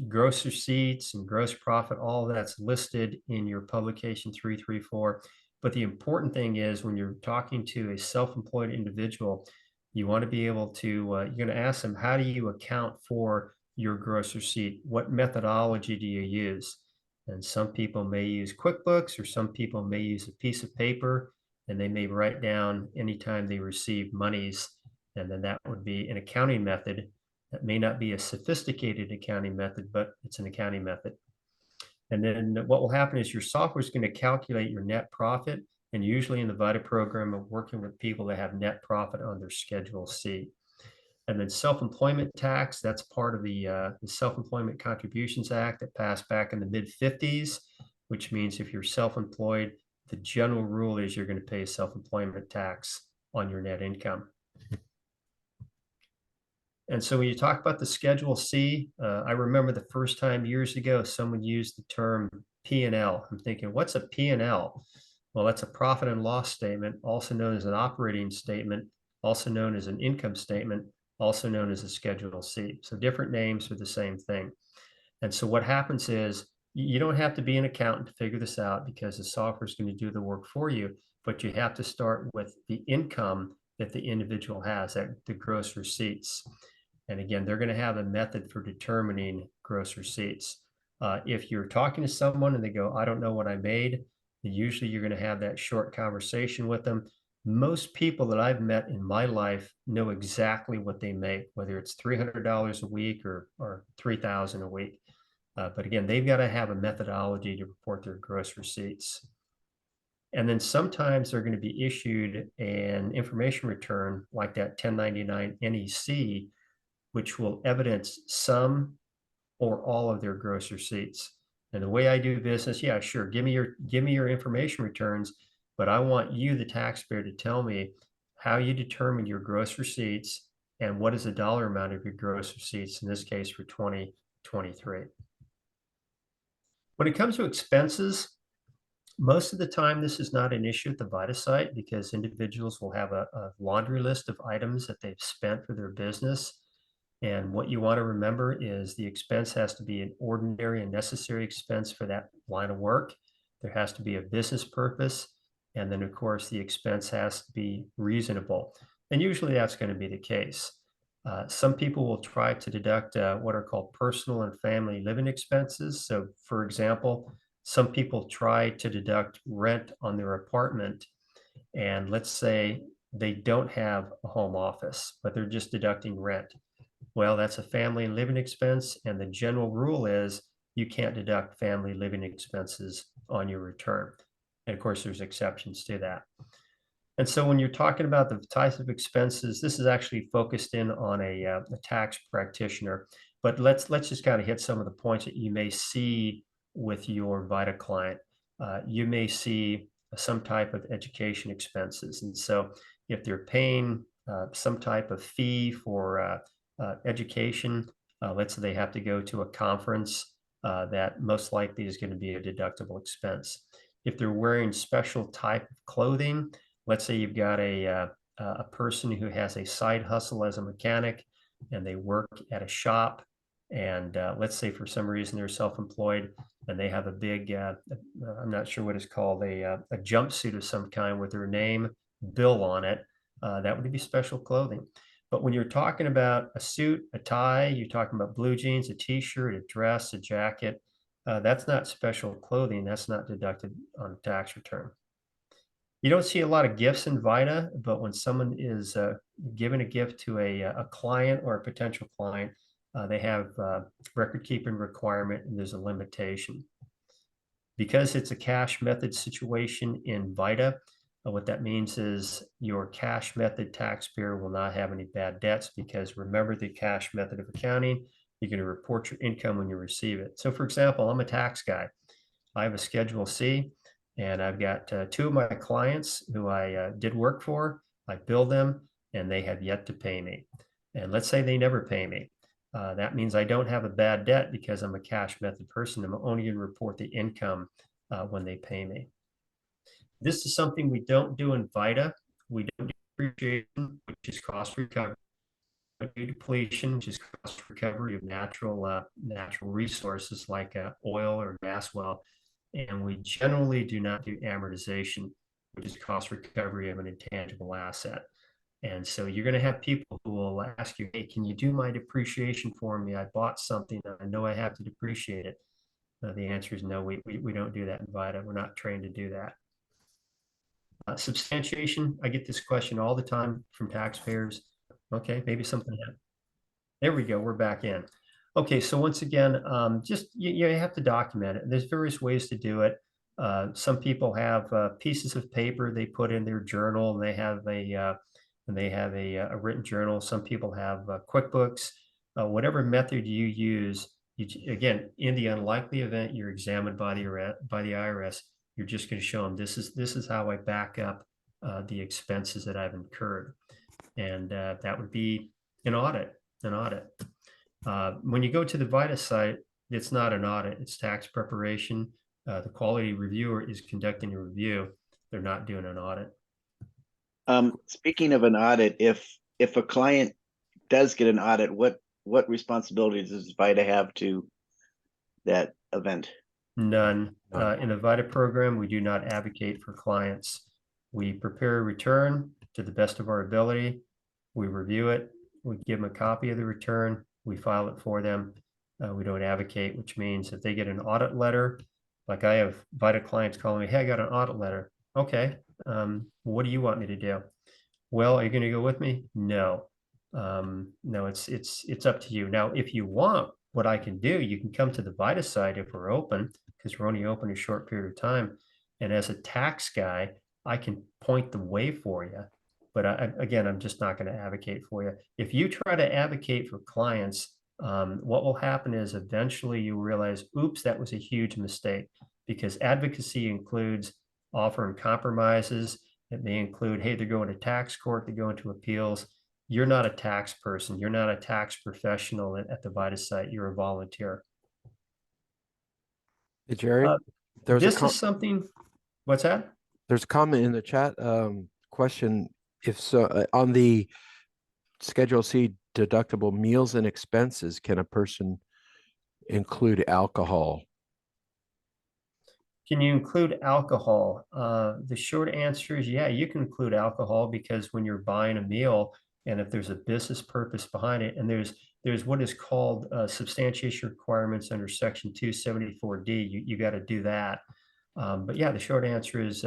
gross receipts and gross profit, all of that's listed in your publication 334. But the important thing is when you're talking to a self-employed individual, you want to be able to, you're going to ask them, how do you account for your gross receipt? What methodology do you use? And some people may use QuickBooks, or some people may use a piece of paper, and they may write down anytime they receive monies. And then that would be an accounting method. That may not be a sophisticated accounting method, but it's an accounting method. And then what will happen is your software is going to calculate your net profit. And usually in the VITA program, we're working with people that have net profit on their Schedule C. And then self-employment tax, that's part of the Self-Employment Contributions Act that passed back in the mid-50s, which means if you're self-employed, the general rule is you're going to pay self-employment tax on your net income. And so when you talk about the Schedule C, I remember the first time years ago, someone used the term P&L. I'm thinking, what's a P&L? Well, that's a profit and loss statement, also known as an operating statement, also known as an income statement, also known as a Schedule C. So different names for the same thing. And so what happens is you don't have to be an accountant to figure this out because the software is going to do the work for you, but you have to start with the income that the individual has, at the gross receipts. And again, they're going to have a method for determining gross receipts. If you're talking to someone and they go, I don't know what I made, usually you're going to have that short conversation with them. Most people that I've met in my life know exactly what they make, whether it's $300 a week or $3,000 a week. But again, they've got to have a methodology to report their gross receipts. And then sometimes they're going to be issued an information return like that 1099 NEC, which will evidence some or all of their gross receipts. And the way I do business, yeah, sure, give me your information returns, but I want you, the taxpayer, to tell me how you determine your gross receipts and what is the dollar amount of your gross receipts, in this case for 2023. When it comes to expenses, most of the time this is not an issue at the VITA site because individuals will have a laundry list of items that they've spent for their business. And what you want to remember is the expense has to be an ordinary and necessary expense for that line of work. There has to be a business purpose. And then, of course, the expense has to be reasonable. And usually that's going to be the case. Some people will try to deduct what are called personal and family living expenses. So, for example, some people try to deduct rent on their apartment. And let's say they don't have a home office, but they're just deducting rent. Well, that's a family and living expense. And the general rule is you can't deduct family living expenses on your return. And of course, there's exceptions to that. And so when you're talking about the types of expenses, this is actually focused in on a tax practitioner. But let's just kind of hit some of the points that you may see with your VITA client. You may see some type of education expenses. And so if they're paying some type of fee for education, let's say they have to go to a conference, that most likely is going to be a deductible expense. If they're wearing special type of clothing, let's say you've got a person who has a side hustle as a mechanic and they work at a shop, and let's say for some reason they're self-employed and they have a big, I'm not sure what it's called, a jumpsuit of some kind with their name, Bill on it, that would be special clothing. But when you're talking about a suit, a tie, you're talking about blue jeans, a t-shirt, a dress, a jacket, that's not special clothing. That's not deducted on a tax return. You don't see a lot of gifts in VITA, but when someone is given a gift to a client or a potential client, they have record keeping requirement and there's a limitation. Because it's a cash method situation in VITA, what that means is your cash method taxpayer will not have any bad debts, because remember the cash method of accounting, you're going to report your income when you receive it. So for example, I'm a tax guy. I have a Schedule C, and I've got two of my clients who I did work for. I billed them, and they have yet to pay me. And let's say they never pay me. That means I don't have a bad debt because I'm a cash method person. I'm only going to report the income when they pay me. This is something we don't do in VITA. We don't do depreciation, which is cost recovery. We don't do depletion, which is cost recovery of natural resources like oil or gas well. And we generally do not do amortization, which is cost recovery of an intangible asset. And so you're going to have people who will ask you, hey, can you do my depreciation for me? I bought something. I know I have to depreciate it. The answer is no, we don't do that in VITA. We're not trained to do that. Substantiation, I get this question all the time from taxpayers. Okay, maybe something happened. There we go, we're back in. Okay, so once again, just you have to document it. There's various ways to do it. Some people have pieces of paper they put in their journal, and they have a written journal. Some people have QuickBooks. Whatever method you use, again, in the unlikely event you're examined by the IRS, you're just going to show them this is how I back up the expenses that I've incurred, and that would be an audit. When you go to the VITA site, it's not an audit, it's tax preparation. The quality reviewer is conducting a review. They're not doing an audit. Speaking of an audit, if a client does get an audit, what responsibilities does VITA have to that event? None. In the VITA program, we do not advocate for clients. We prepare a return to the best of our ability. We review it. We give them a copy of the return. We file it for them. We don't advocate, which means if they get an audit letter, like I have VITA clients calling me, hey, I got an audit letter. Okay, what do you want me to do? Well, are you going to go with me? No. No, it's up to you. Now, if you want, what I can do, you can come to the VITA site if we're open, because we're only open a short period of time. And as a tax guy, I can point the way for you. But again, I'm just not going to advocate for you. If you try to advocate for clients, what will happen is eventually you realize, oops, that was a huge mistake, because advocacy includes offering compromises. It may include, hey, they're going to tax court, they're going to appeals. You're not a tax person. You're not a tax professional at the VITA site. You're a volunteer. Hey, Jerry, this is something, what's that? There's a comment in the chat question. If so, on the Schedule C deductible meals and expenses, can a person include alcohol? Can you include alcohol? The short answer is yeah, you can include alcohol, because when you're buying a meal and if there's a business purpose behind it, and there's what is called substantiation requirements under Section 274D, you got to do that. But yeah, the short answer is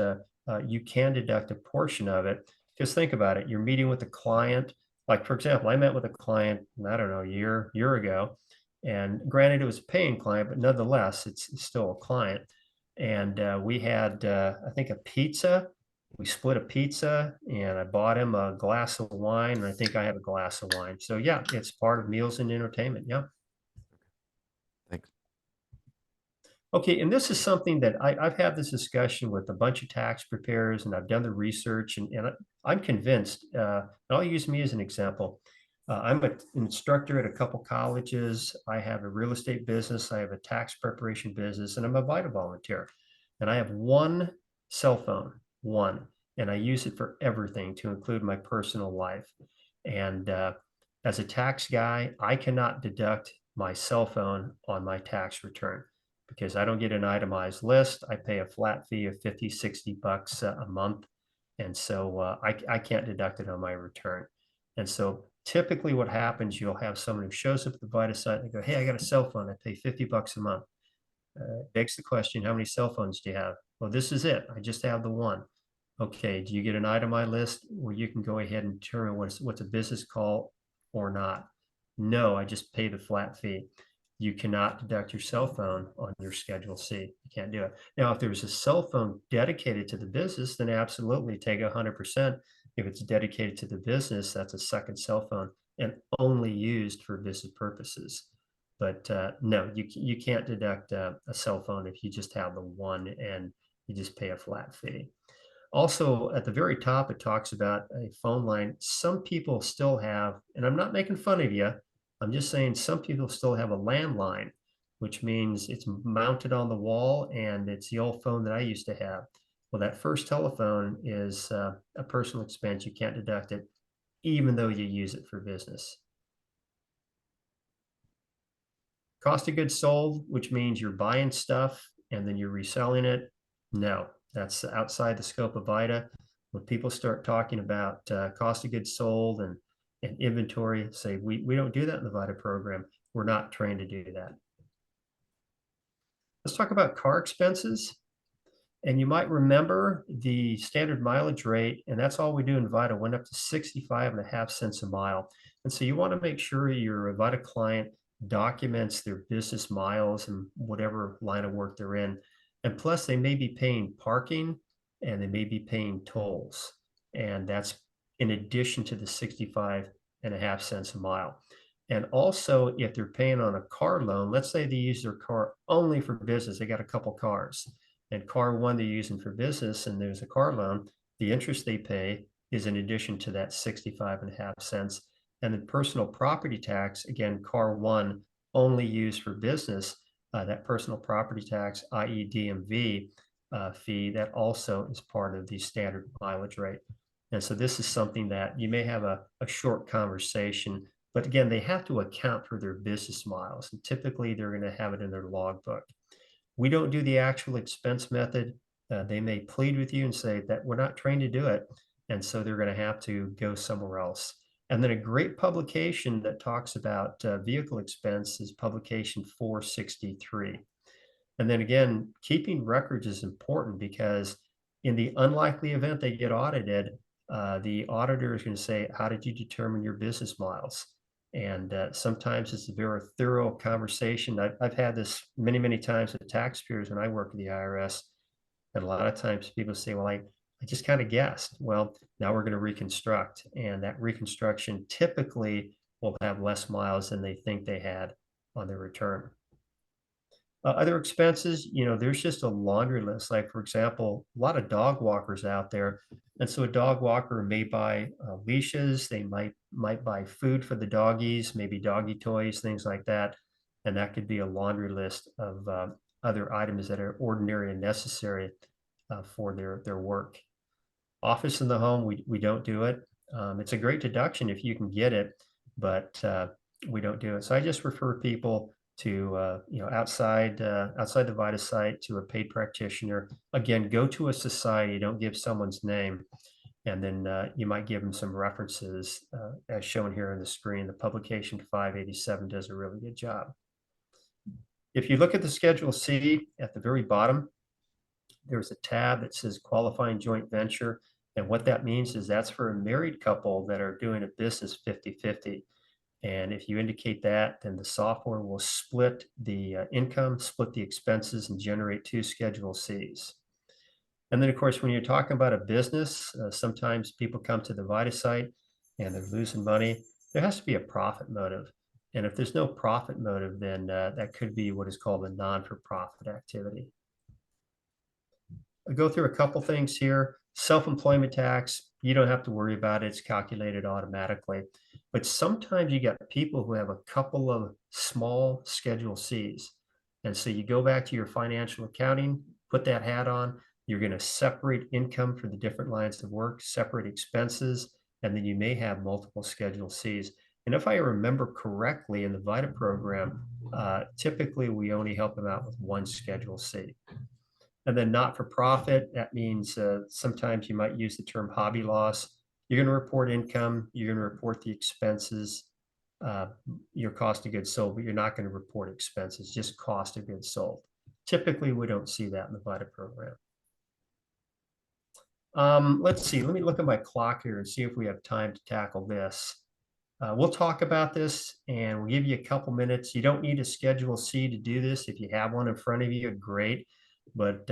you can deduct a portion of it. Just think about it. You're meeting with a client. Like, for example, I met with a client, I don't know, a year ago. And granted, it was a paying client, but nonetheless, it's still a client. And we had, I think, a pizza. We split a pizza, and I bought him a glass of wine, and I think I had a glass of wine. So yeah, it's part of meals and entertainment. Yeah. Thanks. Okay, and this is something that I've had this discussion with a bunch of tax preparers, and I've done the research, and I'm convinced, and I'll use me as an example. I'm an instructor at a couple colleges. I have a real estate business. I have a tax preparation business, and I'm a VITA volunteer. And I have one cell phone, one, and I use it for everything, to include my personal life. And as a tax guy, I cannot deduct my cell phone on my tax return, because I don't get an itemized list. I pay a flat fee of 50, 60 bucks a month. And so I can't deduct it on my return. And so typically what happens, you'll have someone who shows up at the VITA site and they go, hey, I got a cell phone. I pay 50 bucks a month. Begs the question, how many cell phones do you have? Well, this is it. I just have the one. Okay, do you get an itemized list where you can go ahead and determine what's a business call or not? No, I just pay the flat fee. You cannot deduct your cell phone on your Schedule C. You can't do it. Now, if there's a cell phone dedicated to the business, then absolutely take 100%. If it's dedicated to the business, that's a second cell phone and only used for business purposes. But no, you can't deduct a cell phone if you just have the one and you just pay a flat fee. Also, at the very top, it talks about a phone line. Some people still have, and I'm not making fun of you, I'm just saying some people still have a landline, which means it's mounted on the wall, and it's the old phone that I used to have. Well, that first telephone is a personal expense. You can't deduct it, even though you use it for business. Cost of goods sold, which means you're buying stuff and then you're reselling it. No, that's outside the scope of VITA. When people start talking about cost of goods sold and inventory, say we don't do that in the VITA program. We're not trained to do that. Let's talk about car expenses. And you might remember the standard mileage rate, and that's all we do in VITA, went up to 65.5 cents a mile. And so you want to make sure your VITA client documents their business miles and whatever line of work they're in. And plus, they may be paying parking and they may be paying tolls. And that's in addition to the 65.5 cents a mile. And also, if they're paying on a car loan, let's say they use their car only for business, they got a couple cars, and car one they're using for business, and there's a car loan, the interest they pay is in addition to that 65.5 cents. And then personal property tax, again, car one only used for business, that personal property tax, i.e. DMV fee, that also is part of the standard mileage rate. And so this is something that you may have a short conversation, but again, they have to account for their business miles. And typically they're going to have it in their logbook. We don't do the actual expense method. They may plead with you and say that we're not trained to do it. And so they're going to have to go somewhere else. And then a great publication that talks about vehicle expense is publication 463. And then again, keeping records is important, because in the unlikely event they get audited, the auditor is going to say, how did you determine your business miles? And sometimes it's a very thorough conversation. I've had this many, many times with taxpayers when I work with the IRS. And a lot of times people say, well, I just kind of guessed. Well, now we're going to reconstruct. And that reconstruction typically will have less miles than they think they had on their return. Other expenses, there's just a laundry list. Like, for example, a lot of dog walkers out there. And so a dog walker may buy leashes. They might buy food for the doggies, maybe doggy toys, things like that. And that could be a laundry list of other items that are ordinary and necessary for their work. Office in the home, we don't do it. It's a great deduction if you can get it, but we don't do it. So I just refer people to outside the VITA site to a paid practitioner. Again, go to a society, don't give someone's name, and then you might give them some references as shown here on the screen. The publication 587 does a really good job. If you look at the Schedule C at the very bottom, there's a tab that says qualifying joint venture. And what that means is that's for a married couple that are doing a business 50-50. And if you indicate that, then the software will split the income, split the expenses, and generate 2 Schedule Cs. And then, of course, when you're talking about a business, sometimes people come to the VITA site and they're losing money. There has to be a profit motive. And if there's no profit motive, then that could be what is called a non-for-profit activity. I'll go through a couple things here. Self-employment tax, you don't have to worry about it. It's calculated automatically. But sometimes you get people who have a couple of small Schedule Cs. And so you go back to your financial accounting, put that hat on. You're going to separate income for the different lines of work, separate expenses, and then you may have multiple Schedule Cs. And if I remember correctly, in the VITA program, typically we only help them out with 1 Schedule C. And then not-for-profit, that means sometimes you might use the term hobby loss. You're going to report income, you're going to report the expenses, your cost of goods sold, but you're not going to report expenses, just cost of goods sold. Typically, we don't see that in the VITA program. Let's see, let me look at my clock here and see if we have time to tackle this. We'll talk about this and we'll give you a couple minutes. You don't need a Schedule C to do this. If you have one in front of you, great. But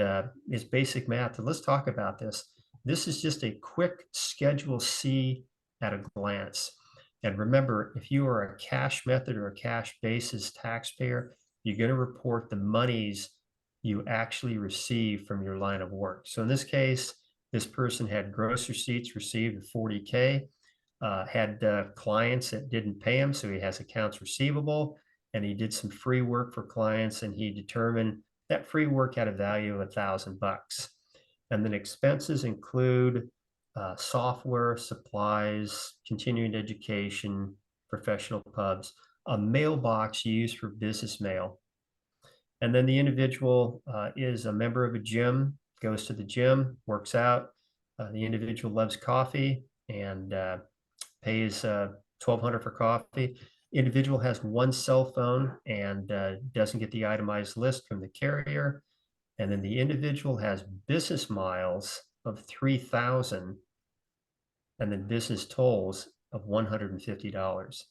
it's basic math. And let's talk about this. This is just a quick Schedule C at a glance. And remember, if you are a cash method or a cash basis taxpayer, you're going to report the monies you actually receive from your line of work. So in this case, this person had gross receipts received of 40K, had clients that didn't pay him, so he has accounts receivable, and he did some free work for clients, and he determined that free work had a value of $1,000. And then expenses include software, supplies, continuing education, professional pubs, a mailbox used for business mail. And then the individual is a member of a gym, goes to the gym, works out. The individual loves coffee and pays $1,200 for coffee. Individual has 1 cell phone and doesn't get the itemized list from the carrier. And then the individual has business miles of 3,000 and then business tolls of $150.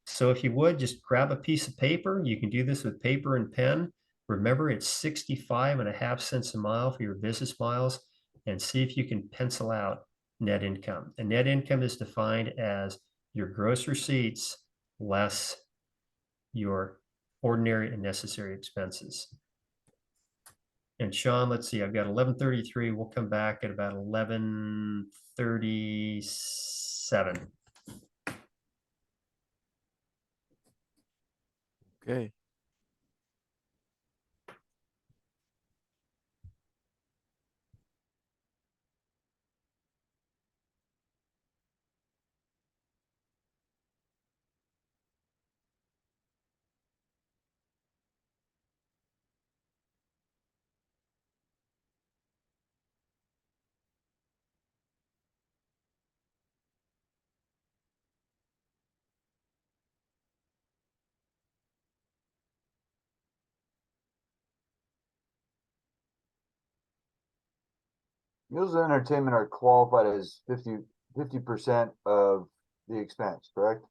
So if you would, just grab a piece of paper. You can do this with paper and pen. Remember, it's 65.5 cents a mile for your business miles, and see if you can pencil out net income. And net income is defined as your gross receipts less your ordinary and necessary expenses. And Sean, let's see, I've got 11:33. We'll come back at about 11:37. Okay. Meals and entertainment are qualified as 50% of the expense, correct?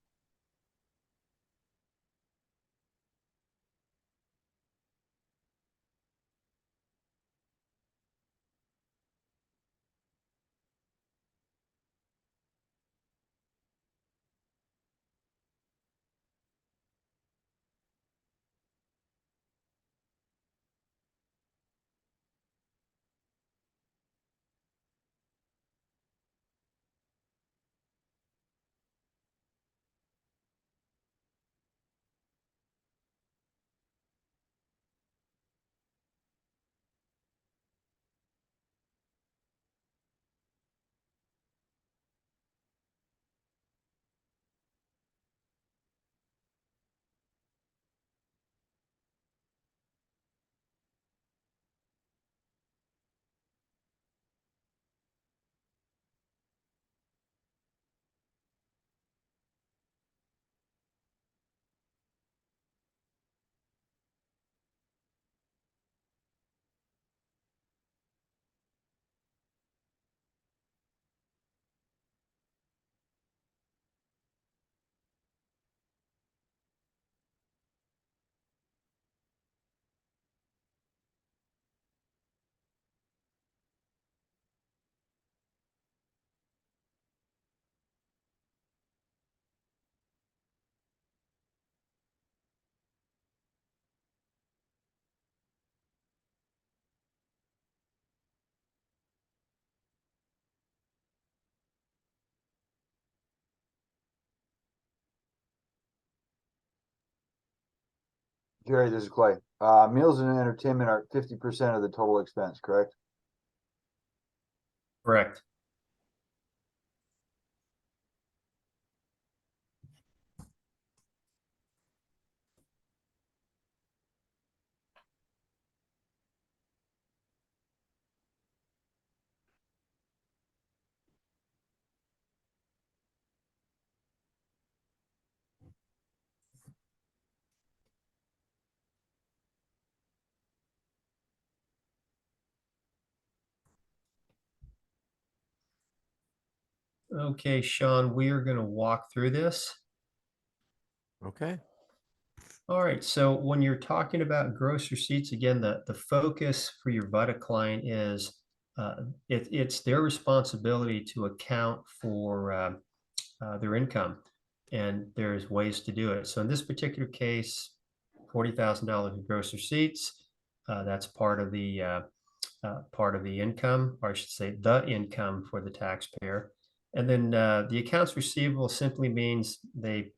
Jerry, this is Clay. Meals and entertainment are 50% of the total expense, correct? Correct. Okay, Sean, we are going to walk through this. Okay. All right, so when you're talking about gross receipts, again, the focus for your VITA client is it's their responsibility to account for their income, and there's ways to do it. So in this particular case, $40,000 in gross receipts, that's part of the income, or I should say the income for the taxpayer. And then the accounts receivable simply means they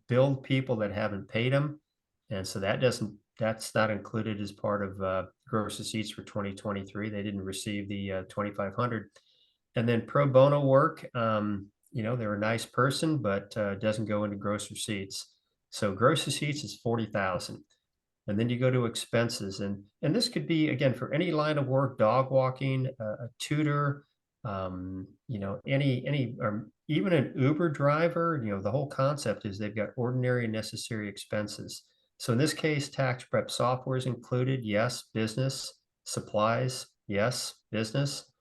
billed people that haven't paid them. And so that's not included as part of gross receipts for 2023. They didn't receive the 2,500. And then pro bono work, they're a nice person, but doesn't go into gross receipts. So gross receipts is 40,000. And then you go to expenses, and this could be, again, for any line of work: dog walking, a tutor, any or even an Uber driver. The whole concept is they've got ordinary and necessary expenses. So in this case, tax prep software is included. Yes. Business supplies. Yes. Business.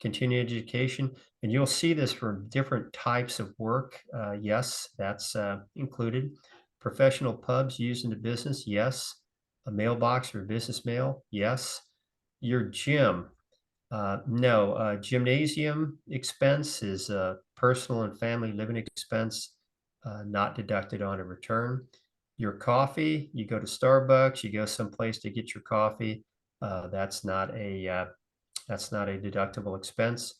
Continuing education, and you'll see this for different types of work. Yes, that's included. Professional pubs used in the business. Yes. A mailbox for business mail. Yes. Your gym. No. Gymnasium expense is a personal and family living expense, not deducted on a return. Your coffee, you go to Starbucks, you go someplace to get your coffee. That's not a deductible expense.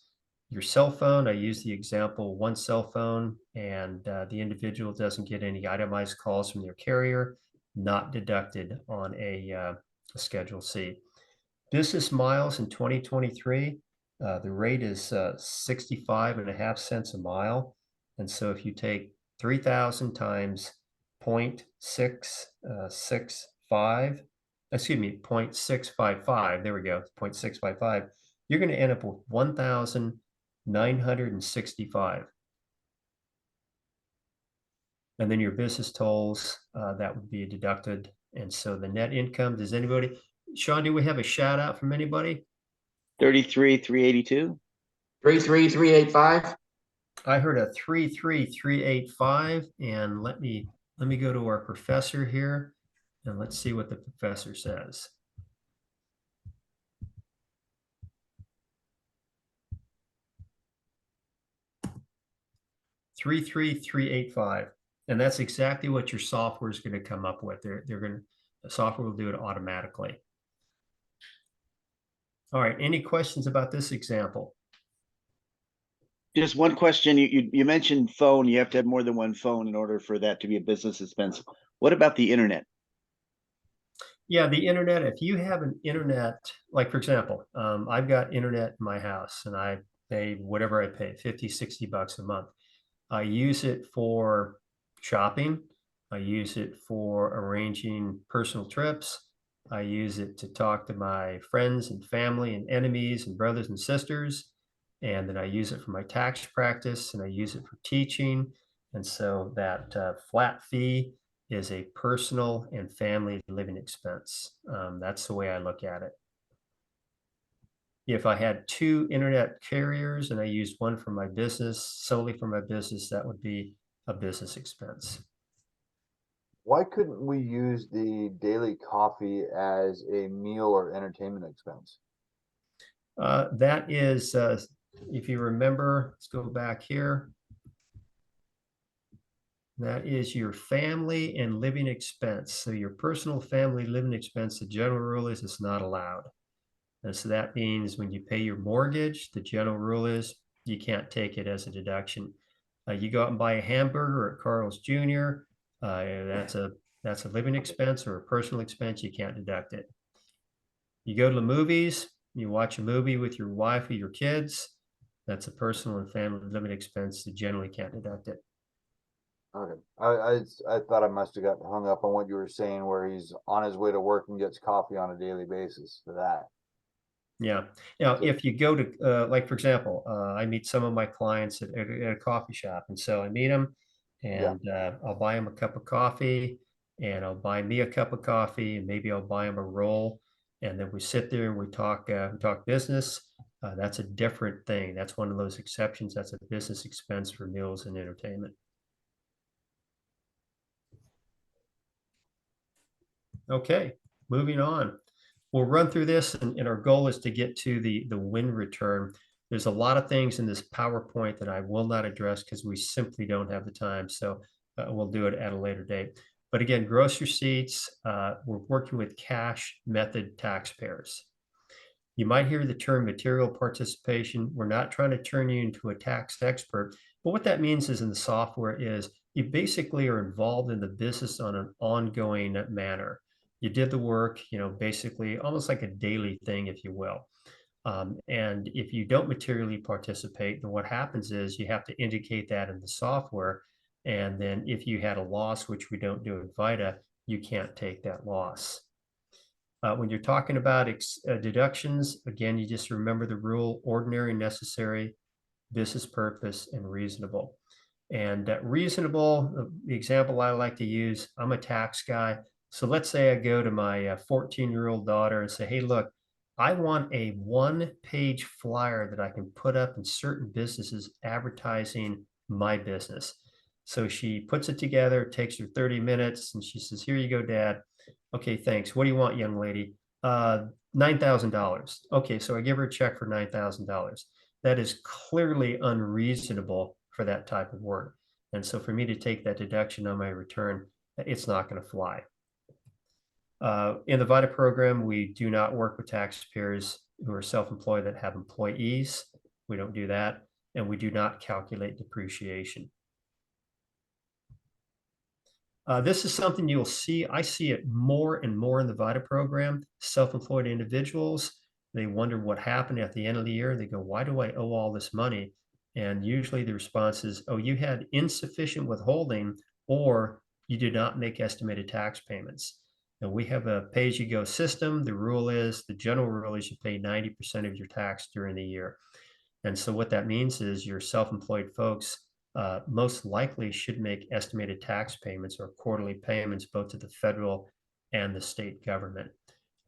Your cell phone, I use the example, one cell phone, and the individual doesn't get any itemized calls from their carrier, not deducted on a Schedule C. Business miles in 2023, the rate is 65.5 cents a mile. And so if you take 3,000 times 0.665, excuse me, 0.655, there we go, 0.655, you're going to end up with 1,965. And then your business tolls, that would be deducted. And so the net income, does anybody, Sean, do we have a shout out from anybody? 33,382. 33385. I heard a 33385, and let me go to our professor here, and let's see what the professor says. Three three three eight five, and that's exactly what your software is going to come up with. The software will do it automatically. All right. Any questions about this example? Just one question. You mentioned phone. You have to have more than one phone in order for that to be a business expense. What about the internet? Yeah, the internet. If you have an internet, like for example, I've got internet in my house, and I pay whatever I pay, 50, 60 bucks a month. I use it for shopping. I use it for arranging personal trips. I use it to talk to my friends and family and enemies and brothers and sisters. And then I use it for my tax practice, and I use it for teaching. And so that flat fee is a personal and family living expense. That's the way I look at it. If I had two internet carriers and I used one for my business, solely for my business, that would be a business expense. Why couldn't we use the daily coffee as a meal or entertainment expense? That is, if you remember, let's go back here. That is your family and living expense. So your personal family living expense, the general rule is it's not allowed. And so that means when you pay your mortgage, the general rule is you can't take it as a deduction. You go out and buy a hamburger at Carl's Jr., that's a That's a living expense or a personal expense. You can't deduct it. You go to the movies, you watch a movie with your wife or your kids. That's a personal and family living expense. You generally can't deduct it. Okay, I thought I must have got hung up on what you were saying, where he's on his way to work and gets coffee on a daily basis for that. Yeah. Now, So- if you go to, like, for example, I meet some of my clients at a coffee shop. And so I meet them and I'll buy them a cup of coffee and I'll buy me a cup of coffee and maybe I'll buy them a roll. And then we sit there and we talk business. That's a different thing. That's one of those exceptions. That's a business expense for meals and entertainment. Okay, moving on. We'll run through this and our goal is to get to the win return. There's a lot of things in this PowerPoint that I will not address because we simply don't have the time. So we'll do it at a later date. But again, gross receipts, we're working with cash method taxpayers. You might hear the term material participation. We're not trying to turn you into a tax expert, but what that means is in the software is you basically are involved in the business on an ongoing manner. You did the work, basically almost like a daily thing, if you will. And if you don't materially participate, then what happens is you have to indicate that in the software. And then if you had a loss, which we don't do at VITA, you can't take that loss. When you're talking about deductions, again, you just remember the rule: ordinary, necessary, business purpose, and reasonable. And reasonable, the example I like to use, I'm a tax guy. So let's say I go to my 14-year-old daughter and say, hey, look, I want a one-page flyer that I can put up in certain businesses advertising my business. So she puts it together, it takes her 30 minutes, and she says, here you go, Dad. Okay, thanks. What do you want, young lady? $9,000. Okay, so I give her a check for $9,000. That is clearly unreasonable for that type of work. And so for me to take that deduction on my return, it's not going to fly. In the VITA program, we do not work with taxpayers who are self-employed that have employees. We don't do that. And we do not calculate depreciation. This is something you'll see. I see it more and more in the VITA program. Self-employed individuals, they wonder what happened at the end of the year. They go, why do I owe all this money? And usually the response is, oh, you had insufficient withholding or you did not make estimated tax payments. And we have a pay-as-you-go system. The general rule is you pay 90% of your tax during the year. And so what that means is your self-employed folks most likely should make estimated tax payments or quarterly payments both to the federal and the state government.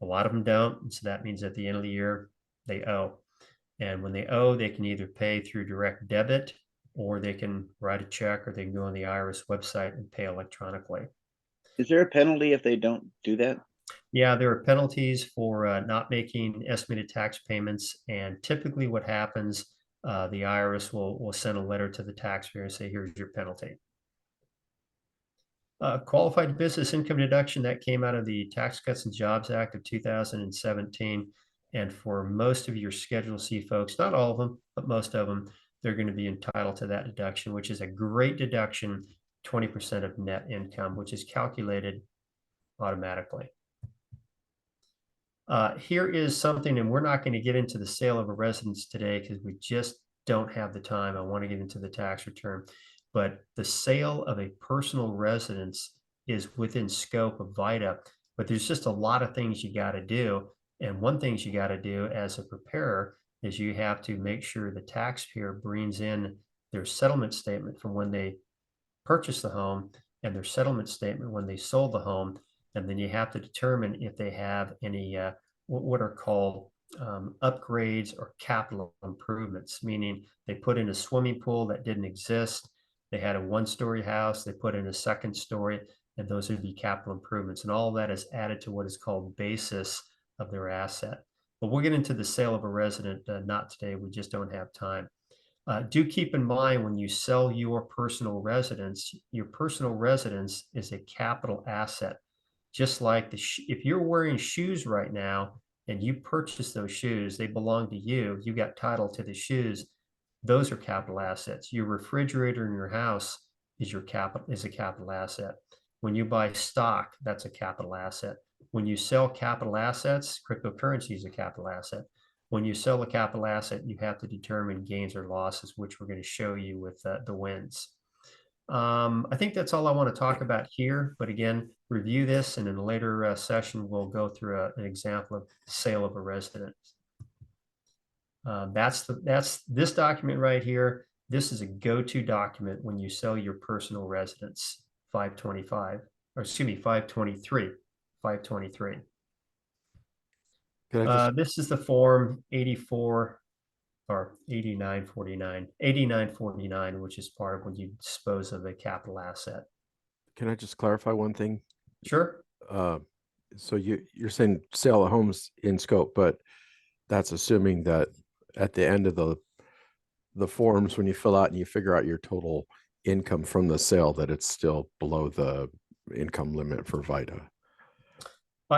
A lot of them don't. And so that means at the end of the year, they owe. And when they owe, they can either pay through direct debit or they can write a check or they can go on the IRS website and pay electronically. Is there a penalty if they don't do that? Yeah, there are penalties for not making estimated tax payments. And typically what happens, the IRS will send a letter to the taxpayer and say, here's your penalty. Qualified business income deduction, that came out of the Tax Cuts and Jobs Act of 2017. And for most of your Schedule C folks, not all of them, but most of them, they're going to be entitled to that deduction, which is a great deduction, 20% of net income, which is calculated automatically. Here is something, and we're not going to get into the sale of a residence today because we just don't have the time. I want to get into the tax return, but the sale of a personal residence is within scope of VITA, but there's just a lot of things you got to do. And one thing you got to do as a preparer is you have to make sure the taxpayer brings in their settlement statement from when they purchased the home and their settlement statement when they sold the home. And then you have to determine if they have any what are called upgrades or capital improvements, meaning they put in a swimming pool that didn't exist. They had a one-story house, they put in a second story, and those would be capital improvements. And all of that is added to what is called basis of their asset. But we'll get into the sale of a resident, not today, we just don't have time. Do keep in mind when you sell your personal residence is a capital asset. Just like if you're wearing shoes right now and you purchase those shoes, they belong to you. You got title to the shoes. Those are capital assets. Your refrigerator in your house is a capital asset. When you buy stock, that's a capital asset. When you sell capital assets, cryptocurrency is a capital asset. When you sell a capital asset, you have to determine gains or losses, which we're going to show you with the wins. I think that's all I want to talk about here. But again, review this, and in a later session, we'll go through an example of sale of a residence. That's this document right here. This is a go-to document when you sell your personal residence, 525, or excuse me, 523, 523. This is the form 84 or 8949, which is part of when you dispose of a capital asset. Can I just clarify one thing? Sure. So you're saying sale of homes in scope, but that's assuming that at the end of the forms, when you fill out and you figure out your total income from the sale, that it's still below the income limit for VITA.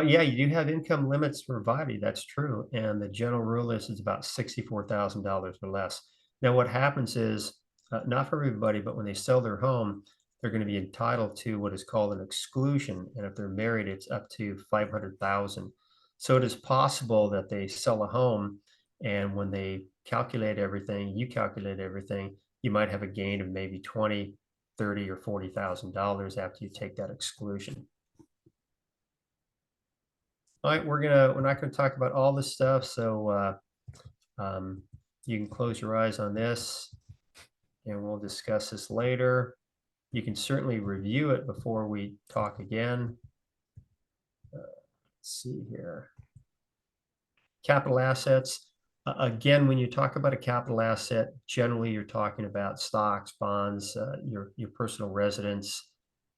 Yeah, you do have income limits for VITA. That's true. And the general rule is it's about $64,000 or less. Now, what happens is, not for everybody, but when they sell their home, they're going to be entitled to what is called an exclusion. And if they're married, it's up to $500,000. So it is possible that they sell a home, and when they calculate everything, you calculate everything, you might have a gain of maybe $20,000, $30,000, or $40,000 after you take that exclusion. All right, we're not gonna talk about all this stuff, so you can close your eyes on this, and we'll discuss this later. You can certainly review it before we talk again. Let's see here. Capital assets. Again, when you talk about a capital asset, generally you're talking about stocks, bonds, your personal residence,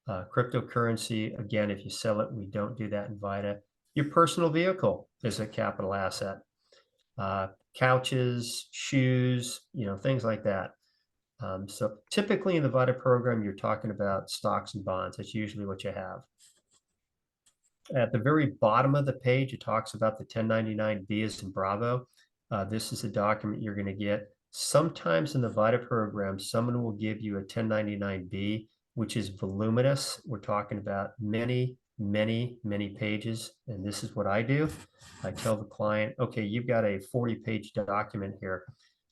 cryptocurrency. Again, if you sell it, we don't do that in VITA. Your personal vehicle is a capital asset. Couches, shoes, things like that. So typically in the VITA program, you're talking about stocks and bonds. That's usually what you have. At the very bottom of the page, it talks about the 1099-B as in Bravo. This is a document you're going to get. Sometimes in the VITA program, someone will give you a 1099-B, which is voluminous. We're talking about many, many, many pages. And this is what I do. I tell the client, okay, you've got a 40-page document here.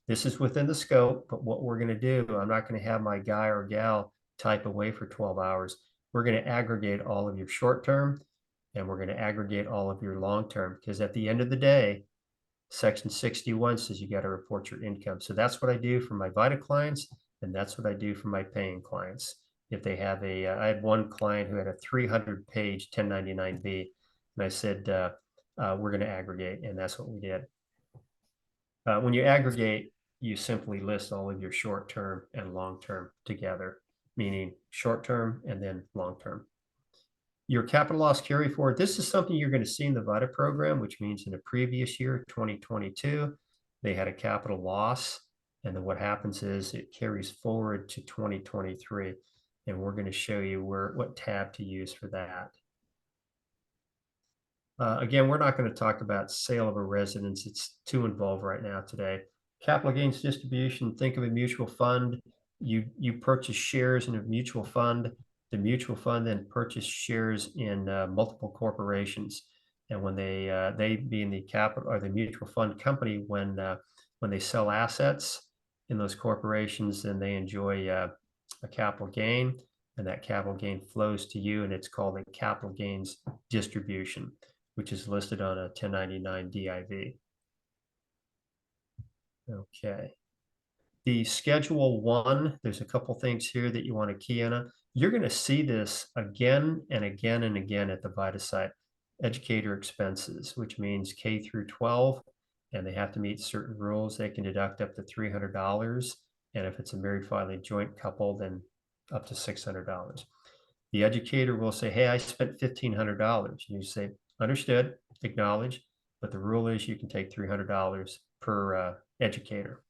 This is within the scope, but what we're going to do, I'm not going to have my guy or gal type away for 12 hours. We're going to aggregate all of your short-term, and we're going to aggregate all of your long-term, because at the end of the day, Section 61 says you got to report your income. So that's what I do for my VITA clients, and that's what I do for my paying clients. If they have I had one client who had a 300-page 1099-B, and I said, we're going to aggregate, and that's what we did. When you aggregate, you simply list all of your short-term and long-term together, meaning short-term and then long-term. Your capital loss carry forward, this is something you're going to see in the VITA program, which means in the previous year, 2022, they had a capital loss. And then what happens is it carries forward to 2023. And we're going to show you what tab to use for that. Again, we're not going to talk about sale of a residence. It's too involved right now today. Capital gains distribution, think of a mutual fund. You purchase shares in a mutual fund. The mutual fund then purchase shares in multiple corporations. And when they being the capital or the mutual fund company, when they sell assets in those corporations, then they enjoy a capital gain, and that capital gain flows to you, and it's called a capital gains distribution, which is listed on a 1099 DIV. Okay. The Schedule 1, there's a couple things here that you want to key in on. You're going to see this again and again and again at the VITA site. Educator expenses, which means K through 12, and they have to meet certain rules. They can deduct up to $300, and if it's a married filing joint couple, then up to $600. The educator will say, hey, I spent $1,500. You say, understood, acknowledge, but the rule is you can take $300 per educator.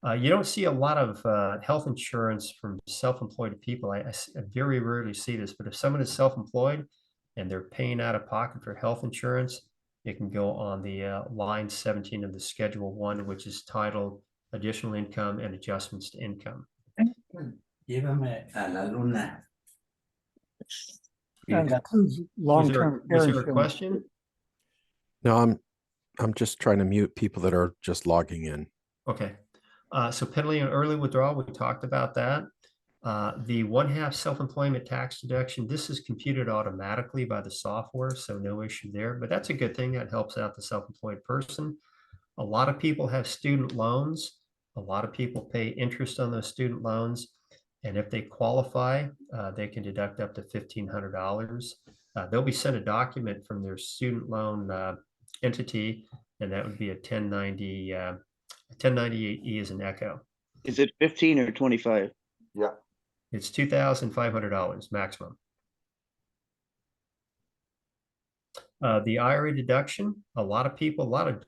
You don't see a lot of health insurance from self-employed people. I very rarely see this, but if someone is self-employed and they're paying out of pocket for health insurance, it can go on the line 17 of the Schedule 1, which is titled Additional Income and Adjustments to Income. Llévame a la luna. And Yeah. includes long-term care Was there a insurance. question? No, I'm just trying to mute people that are just logging in. Okay. So penalty on early withdrawal, we talked about that. The 1/2 self-employment tax deduction, this is computed automatically by the software, so no issue there, but that's a good thing. That helps out the self-employed person. A lot of people have student loans. A lot of people pay interest on those student loans. And if they qualify, they can deduct up to $1,500. They'll be sent a document from their student loan entity, and that would be a 1098E as an echo. Is it 15 or 25? Yeah. It's $2,500 maximum. The IRA deduction, a lot of people, a lot of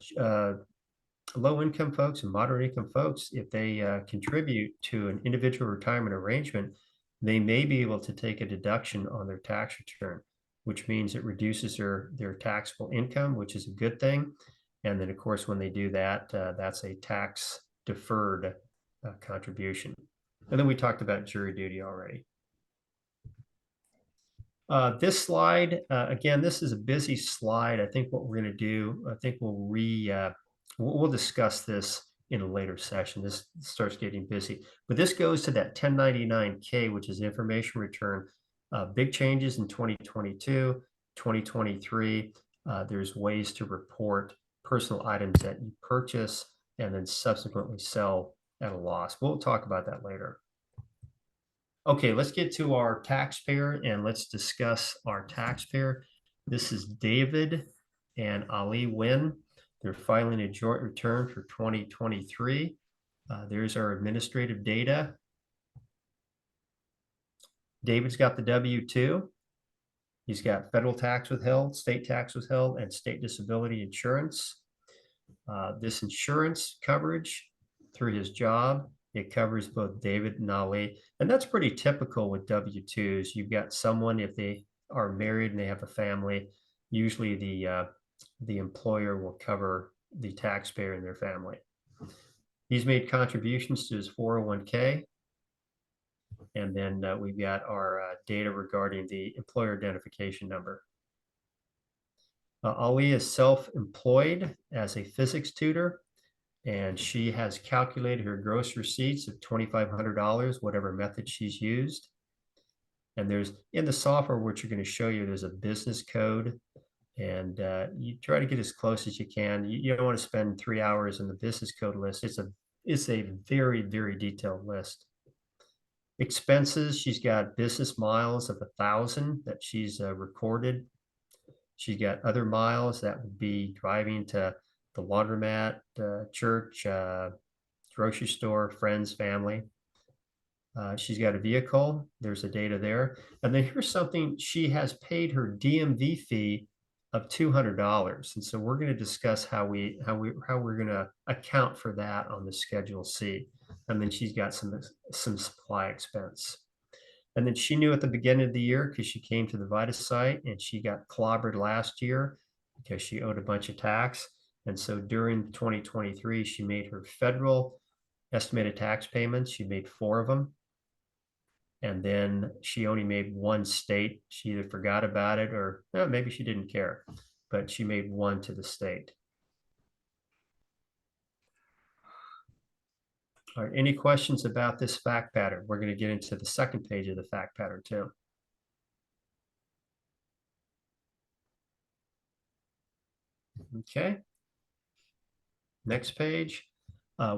low-income folks and moderate-income folks, if they contribute to an individual retirement arrangement, they may be able to take a deduction on their tax return, which means it reduces their taxable income, which is a good thing. And then, of course, when they do that, that's a tax-deferred contribution. And then we talked about jury duty already. This slide, again, this is a busy slide. I think what we're going to do, I think we'll discuss this in a later session. This starts getting busy, but this goes to that 1099K, which is information return. Big changes in 2022, 2023. There's ways to report personal items that you purchase and then subsequently sell at a loss. We'll talk about that later. Okay, let's get to our taxpayer and let's discuss our taxpayer. This is David and Ali Wynn. They're filing a joint return for 2023. There's our administrative data. David's got the W-2. He's got federal tax withheld, state tax withheld, and state disability insurance. This insurance coverage through his job, it covers both David and Ali. And that's pretty typical with W-2s. You've got someone, if they are married and they have a family, usually the employer will cover the taxpayer and their family. He's made contributions to his 401k. And then we've got our data regarding the employer identification number. Ali is self-employed as a physics tutor, and she has calculated her gross receipts of $2,500, whatever method she's used. And there's, in the software, which you're going to show you, there's a business code, and you try to get as close as you can. You don't want to spend 3 hours in the business code list. It's a very, very detailed list. Expenses, she's got business miles of 1,000 that she's recorded. She's got other miles that would be driving to the laundromat, church, grocery store, friends, family. She's got a vehicle. There's the data there. And then here's something. She has paid her DMV fee of $200. And so we're going to discuss how we're going to account for that on the Schedule C. And then she's got some supply expense. And then she knew at the beginning of the year, because she came to the VITA site and she got clobbered last year because she owed a bunch of tax. And so during 2023, she made her federal estimated tax payments. She made 4 of them. And then she only made 1 state. She either forgot about it or maybe she didn't care, but she made 1 to the state. All right, any questions about this fact pattern? We're going to get into the second page of the fact pattern too. Okay. Next page.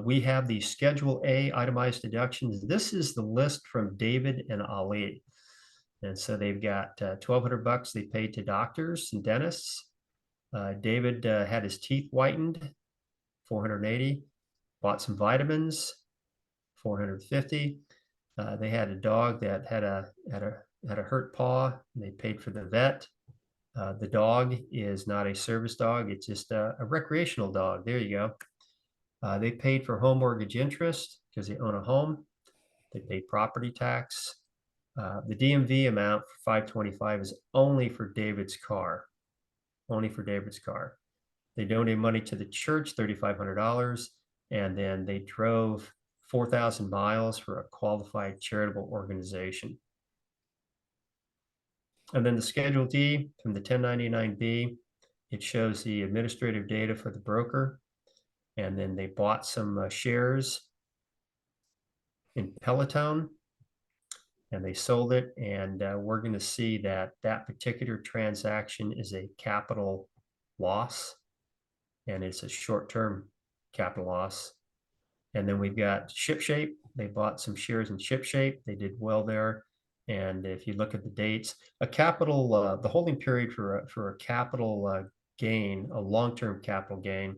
We have the Schedule A itemized deductions. This is the list from David and Ali. And so they've got $1,200 they paid to doctors and dentists. David had his teeth whitened, $480. Bought some vitamins, $450. They had a dog that had a hurt paw, and they paid for the vet. The dog is not a service dog; it's just a recreational dog. There you go. They paid for home mortgage interest because they own a home. They paid property tax. The DMV amount for $525 is only for David's car. Only for David's car. They donated money to the church, $3,500, and then they drove 4,000 miles for a qualified charitable organization. And then the Schedule D from the 1099-B, it shows the administrative data for the broker. And then they bought some shares in Peloton and they sold it. And we're going to see that that particular transaction is a capital loss, and it's a short-term capital loss. And then we've got ShipShape. They bought some shares in ShipShape. They did well there. And if you look at the dates, a capital, the holding period for a capital gain, a long-term capital gain,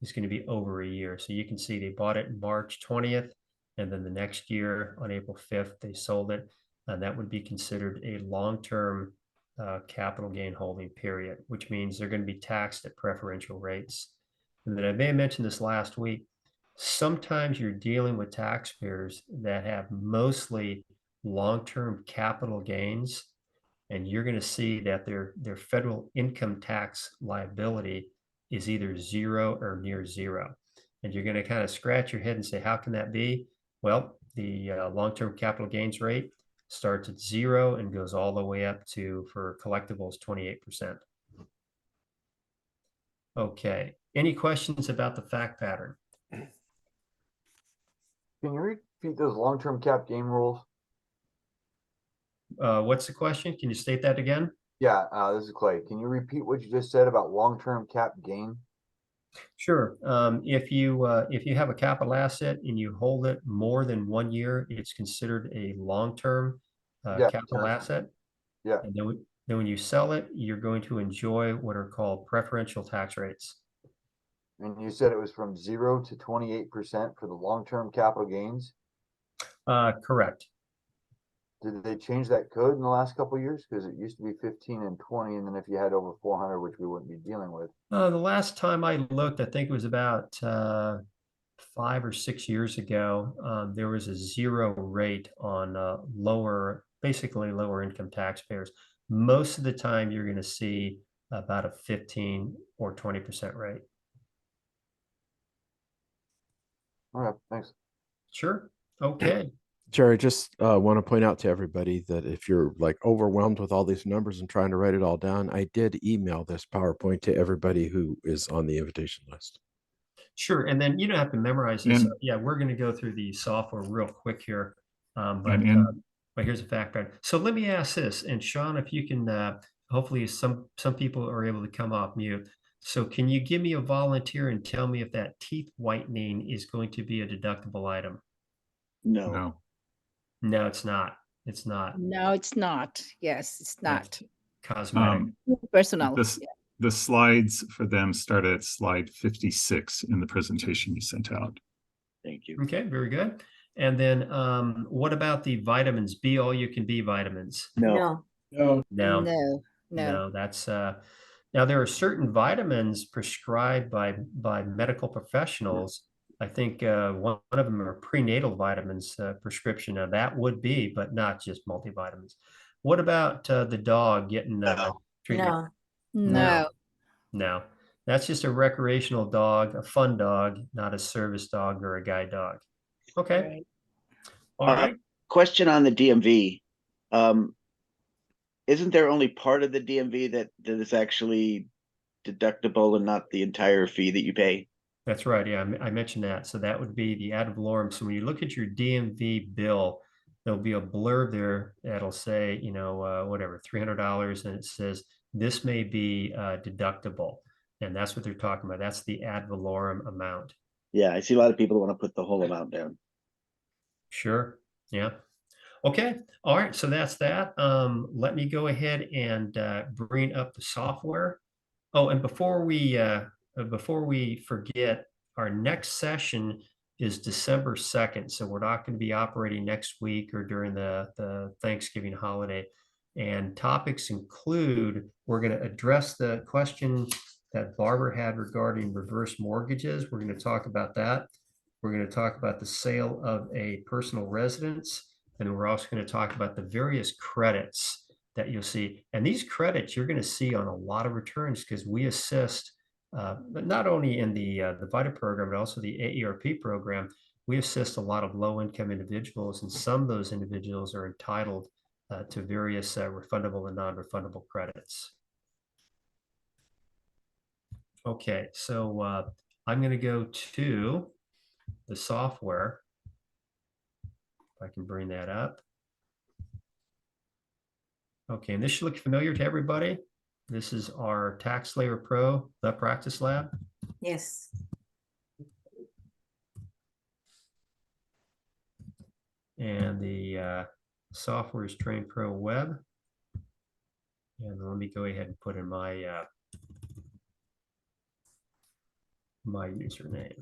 is going to be over a year. So you can see they bought it March 20th, and then the next year on April 5th, they sold it. And that would be considered a long-term capital gain holding period, which means they're going to be taxed at preferential rates. And then I may have mentioned this last week. Sometimes you're dealing with taxpayers that have mostly long-term capital gains, and you're going to see that their federal income tax liability is either zero or near zero. And you're going to kind of scratch your head and say, how can that be? Well, the long-term capital gains rate starts at zero and goes all the way up to, for collectibles, 28%. Okay. Any questions about the fact pattern? Can you repeat those long-term cap gain rules? What's the question? Can you state that again? Yeah, this is Clay. Can you repeat what you just said about long-term cap gain? Sure. If you have a capital asset and you hold it more than 1 year, it's considered a long-term Yeah, capital sure. asset. Yeah. And then when you sell it, you're going to enjoy what are called preferential tax rates. And you said it was from 0 to 28% for the long-term capital gains. Correct. Did they change that code in the last couple of years? Because it used to be 15 and 20, and then if you had over 400, which we wouldn't be dealing with. The last time I looked, I think it was about 5 or 6 years ago. There was a zero rate on basically lower income taxpayers. Most of the time, you're going to see about a 15 or 20% rate. All right, thanks. Sure. Okay. Jerry, just want to point out to everybody that if you're like overwhelmed with all these numbers and trying to write it all down, I did email this PowerPoint to everybody who is on the invitation list. Sure. And then you don't have to memorize this. And- Yeah, we're going to go through the software real quick here. But here's a fact pattern. So let me ask this, and Sean, if you can, hopefully some people are able to come off mute. So can you give me a volunteer and tell me if that teeth whitening is going to be a deductible item? No. No. No, it's not. It's not. No, it's not. Yes, it's not. Cosmetic. Personal. The slides for them start at slide 56 in the presentation you sent out. Thank you. Okay, very good. And then what about the vitamins, be all you can be vitamins? No. No, No, that's now there are certain vitamins prescribed by medical professionals. I think one of them are prenatal vitamins prescription. Now that would be, but not just multivitamins. What about the dog getting treatment? No. No, that's just a recreational dog, a fun dog, not a service dog or a guide dog. Okay. Right. All right. Question on the DMV. Isn't there only part of the DMV that is actually deductible and not the entire fee that you pay? That's right. Yeah, I mentioned that. So that would be the ad valorem. So when you look at your DMV bill, there'll be a blurb there that'll say, whatever, $300, and it says this may be deductible, and that's what they're talking about. That's the ad valorem amount. Yeah, I see a lot of people want to put the whole amount down. Sure. Yeah. Okay. All right. So that's that. Let me go ahead and bring up the software. Oh, and before we forget, our next session is December 2nd. So we're not going to be operating next week or during the Thanksgiving holiday. And topics include, we're going to address the question that Barbara had regarding reverse mortgages. We're going to talk about that. We're going to talk about the sale of a personal residence. And we're also going to talk about the various credits that you'll see. And these credits you're going to see on a lot of returns because we assist, but not only in the VITA program, but also the AERP program. We assist a lot of low-income individuals, and some of those individuals are entitled to various refundable and non-refundable credits. Okay, so I'm going to go to the software. If I can bring that up. Okay, and this should look familiar to everybody. This is our TaxSlayer Pro, the practice lab. Yes. And the software is Train Pro Web. And let me go ahead and put in my my username.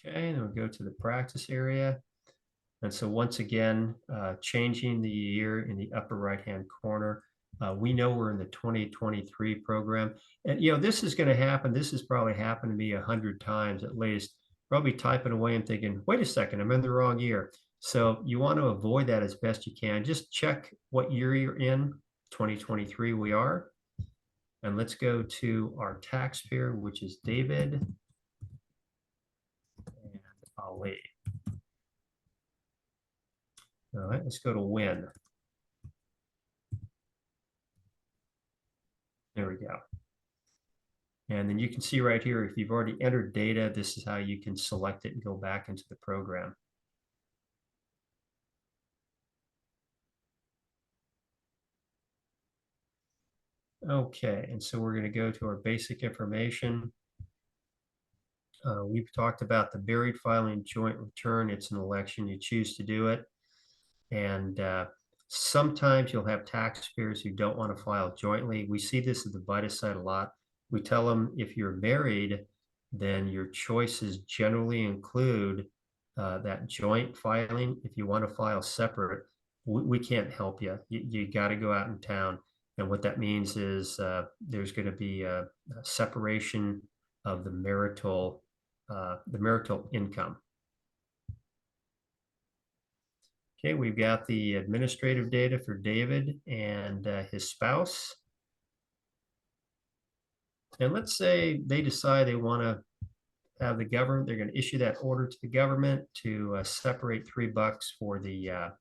Okay, then we'll go to the practice area. And so once again, changing the year in the upper right-hand corner, we know we're in the 2023 program. And, this is going to happen. This has probably happened to me 100 times at least. Probably typing away and thinking, wait a second, I'm in the wrong year. So you want to avoid that as best you can. Just check what year you're in. 2023 we are. And let's go to our taxpayer, which is David and Ali. All right, let's go to win. There we go. And then you can see right here, if you've already entered data, this is how you can select it and go back into the program. Okay, and so we're going to go to our basic information. We've talked about the buried filing joint return. It's an election. You choose to do it. And sometimes you'll have taxpayers who don't want to file jointly. We see this at the VITA site a lot. We tell them if you're married, then your choices generally include that joint filing. If you want to file separate, we can't help you. You got to go out in town. And what that means is there's going to be a separation of the marital income. Okay, we've got the administrative data for David and his spouse. And let's say they decide they want to have the government, they're going to issue that order to the government to separate $3 for the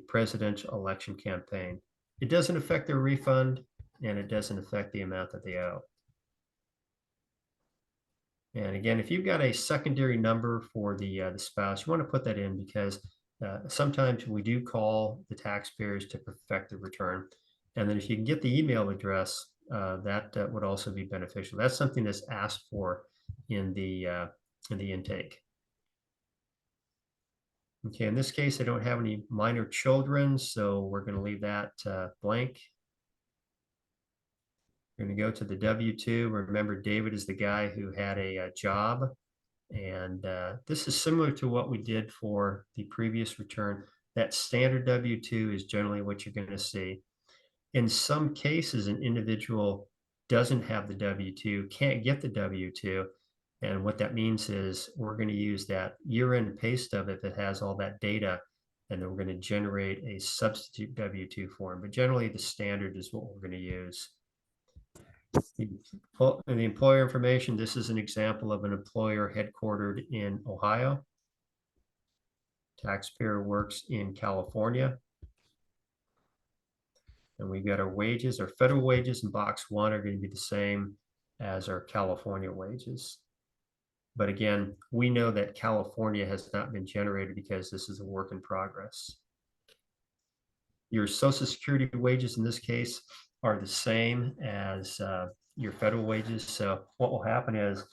presidential election campaign. It doesn't affect their refund, and it doesn't affect the amount that they owe. And again, if you've got a secondary number for the spouse, you want to put that in because sometimes we do call the taxpayers to perfect the return. And then if you can get the email address, that would also be beneficial. That's something that's asked for in the intake. Okay, in this case, I don't have any minor children, so we're going to leave that blank. We're going to go to the W-2. Remember, David is the guy who had a job. And this is similar to what we did for the previous return. That standard W-2 is generally what you're going to see. In some cases, an individual doesn't have the W-2, can't get the W-2. And what that means is we're going to use that year-end pay stub if it has all that data, and then we're going to generate a substitute W-2 form. But generally, the standard is what we're going to use. The employer information, this is an example of an employer headquartered in Ohio. Taxpayer works in California. And we've got our wages. Our federal wages in box 1 are going to be the same as our California wages. But again, we know that California has not been generated because this is a work in progress. Your Social Security wages in this case are the same as your federal wages. So what will happen is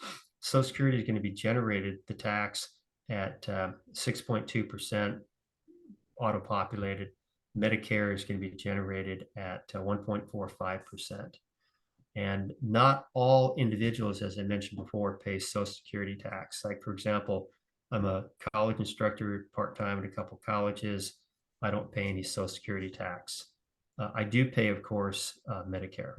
Social Security is going to be generated, the tax, at 6.2% auto-populated. Medicare is going to be generated at 1.45%. And not all individuals, as I mentioned before, pay Social Security tax. Like, for example, I'm a college instructor part-time at a couple colleges. I don't pay any Social Security tax. I do pay, of course, Medicare.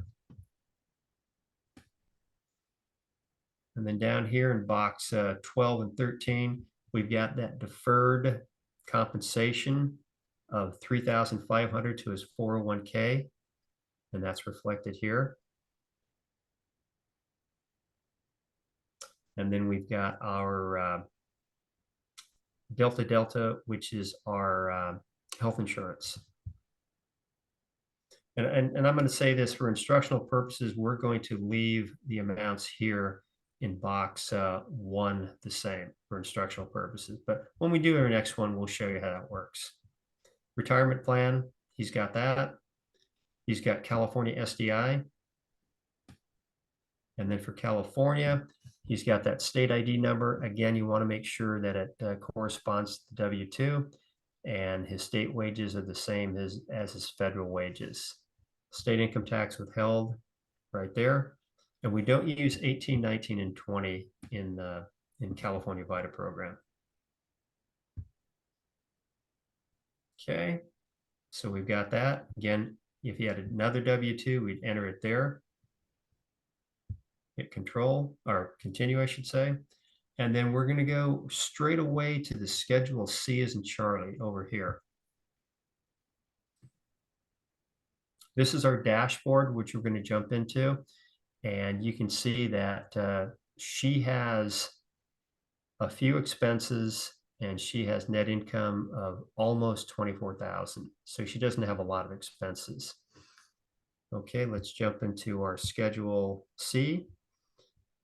And then down here in box 12 and 13, we've got that deferred compensation of 3,500 to his 401k, and that's reflected here. And then we've got our Delta, which is our health insurance. And I'm going to say this for instructional purposes, we're going to leave the amounts here in box 1 the same for instructional purposes. But when we do our next one, we'll show you how that works. Retirement plan, he's got that. He's got California SDI. And then for California, he's got that state ID number. Again, you want to make sure that it corresponds to the W-2, and his state wages are the same as his federal wages. State income tax withheld right there. And we don't use 18, 19, and 20 in California VITA program. Okay, so we've got that. Again, if you had another W-2, we'd enter it there. Hit control or continue, I should say. And then we're going to go straight away to the schedule C as in Charlie over here. This is our dashboard, which we're going to jump into. And you can see that she has a few expenses and she has net income of almost 24,000. So she doesn't have a lot of expenses. Okay, let's jump into our schedule C.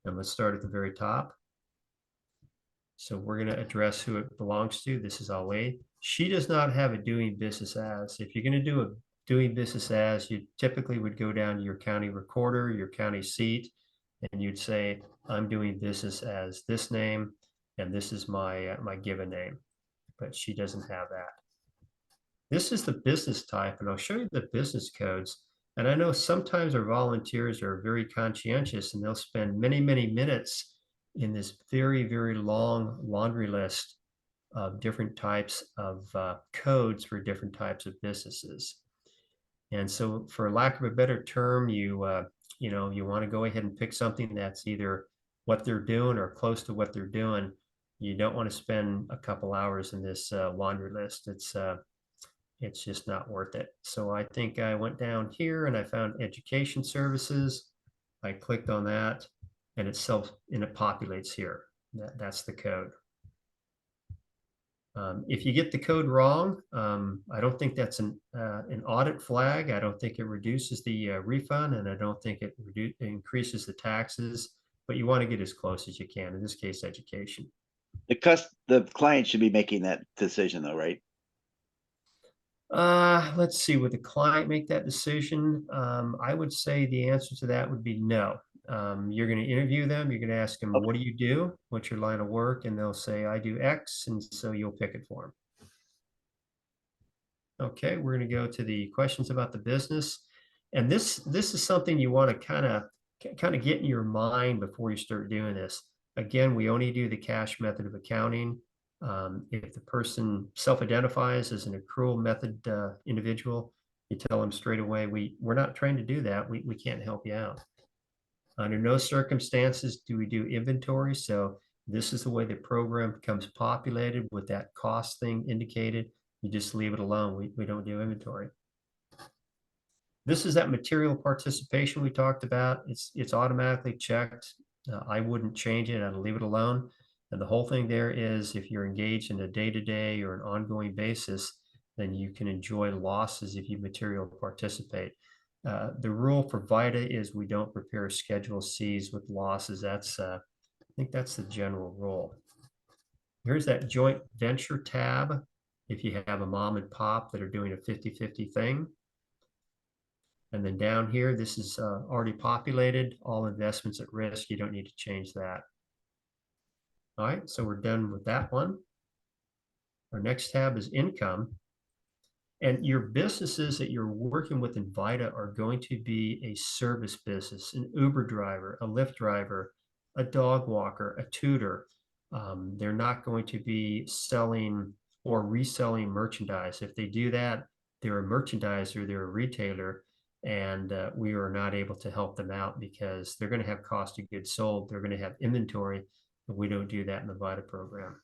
And let's start at the very top. So we're going to address who it belongs to. This is Ali. She does not have a doing business as. If you're going to do a doing business as, you typically would go down to your county recorder, your county seat, and you'd say, I'm doing business as this name, and this is my given name. But she doesn't have that. This is the business type, and I'll show you the business codes. And I know sometimes our volunteers are very conscientious, and they'll spend many, many minutes in this very, very long laundry list of different types of codes for different types of businesses. And so, for lack of a better term, you want to go ahead and pick something that's either what they're doing or close to what they're doing. You don't want to spend a couple hours in this laundry list. It's just not worth it. So I think I went down here and I found education services. I clicked on that, and it populates here. That's the code. If you get the code wrong, I don't think that's an audit flag. I don't think it reduces the refund, and I don't think it increases the taxes. But you want to get as close as you can. In this case, education. The client should be making that decision, though, right? Let's see. Would the client make that decision? I would say the answer to that would be no. You're going to interview them. You're going to ask them, what do you do? What's your line of work? And they'll say, I do X. And so you'll pick it for them. Okay, we're going to go to the questions about the business. And this is something you want to kind of get in your mind before you start doing this. Again, we only do the cash method of accounting. If the person self-identifies as an accrual method individual, you tell them straight away, we're not trying to do that. We can't help you out. Under no circumstances do we do inventory. So this is the way the program becomes populated with that cost thing indicated. You just leave it alone. We don't do inventory. This is that material participation we talked about. It's automatically checked. I wouldn't change it. I'd leave it alone. And the whole thing there is if you're engaged in a day-to-day or an ongoing basis, then you can enjoy losses if you material participate. The rule for VITA is we don't prepare Schedule Cs with losses. I think that's the general rule. Here's that joint venture tab. If you have a mom and pop that are doing a 50-50 thing. And then down here, this is already populated. All investments at risk. You don't need to change that. All right, so we're done with that one. Our next tab is income. And your businesses that you're working with in VITA are going to be a service business, an Uber driver, a Lyft driver, a dog walker, a tutor. They're not going to be selling or reselling merchandise. If they do that, they're a merchandiser, they're a retailer, and we are not able to help them out because they're going to have cost of goods sold. They're going to have inventory, and we don't do that in the VITA program.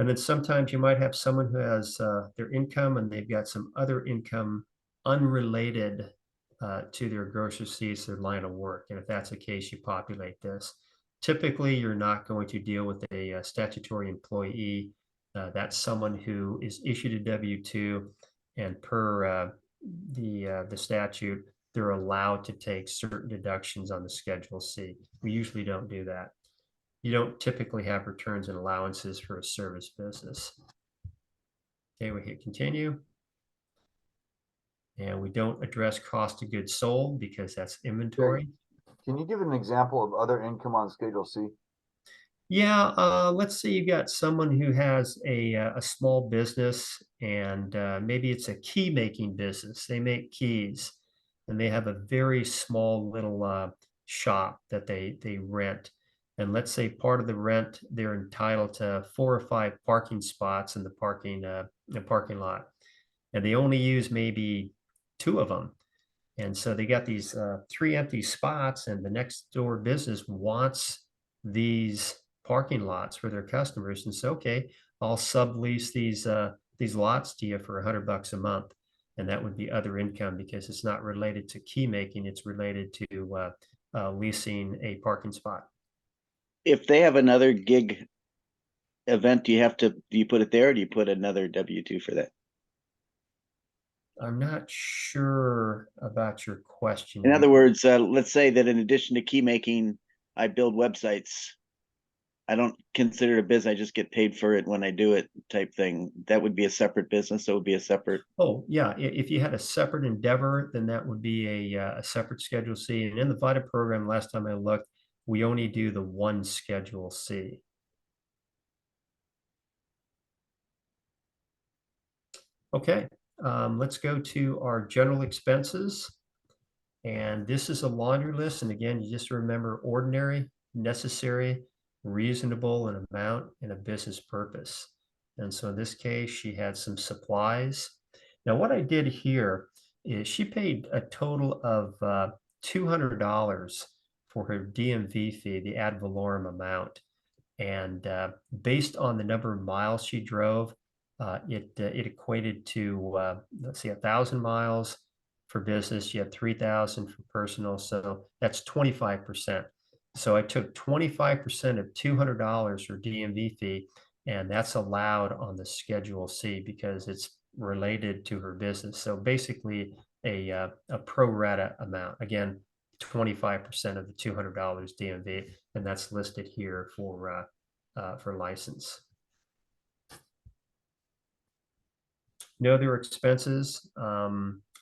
And then sometimes you might have someone who has their income and they've got some other income unrelated to their gross receipts, their line of work. And if that's the case, you populate this. Typically, you're not going to deal with a statutory employee. That's someone who is issued a W-2, and per the statute, they're allowed to take certain deductions on the Schedule C. We usually don't do that. You don't typically have returns and allowances for a service business. Okay, we hit continue. And we don't address cost of goods sold because that's inventory. Can you give an example of other income on Schedule C? Yeah, let's say you got someone who has a small business, and maybe it's a key making business. They make keys, and they have a very small little shop that they rent. And let's say part of the rent, they're entitled to 4 or 5 parking spots in the parking lot, and they only use maybe 2 of them. And so they got these 3 empty spots, and the next door business wants these parking lots for their customers. And so, okay, I'll sublease these lots to you for $100 a month, and that would be other income because it's not related to key making; it's related to leasing a parking spot. If they have another gig event, do you put it there, or do you put another W-2 for that? I'm not sure about your question. In other words, let's say that in addition to key making, I build websites. I don't consider it a business. I just get paid for it when I do it, type thing. That would be a separate business. So it would be a separate. Oh, yeah. If you had a separate endeavor, then that would be a separate Schedule C. And in the VITA program, last time I looked, we only do the one Schedule C. Okay, let's go to our general expenses. And this is a laundry list. And again, you just remember ordinary, necessary, reasonable in amount, and a business purpose. And so in this case, she had some supplies. Now, what I did here is she paid a total of $200 for her DMV fee, the ad valorem amount. And based on the number of miles she drove, it equated to, let's see, 1,000 miles for business. You had 3,000 for personal. So that's 25%. So I took 25% of $200 for DMV fee, and that's allowed on the Schedule C because it's related to her business. So basically a pro rata amount. Again, 25% of the $200 DMV, and that's listed here for license. No other expenses. A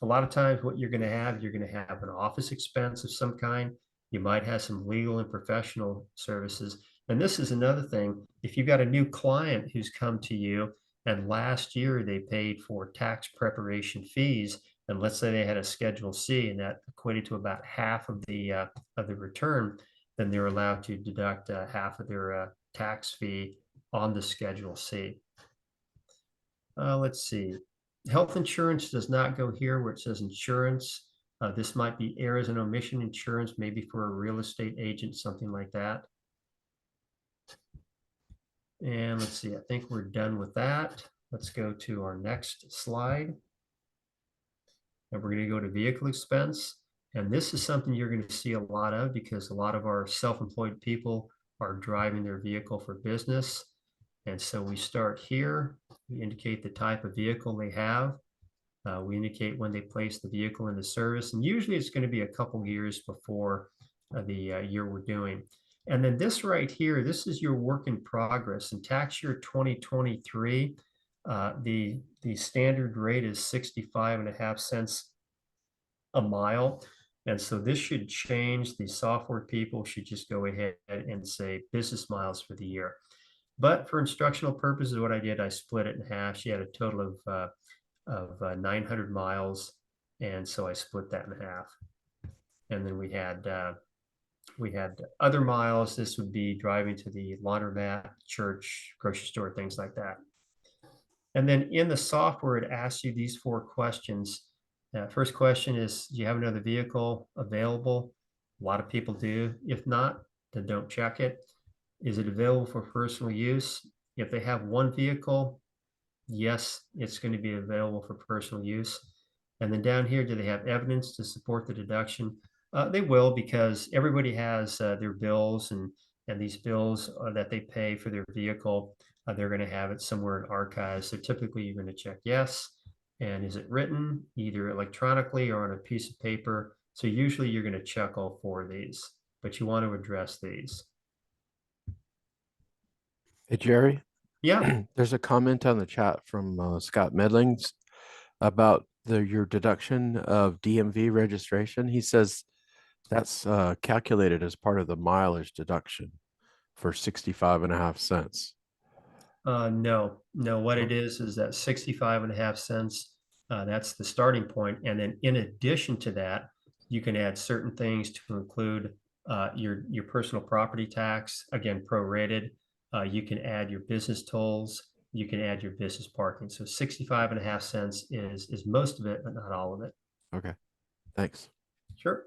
lot of times what you're going to have an office expense of some kind. You might have some legal and professional services. And this is another thing. If you've got a new client who's come to you and last year they paid for tax preparation fees, and let's say they had a Schedule C and that equated to about half of the return, then they're allowed to deduct half of their tax fee on the Schedule C. Let's see. Health insurance does not go here where it says insurance. This might be errors and omission insurance, maybe for a real estate agent, something like that. And let's see, I think we're done with that. Let's go to our next slide. And we're going to go to vehicle expense. And this is something you're going to see a lot of because a lot of our self-employed people are driving their vehicle for business. And so we start here. We indicate the type of vehicle they have. We indicate when they place the vehicle into service. And usually it's going to be a couple years before the year we're doing. And then this right here, this is your work in progress. In tax year 2023, the standard rate is 65.5 cents a mile. And so this should change. The software people should just go ahead and say business miles for the year. But for instructional purposes, what I did, I split it in half. She had a total of 900 miles, and so I split that in half. And then we had other miles. This would be driving to the laundromat, church, grocery store, things like that. And then in the software, it asks you these 4 questions. First question is, do you have another vehicle available? A lot of people do. If not, then don't check it. Is it available for personal use? If they have one vehicle, yes, it's going to be available for personal use. And then down here, do they have evidence to support the deduction? They will, because everybody has their bills, and these bills that they pay for their vehicle, they're going to have it somewhere in archives. So typically you're going to check yes. And is it written either electronically or on a piece of paper? So usually you're going to check all 4 of these, but you want to address these. Hey, Jerry, Yeah. there's a comment on the chat from Scott Medlings about your deduction of DMV registration. He says that's calculated as part of the mileage deduction for 65.5 cents. No, what it is that 65.5 cents. That's the starting point. And then in addition to that, you can add certain things to include your personal property tax, again, prorated. You can add your business tolls. You can add your business parking. So 65.5 cents is most of it, but not all of it. Okay, thanks. Sure.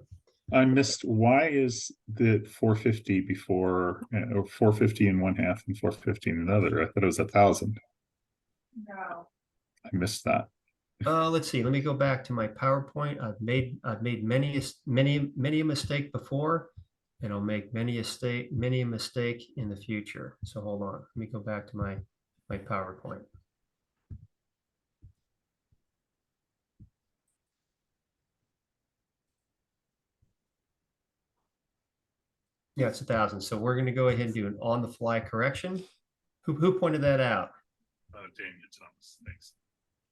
I missed, why is the 450 before, or 450 in one half and 450 in another? I thought it was 1,000. No. I missed that. Let's see. Let me go back to my PowerPoint. I've made many a mistake before, and I'll make many a mistake in the future. So hold on. Let me go back to my PowerPoint. Yeah, it's 1,000. So we're going to go ahead and do an on-the-fly correction. Who pointed that out? Damien Thomas, thanks.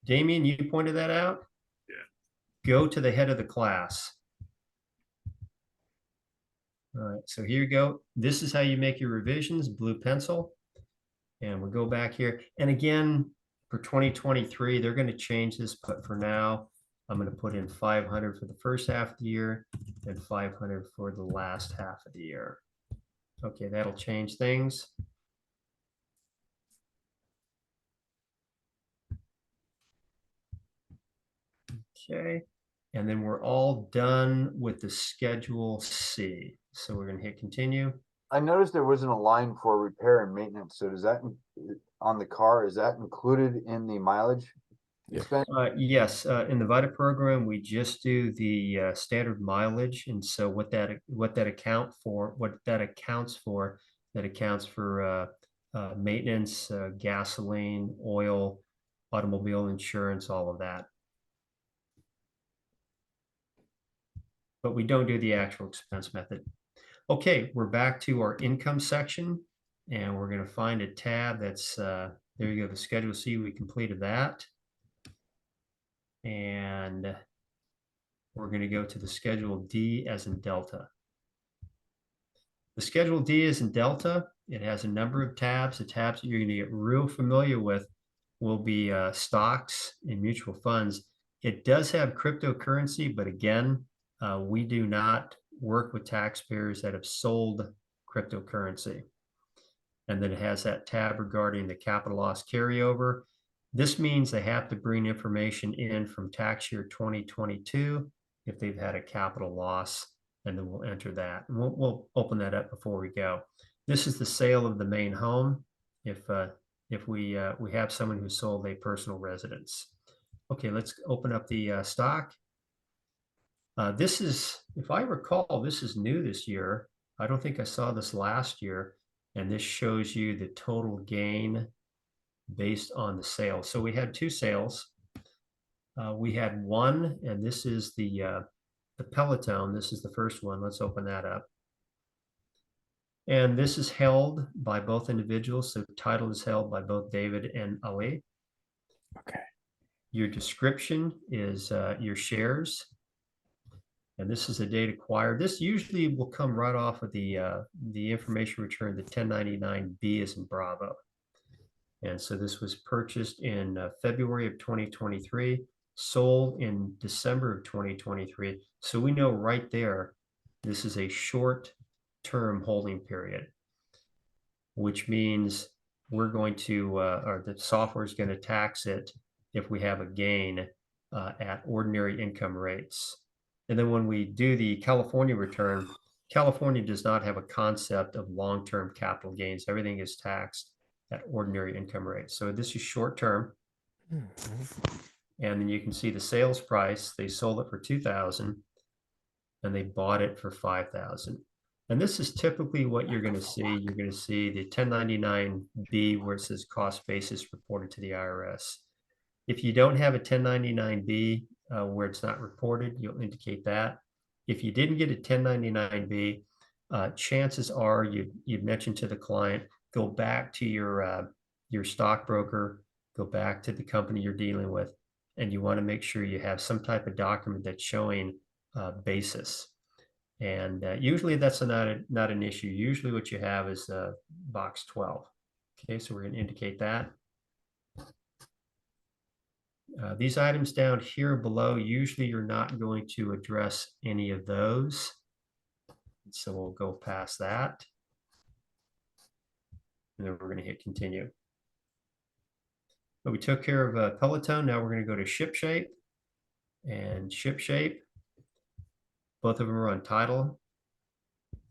Damien, you pointed that out? Yeah. Go to the head of the class. All right, so here you go. This is how you make your revisions, blue pencil. And we'll go back here. And again, for 2023, they're going to change this, but for now, I'm going to put in 500 for the first half of the year and 500 for the last half of the year. Okay, that'll change things. Okay, and then we're all done with the Schedule C. So we're going to hit continue. I noticed there wasn't a line for repair and maintenance. So does that on the car, is that included in the mileage expense? Yes, in the VITA program, we just do the standard mileage, and so what that accounts for, that accounts for maintenance, gasoline, oil, automobile insurance, all of that. But we don't do the actual expense method. Okay, we're back to our income section, and we're going to find a tab that's there you go, the Schedule C. We completed that. And we're going to go to the Schedule D as in Delta. The Schedule D is in Delta. It has a number of tabs. The tabs that you're going to get real familiar with will be stocks and mutual funds. It does have cryptocurrency, but again, we do not work with taxpayers that have sold cryptocurrency. And then it has that tab regarding the capital loss carryover. This means they have to bring information in from tax year 2022 if they've had a capital loss, and then we'll enter that. And we'll open that up before we go. This is the sale of the main home. If we have someone who sold a personal residence. Okay, let's open up the stock. This is, if I recall, this is new this year. I don't think I saw this last year. And this shows you the total gain based on the sale. So we had 2 sales. We had one, and this is the Peloton. This is the first one. Let's open that up. And this is held by both individuals. So the title is held by both David and Ali. Okay. Your description is your shares. And this is a date acquired. This usually will come right off of the information return, the 1099B is in Bravo. And so this was purchased in February of 2023, sold in December of 2023. So we know right there, this is a short-term holding period, which means we're going to, or the software is going to tax it if we have a gain at ordinary income rates. And then when we do the California return, California does not have a concept of long-term capital gains. Everything is taxed that ordinary income rate. So this is short term. And then you can see the sales price. They sold it for 2,000 and they bought it for 5,000. And this is typically what you're going to see. You're going to see the 1099-B where it says cost basis reported to the IRS. If you don't have a 1099-B where it's not reported, you'll indicate that. If you didn't get a 1099-B, chances are you've mentioned to the client, go back to your stockbroker, go back to the company you're dealing with, and you want to make sure you have some type of document that's showing basis. And usually that's not an issue. Usually what you have is box 12. Okay, so we're going to indicate that. These items down here below, usually you're not going to address any of those. So we'll go past that. And then we're going to hit continue. But we took care of Peloton. Now we're going to go to ShipShape. And ShipShape, both of them are on title.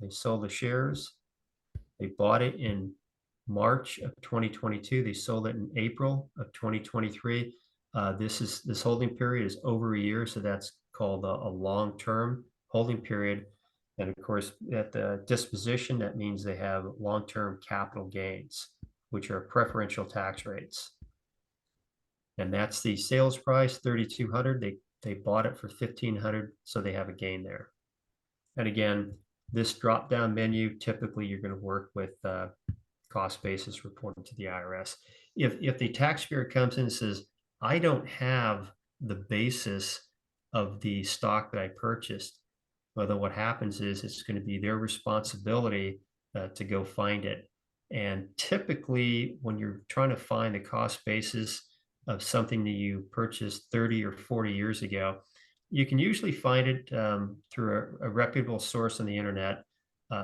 They sold the shares. They bought it in March of 2022. They sold it in April of 2023. This holding period is over a year, so that's called a long-term holding period. And of course, at the disposition, that means they have long-term capital gains, which are preferential tax rates. And that's the sales price, 3,200. They bought it for 1,500, so they have a gain there. And again, this drop-down menu, typically you're going to work with cost basis reported to the IRS. If the taxpayer comes in and says, I don't have the basis of the stock that I purchased, well, then what happens is it's going to be their responsibility to go find it. And typically, when you're trying to find the cost basis of something that you purchased 30 or 40 years ago, you can usually find it through a reputable source on the internet.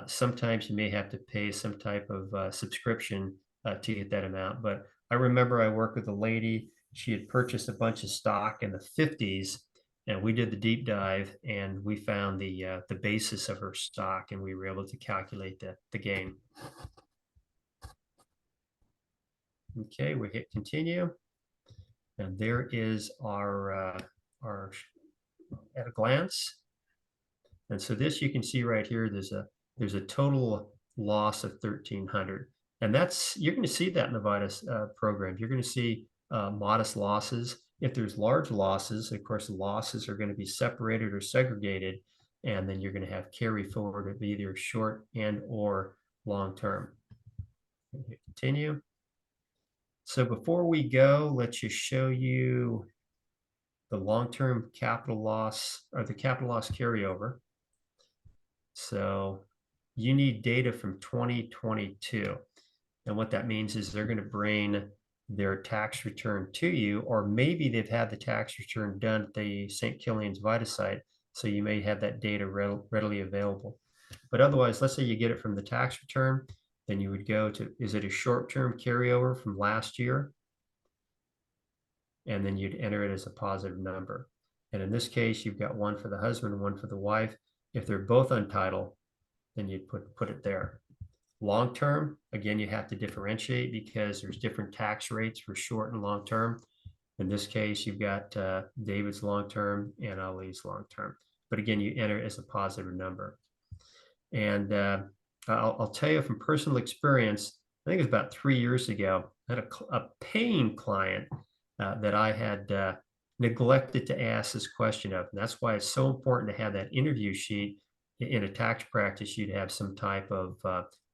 Sometimes you may have to pay some type of subscription to get that amount. But I remember I worked with a lady. She had purchased a bunch of stock in the 50s, and we did the deep dive, and we found the basis of her stock, and we were able to calculate the gain. Okay, we hit continue, and there is our at a glance. And so this you can see right here. There's a total loss of 1,300, and you're going to see that in the VITA program. You're going to see modest losses. If there's large losses, of course, the losses are going to be separated or segregated, and then you're going to have carry forward of either short and or long term. Continue. So before we go, let's just show you the long-term capital loss or the capital loss carryover. So you need data from 2022. And what that means is they're going to bring their tax return to you, or maybe they've had the tax return done at the St. Kilian's VITA site. So you may have that data readily available. But otherwise, let's say you get it from the tax return, then you would go to, is it a short-term carryover from last year? And then you'd enter it as a positive number. And in this case, you've got one for the husband and one for the wife. If they're both on title, then you'd put it there. Long term, again, you have to differentiate because there's different tax rates for short and long term. In this case, you've got David's long term and Ali's long term. But again, you enter it as a positive number. And I'll tell you from personal experience, I think it was about 3 years ago, I had a paying client that I had neglected to ask this question of. And that's why it's so important to have that interview sheet. In a tax practice, you'd have some type of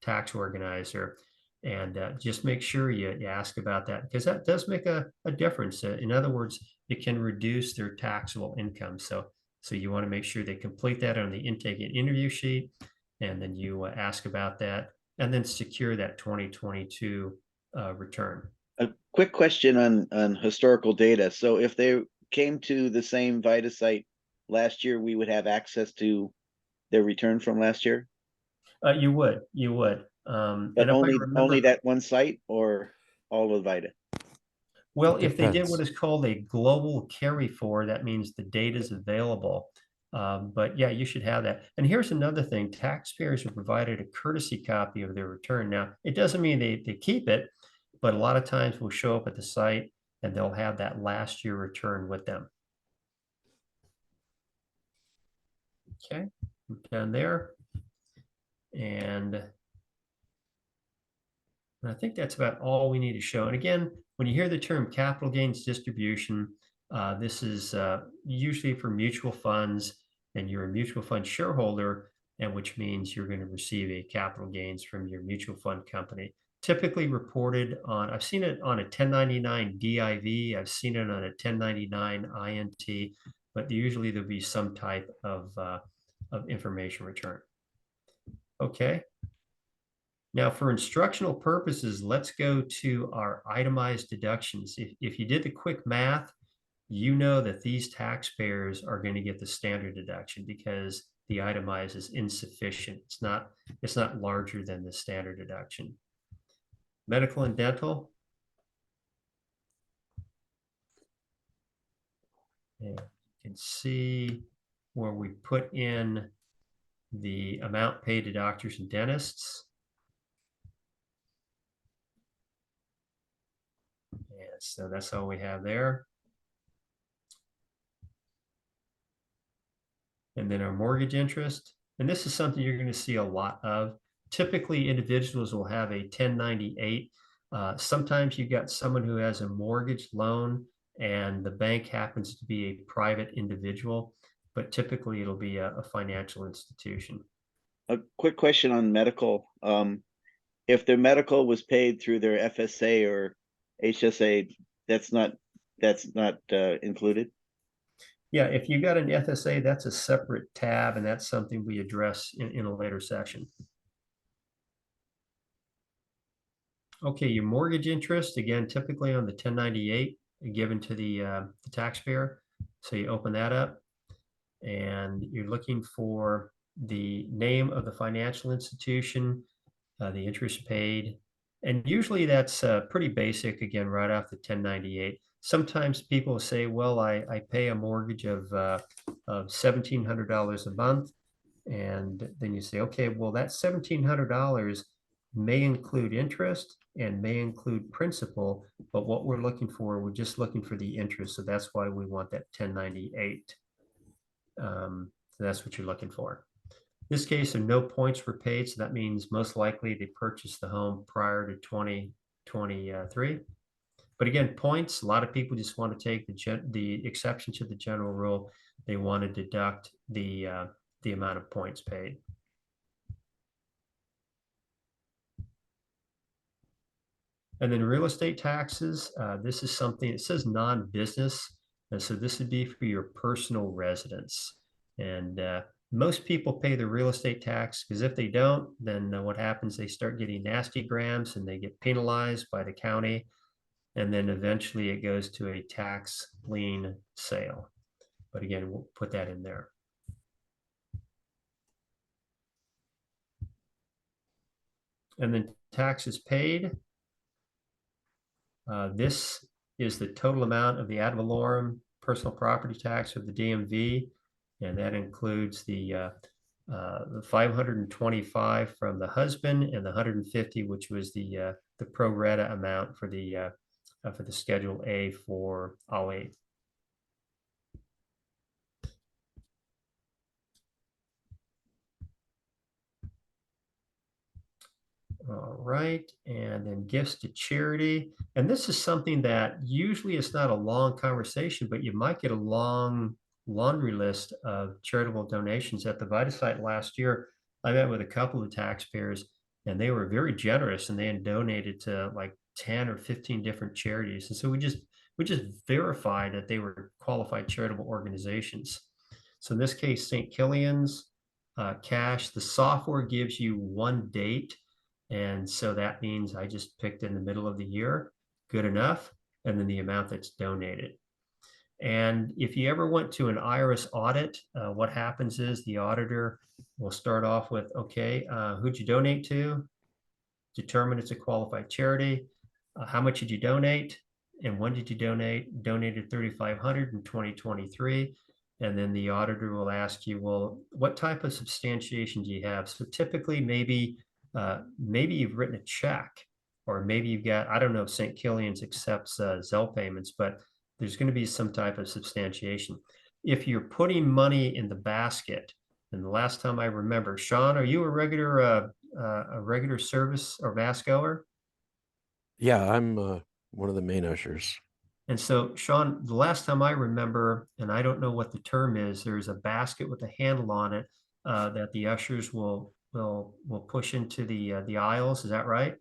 tax organizer, and just make sure you ask about that, because that does make a difference. In other words, it can reduce their taxable income. So you want to make sure they complete that on the intake and interview sheet, and then you ask about that, and then secure that 2022 return. A quick question on historical data. So if they came to the same VITA site last year, we would have access to their return from last year? You would. But only that one site, or all of VITA? Well, if they did what is called a global carry forward, that means the data is available. But yeah, you should have that. And here's another thing: taxpayers are provided a courtesy copy of their return. Now, it doesn't mean they keep it, but a lot of times we'll show up at the site and they'll have that last year return with them. Okay, down there. And I think that's about all we need to show. And again, when you hear the term capital gains distribution, this is usually for mutual funds, and you're a mutual fund shareholder, and which means you're going to receive a capital gains from your mutual fund company. Typically reported on, I've seen it on a 1099 DIV, I've seen it on a 1099 INT, but usually there'll be some type of information return. Okay. Now, for instructional purposes, let's go to our itemized deductions. If you did the quick math, you know that these taxpayers are going to get the standard deduction because the itemized is insufficient. It's not larger than the standard deduction. Medical and dental. And you can see where we put in the amount paid to doctors and dentists. And so that's all we have there. And then our mortgage interest. And this is something you're going to see a lot of. Typically, individuals will have a 1098. Sometimes you've got someone who has a mortgage loan and the bank happens to be a private individual, but typically it'll be a financial institution. A quick question on medical. If their medical was paid through their FSA or HSA, that's not included? Yeah, if you got an FSA, that's a separate tab, and that's something we address in a later section. Okay, your mortgage interest, again, typically on the 1098 given to the taxpayer. So you open that up and you're looking for the name of the financial institution, the interest paid. And usually that's pretty basic, again, right off the 1098. Sometimes people say, well, I pay a mortgage of $1,700 a month. And then you say, okay, well, that $1,700 may include interest and may include principal, but what we're looking for, we're just looking for the interest. So that's why we want that 1098. So that's what you're looking for. In this case, no points were paid, so that means most likely they purchased the home prior to 2023. But again, points, a lot of people just want to take the exception to the general rule. They want to deduct the amount of points paid. And then real estate taxes, this is something, it says non-business. And so this would be for your personal residence. And most people pay the real estate tax because if they don't, then what happens, they start getting nasty grams and they get penalized by the county. And then eventually it goes to a tax lien sale. But again, we'll put that in there. And then taxes paid. This is the total amount of the ad valorem personal property tax of the DMV, and that includes the 525 from the husband and the 150, which was the pro rata amount for the Schedule A for all 8. All right, and then gifts to charity. And this is something that usually it's not a long conversation, but you might get a long laundry list of charitable donations. At the VITA site last year, I met with a couple of taxpayers and they were very generous and they had donated to like 10 or 15 different charities. And so we just verified that they were qualified charitable organizations. So in this case, St. Kilian's, cash, the software gives you one date. And so that means I just picked in the middle of the year, good enough, and then the amount that's donated. And if you ever went to an IRS audit, what happens is the auditor will start off with, okay, who'd you donate to? Determine it's a qualified charity. How much did you donate? And when did you donate? Donated $3,500 in 2023. And then the auditor will ask you, well, what type of substantiation do you have? So typically maybe you've written a check or maybe you've got, I don't know if St. Killian's accepts Zelle payments, but there's going to be some type of substantiation. If you're putting money in the basket, and the last time I remember, Sean, are you a regular service or mass goer? Yeah, I'm one of the main ushers. And so, Sean, the last time I remember, and I don't know what the term is, there's a basket with a handle on it that the ushers will push into the aisles. Is that right?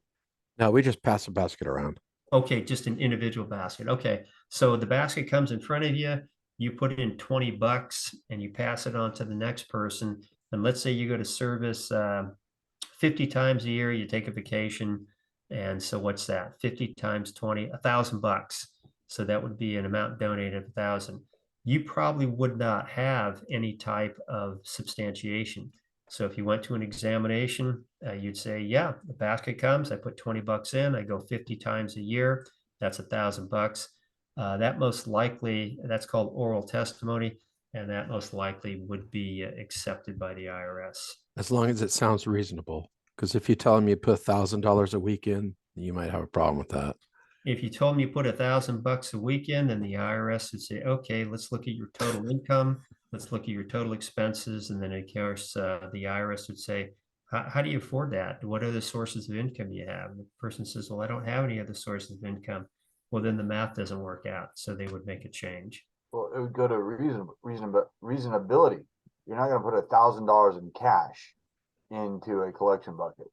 Now we just pass the basket around. Okay, just an individual basket. Okay, so the basket comes in front of you. You put in $20 and you pass it on to the next person. And let's say you go to service 50 times a year. You take a vacation, and so what's that? 50 times 20, $1,000. So that would be an amount donated of 1,000. You probably would not have any type of substantiation. So if you went to an examination, you'd say, yeah, the basket comes, I put $20 in, I go 50 times a year, that's $1,000. That most likely, that's called oral testimony, and that most likely would be accepted by the IRS. As long as it sounds reasonable. Because if you tell them you put $1,000 a week in, you might have a problem with that. If you told them you put $1,000 a week in, then the IRS would say, okay, let's look at your total income. Let's look at your total expenses. And then of course, the IRS would say, how do you afford that? What other sources of income do you have? And the person says, well, I don't have any other sources of income. Well, then the math doesn't work out. So they would make a change. Well, it would go to reasonability. You're not going to put $1,000 in cash into a collection bucket.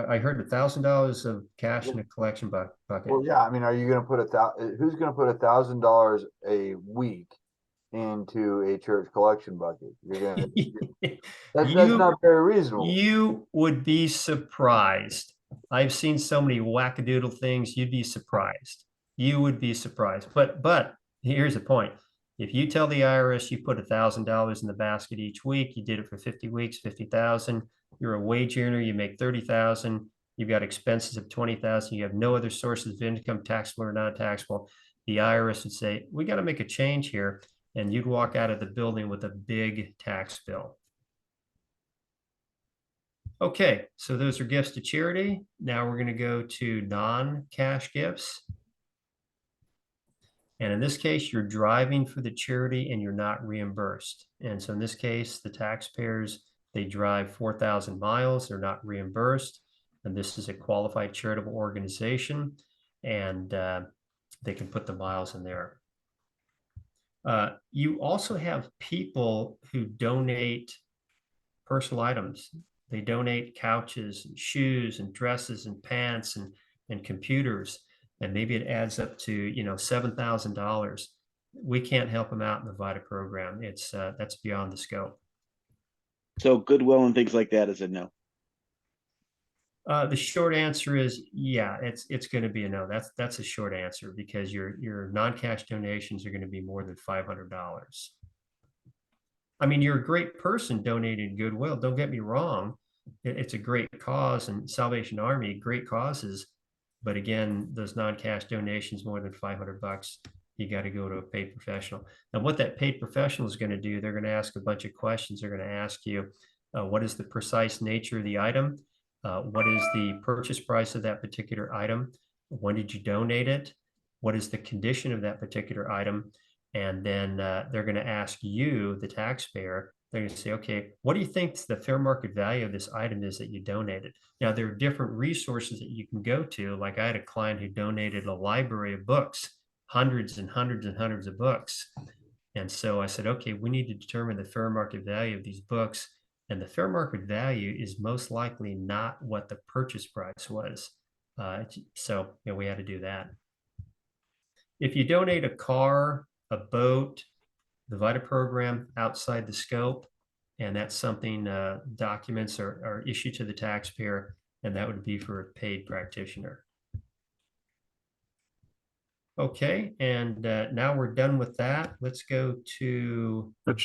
I heard $1,000 of cash in a collection bucket. Well, yeah, I mean, are you going to put who's going to put $1,000 a week into a church collection bucket? You're going to, that's not very reasonable. You would be surprised. I've seen so many wackadoodle things. You'd be surprised. You would be surprised. But here's the point. If you tell the IRS you put $1,000 in the basket each week, you did it for 50 weeks, 50,000. You're a wage earner, you make 30,000. You've got expenses of 20,000. You have no other sources of income, taxable or non-taxable. The IRS would say, we got to make a change here. And you'd walk out of the building with a big tax bill. Okay, so those are gifts to charity. Now we're going to go to non-cash gifts. And in this case, you're driving for the charity and you're not reimbursed. And so in this case, the taxpayers, they drive 4,000 miles, they're not reimbursed. And this is a qualified charitable organization, and they can put the miles in there. You also have people who donate personal items. They donate couches and shoes and dresses and pants and computers. And maybe it adds up to, $7,000. We can't help them out in the VITA program. That's beyond the scope. So Goodwill and things like that is a no. The short answer is, yeah, it's going to be a no. That's a short answer, because your non-cash donations are going to be more than $500. I mean, you're a great person donating Goodwill. Don't get me wrong. It's a great cause, and Salvation Army, great causes. But again, those non-cash donations more than $500, you got to go to a paid professional. And what that paid professional is going to do, they're going to ask a bunch of questions. They're going to ask you, what is the precise nature of the item? What is the purchase price of that particular item? When did you donate it? What is the condition of that particular item? And then they're going to ask you, the taxpayer, they're going to say, okay, what do you think the fair market value of this item is that you donated? Now, there are different resources that you can go to. Like, I had a client who donated a library of books, hundreds and hundreds and hundreds of books. And so I said, okay, we need to determine the fair market value of these books. And the fair market value is most likely not what the purchase price was. So we had to do that. If you donate a car, a boat, the VITA program outside the scope, and that's something documents are issued to the taxpayer, and that would be for a paid practitioner. Okay, and now we're done with that. Let's go to a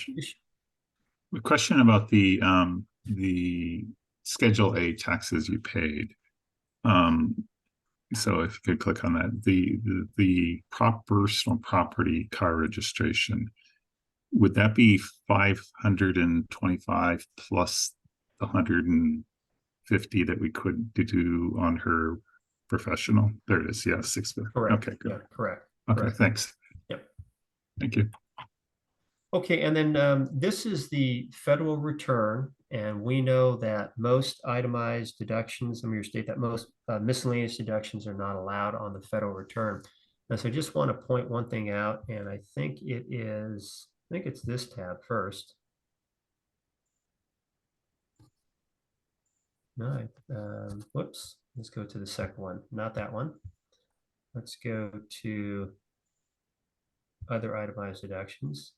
question about the Schedule A taxes you paid. So if you could click on that, the personal property car registration, would that be 525 plus the 150 50 that we couldn't do on her professional. There it is. Yeah, 650. Correct. Okay, good. Yeah, correct. Okay, Correct. thanks. Yep. Thank you. Okay, and then this is the federal return, and we know that most itemized deductions, let me restate that most miscellaneous deductions are not allowed on the federal return. And so I just want to point one thing out, and I think it's this tab first. No, whoops, let's go to the second one, not that one. Let's go to other itemized deductions.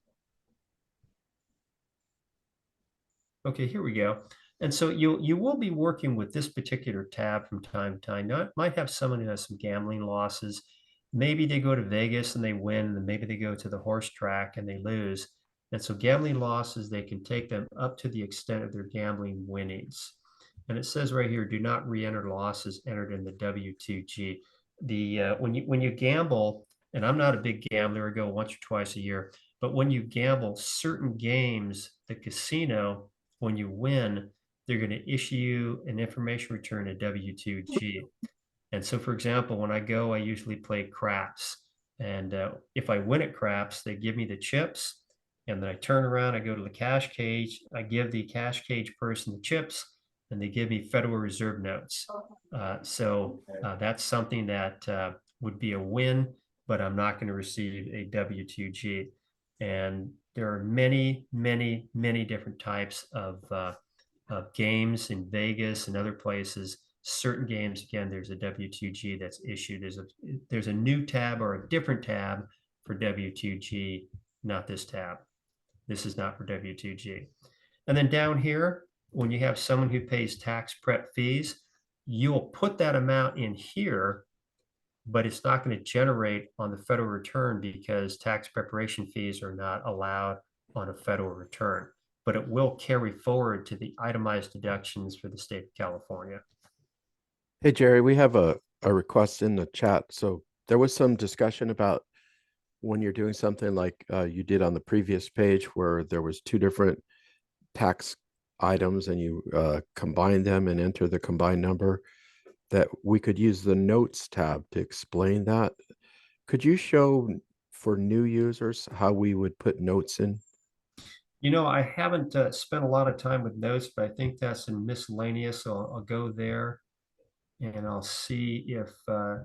Okay, here we go. And so you will be working with this particular tab from time to time. Now, it might have someone who has some gambling losses. Maybe they go to Vegas and they win, and then maybe they go to the horse track and they lose. And so gambling losses, they can take them up to the extent of their gambling winnings. And it says right here, do not re-enter losses entered in the W2G. When you gamble, and I'm not a big gambler, I go once or twice a year, but when you gamble certain games, the casino, when you win, they're going to issue you an information return, a W2G. And so, for example, when I go, I usually play craps. And if I win at craps, they give me the chips. And then I turn around, I go to the cash cage, I give the cash cage person the chips, and they give me Federal Reserve notes. So that's something that would be a win, but I'm not going to receive a W2G. And there are many, many, many different types of games in Vegas and other places. Certain games, again, there's a W2G that's issued. There's a new tab or a different tab for W2G, not this tab. This is not for W2G. And then down here, when you have someone who pays tax prep fees, you'll put that amount in here, but it's not going to generate on the federal return because tax preparation fees are not allowed on a federal return, but it will carry forward to the itemized deductions for the state of California. Hey, Jerry, we have a request in the chat. So there was some discussion about when you're doing something like you did on the previous page where there was two different tax items and you combine them and enter the combined number, that we could use the notes tab to explain that. Could you show for new users how we would put notes in? You know, I haven't spent a lot of time with notes, but I think that's in miscellaneous. So I'll go there and I'll see if,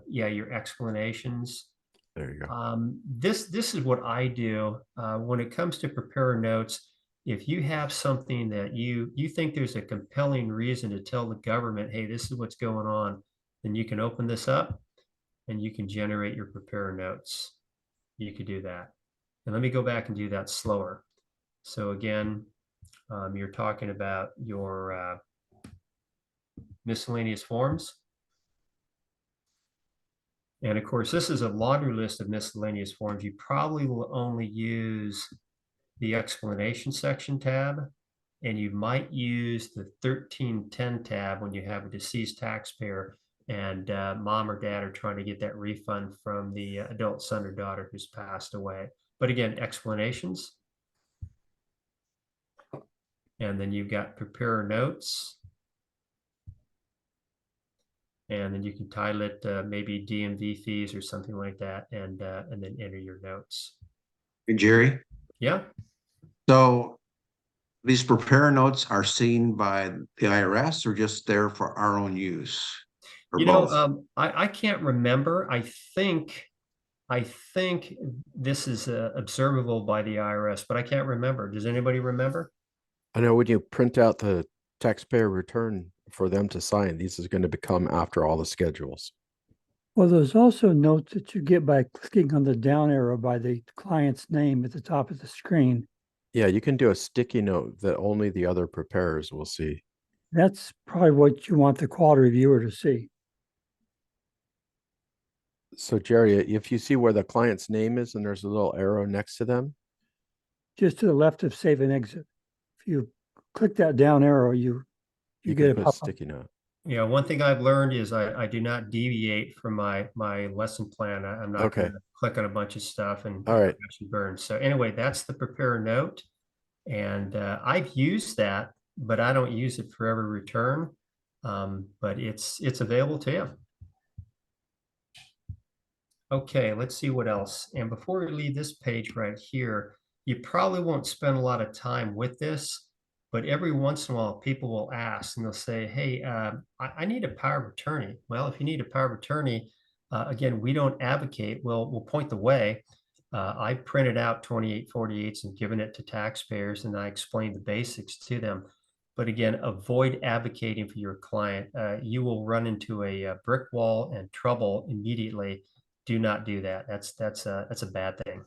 yeah, your explanations. There you go. This is what I do when it comes to prepare notes. If you have something that you think there's a compelling reason to tell the government, hey, this is what's going on, then you can open this up and you can generate your prepare notes. You could do that. And let me go back and do that slower. So again, you're talking about your miscellaneous forms. And of course, this is a laundry list of miscellaneous forms. You probably will only use the explanation section tab, and you might use the 1310 tab when you have a deceased taxpayer and mom or dad are trying to get that refund from the adult son or daughter who's passed away. But again, explanations. And then you've got prepare notes. And then you can title it maybe DMV fees or something like that, and then enter your notes. Hey, Jerry. Yeah. So these prepare notes are seen by the IRS or just there for our own use? Or you both? know, I can't remember. I think this is observable by the IRS, but I can't remember. Does anybody remember? I know when you print out the taxpayer return for them to sign, these is going to become after all the schedules. Well, there's also notes that you get by clicking on the down arrow by the client's name at the top of the screen. Yeah, you can do a sticky note that only the other preparers will see. That's probably what you want the quality reviewer to see. So Jerry, if you see where the client's name is and there's a little arrow next to them. Just to the left of save and exit. If you click that down arrow, you get a put pop-up. sticky note. Yeah, one thing I've learned is I do not deviate from my lesson plan. I'm not going to click on a bunch of stuff and actually burn. So anyway, that's the prepare note. And I've used that, but I don't use it for every return. But it's available to you. Okay, let's see what else. And before we leave this page right here, you probably won't spend a lot of time with this, but every once in a while, people will ask and they'll say, hey, I need a power of attorney. Well, if you need a power of attorney, again, we don't advocate. We'll point the way. I printed out 2848s and given it to taxpayers, and I explained the basics to them. But again, avoid advocating for your client. You will run into a brick wall and trouble immediately. Do not do that. That's a bad thing.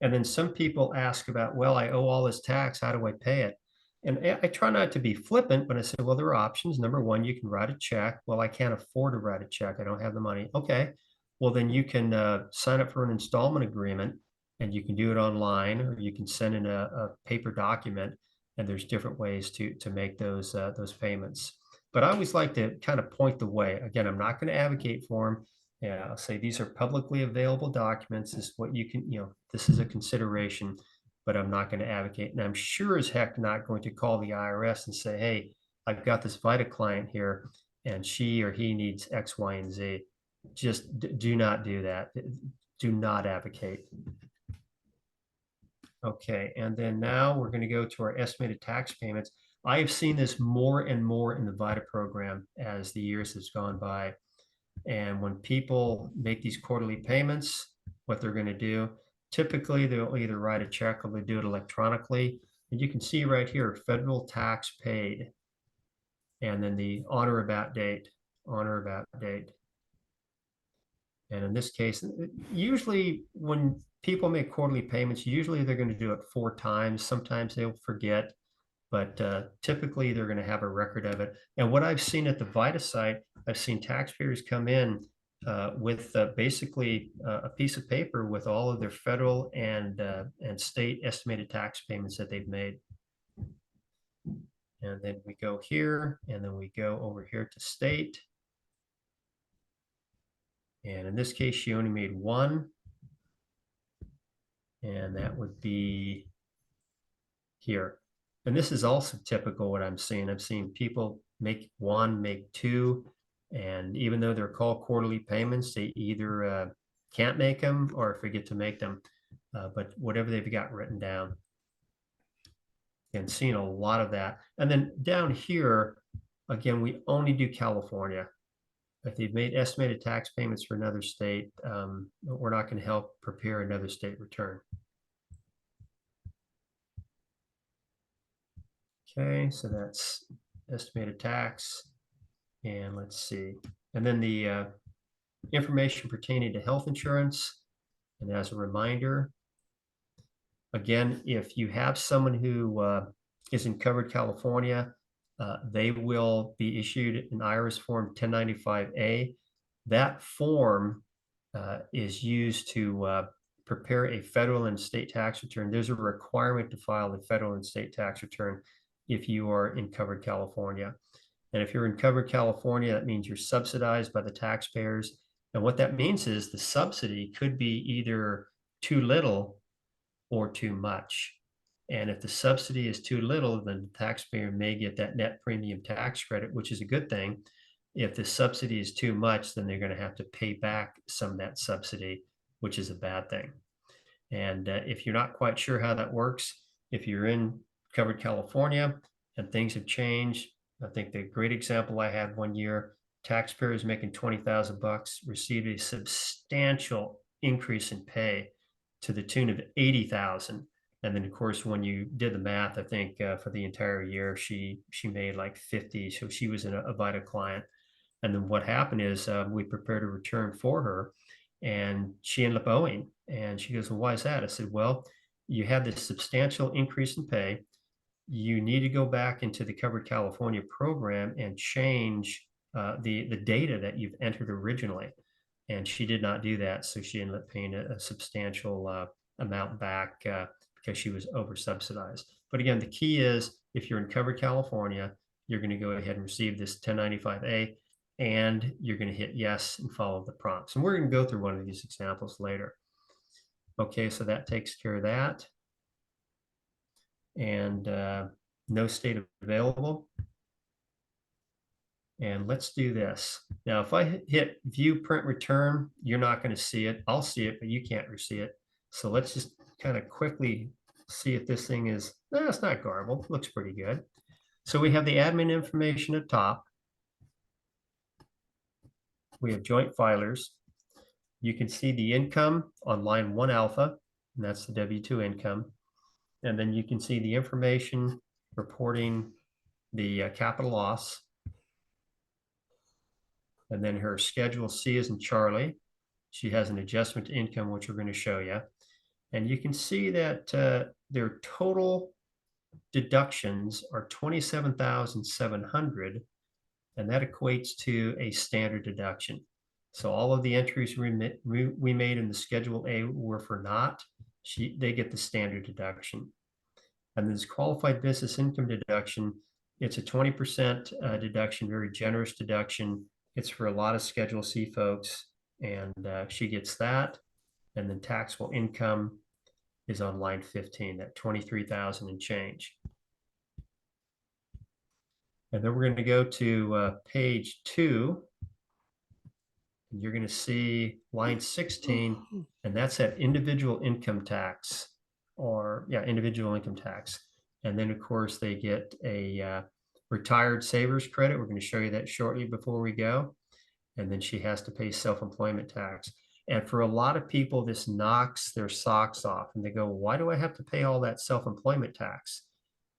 And then some people ask about, well, I owe all this tax. How do I pay it? And I try not to be flippant, but I say, well, there are options. Number one, you can write a check. Well, I can't afford to write a check. I don't have the money. Okay. Well, then you can sign up for an installment agreement, and you can do it online, or you can send in a paper document. And there's different ways to make those payments. But I always like to kind of point the way. Again, I'm not going to advocate for them. Yeah, I'll say these are publicly available documents. This is what you can, this is a consideration, but I'm not going to advocate. And I'm sure as heck not going to call the IRS and say, hey, I've got this VITA client here and she or he needs X, Y, and Z. Just do not do that. Do not advocate. Okay, and then now we're going to go to our estimated tax payments. I have seen this more and more in the VITA program as the years has gone by. And when people make these quarterly payments, what they're going to do, typically they'll either write a check or they do it electronically. And you can see right here, federal tax paid. And then the on or about date, on or about date. And in this case, usually when people make quarterly payments, usually they're going to do it 4 times. Sometimes they'll forget, but typically they're going to have a record of it. And what I've seen at the VITA site, I've seen taxpayers come in with basically a piece of paper with all of their federal and state estimated tax payments that they've made. And then we go here, and then we go over here to state. And in this case, she only made 1. And that would be here. And this is also typical what I'm seeing. I'm seeing people make 1, make 2, and even though they're called quarterly payments, they either can't make them or forget to make them. But whatever they've got written down. And seeing a lot of that. And then down here, again, we only do California. If they've made estimated tax payments for another state, we're not going to help prepare another state return. Okay, so that's estimated tax. And let's see. And then the information pertaining to health insurance. And as a reminder, again, if you have someone who is in covered California, they will be issued an IRS form 1095A. That form is used to prepare a federal and state tax return. There's a requirement to file a federal and state tax return if you are in covered California. And if you're in covered California, that means you're subsidized by the taxpayers. And what that means is the subsidy could be either too little or too much. And if the subsidy is too little, then the taxpayer may get that net premium tax credit, which is a good thing. If the subsidy is too much, then they're going to have to pay back some of that subsidy, which is a bad thing. And if you're not quite sure how that works, if you're in covered California and things have changed, I think the great example I had one year, taxpayers making $20,000 received a substantial increase in pay to the tune of 80,000. And then of course, when you did the math, I think for the entire year, she made like 50. So she was a VITA client. And then what happened is we prepared a return for her and she ended up owing. And she goes, well, why is that? I said, well, you had this substantial increase in pay. You need to go back into the Covered California program and change the data that you've entered originally. And she did not do that. So she ended up paying a substantial amount back because she was over subsidized. But again, the key is if you're in Covered California, you're going to go ahead and receive this 1095A, and you're going to hit yes and follow the prompts. And we're going to go through one of these examples later. Okay, so that takes care of that. And no state available. And let's do this. Now, if I hit view print return, you're not going to see it. I'll see it, but you can't see it. So let's just kind of quickly see if this thing is, it's not garbled. Looks pretty good. So we have the admin information at top. We have joint filers. You can see the income on line 1 alpha, and that's the W-2 income. And then you can see the information reporting the capital loss. And then her schedule C is in Charlie. She has an adjustment to income, which we're going to show you. And you can see that their total deductions are 27,700, and that equates to a standard deduction. So all of the entries we made in the Schedule A were for not. They get the standard deduction. And this qualified business income deduction, it's a 20% deduction, very generous deduction. It's for a lot of Schedule C folks, and she gets that. And then taxable income is on line 15, that 23,000 and change. And then we're going to go to page 2. And you're going to see line 16, and that's that individual income tax, or individual income tax. And then, of course, they get a retired savers credit. We're going to show you that shortly before we go. And then she has to pay self-employment tax. And for a lot of people, this knocks their socks off. And they go, why do I have to pay all that self-employment tax?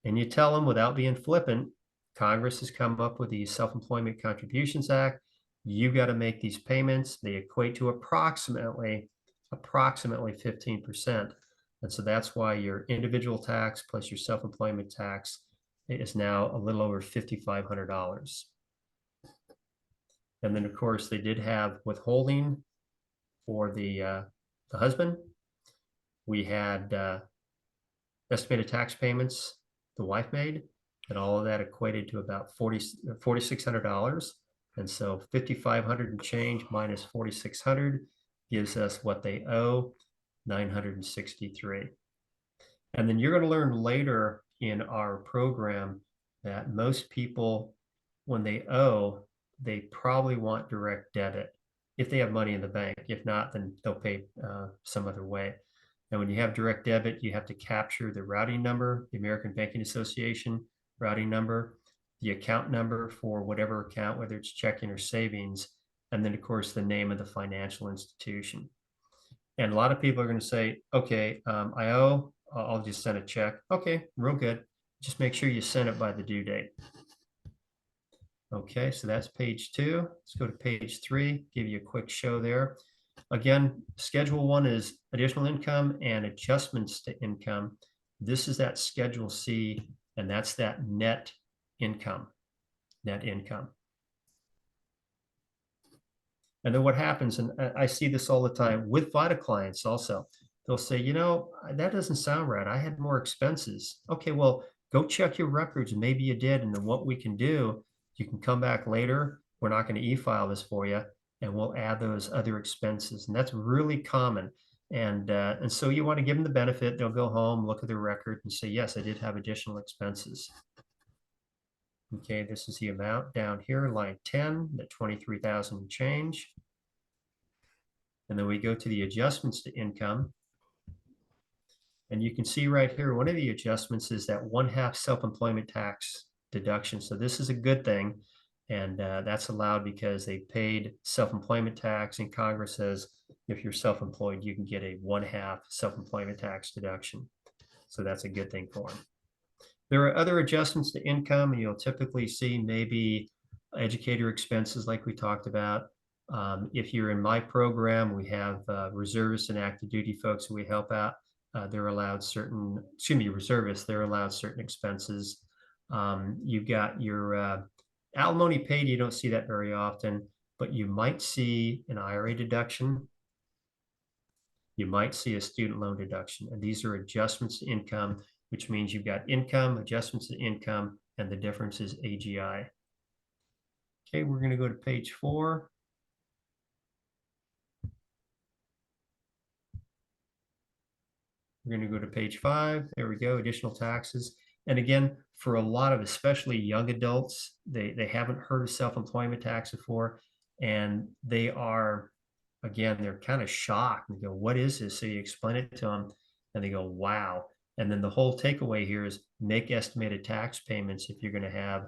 And you tell them without being flippant, Congress has come up with the Self-Employment Contributions Act. You've got to make these payments. They equate to approximately 15%. And so that's why your individual tax plus your self-employment tax is now a little over $5,500. And then, of course, they did have withholding for the husband. We had estimated tax payments the wife made, and all of that equated to about $4,600. And so 5,500 and change minus 4,600 gives us what they owe, 963. And then you're going to learn later in our program that most people, when they owe, they probably want direct debit if they have money in the bank. If not, then they'll pay some other way. And when you have direct debit, you have to capture the routing number, the American Banking Association routing number, the account number for whatever account, whether it's checking or savings, and then, of course, the name of the financial institution. And a lot of people are going to say, okay, I owe, I'll just send a check. Okay, real good. Just make sure you send it by the due date. Okay, so that's page 2. Let's go to page 3, give you a quick show there. Again, Schedule 1 is additional income and adjustments to income. This is that Schedule C, and that's that net income. And then what happens, and I see this all the time with VITA clients also, they'll say, you know, that doesn't sound right. I had more expenses. Okay, well, go check your records. Maybe you did. And then what we can do, you can come back later. We're not going to e-file this for you, and we'll add those other expenses. And that's really common. And so you want to give them the benefit. They'll go home, look at their record, and say, yes, I did have additional expenses. Okay, this is the amount down here, line 10, the 23,000 change. And then we go to the adjustments to income. And you can see right here, one of the adjustments is that 1/2 self-employment tax deduction. So this is a good thing. And that's allowed because they paid self-employment tax, and Congress says if you're self-employed, you can get a 1/2 self-employment tax deduction. So that's a good thing for them. There are other adjustments to income, and you'll typically see maybe educator expenses like we talked about. If you're in my program, we have reservists and active duty folks who we help out. They're allowed certain, reservists, they're allowed certain expenses. You've got your alimony paid, you don't see that very often, but you might see an IRA deduction. You might see a student loan deduction, and these are adjustments to income, which means you've got income, adjustments to income, and the difference is AGI. Okay, we're going to go to page 4. We're going to go to page 5. There we go, additional taxes. And again, for a lot of especially young adults, they haven't heard of self-employment tax before, and they are, again, they're kind of shocked and go, what is this? So you explain it to them and they go, wow. And then the whole takeaway here is make estimated tax payments if you're going to have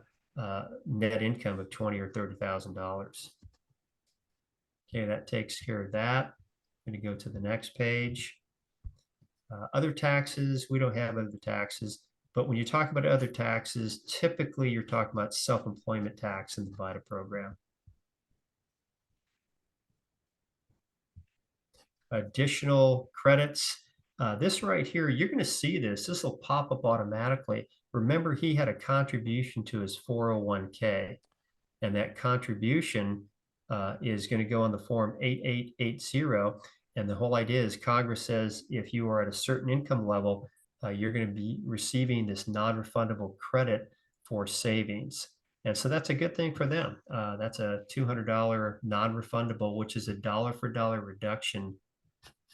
net income of $20,000 or $30,000. Okay, that takes care of that. I'm going to go to the next page. Other taxes, we don't have other taxes, but when you talk about other taxes, typically you're talking about self-employment tax in the VITA program. Additional credits. This right here, you're going to see this. This will pop up automatically. Remember, he had a contribution to his 401k, and that contribution is going to go on the form 8880. And the whole idea is Congress says if you are at a certain income level, you're going to be receiving this non-refundable credit for savings. And so that's a good thing for them. That's a $200 non-refundable, which is a dollar for dollar reduction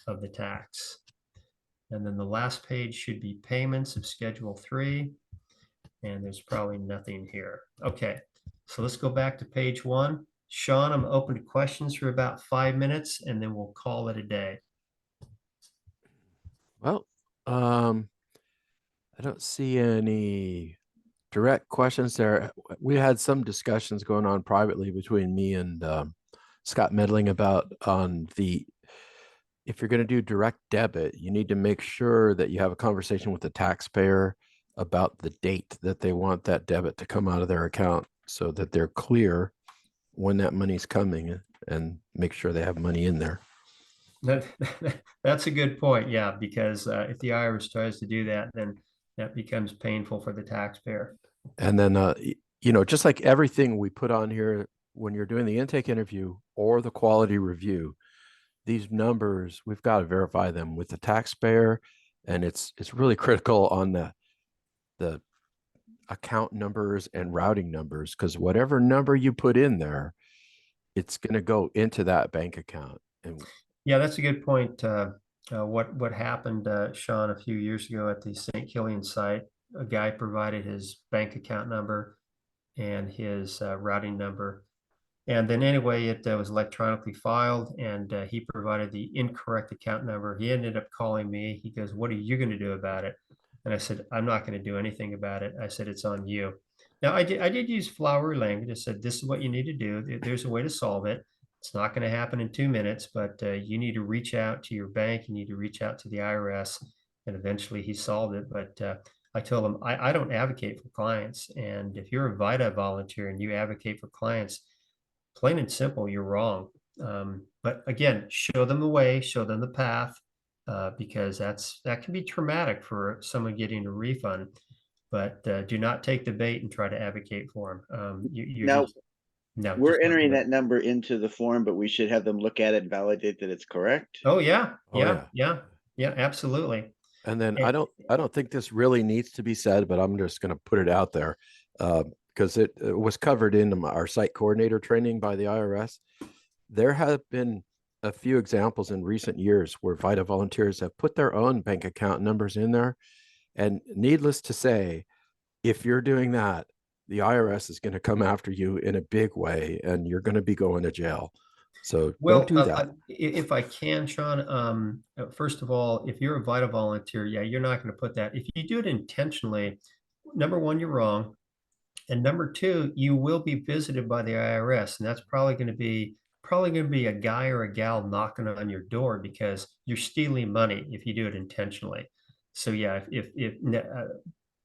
of the tax. And then the last page should be payments of Schedule 3. And there's probably nothing here. Okay, so let's go back to page 1. Sean, I'm open to questions for about 5 minutes, and then we'll call it a day. Well, I don't see any direct questions there. We had some discussions going on privately between me and Scott Medling about if you're going to do direct debit, you need to make sure that you have a conversation with the taxpayer about the date that they want that debit to come out of their account so that they're clear when that money's coming and make sure they have money in there. That's a good point. Yeah, because if the IRS tries to do that, then that becomes painful for the taxpayer. And then, just like everything we put on here, when you're doing the intake interview or the quality review, these numbers, we've got to verify them with the taxpayer. And it's really critical on the account numbers and routing numbers, because whatever number you put in there, it's going to go into that bank account. And yeah, that's a good point. What happened, Sean, a few years ago at the St. Killian site, a guy provided his bank account number and his routing number. And then anyway, it was electronically filed, and he provided the incorrect account number. He ended up calling me. He goes, what are you going to do about it? And I said, I'm not going to do anything about it. I said, it's on you. Now, I did use flowery language. I said, this is what you need to do. There's a way to solve it. It's not going to happen in 2 minutes, but you need to reach out to your bank. You need to reach out to the IRS. And eventually he solved it. But I told him, I don't advocate for clients. And if you're a VITA volunteer and you advocate for clients, plain and simple, you're wrong. But again, show them the way, show them the path, because that can be traumatic for someone getting a refund. But do not take the bait and try to advocate for them. We're entering that number into the form, but we should have them look at it and validate that it's correct. Oh yeah, yeah, absolutely. And then I don't think this really needs to be said, but I'm just going to put it out there because it was covered in our site coordinator training by the IRS. There have been a few examples in recent years where VITA volunteers have put their own bank account numbers in there. And needless to say, if you're doing that, the IRS is going to come after you in a big way, and you're going to be going to jail. So don't do that. If I can, Sean, first of all, if you're a VITA volunteer, yeah, you're not going to put that. If you do it intentionally, number one, you're wrong. And number two, you will be visited by the IRS, and that's probably going to be a guy or a gal knocking on your door because you're stealing money if you do it intentionally. So yeah,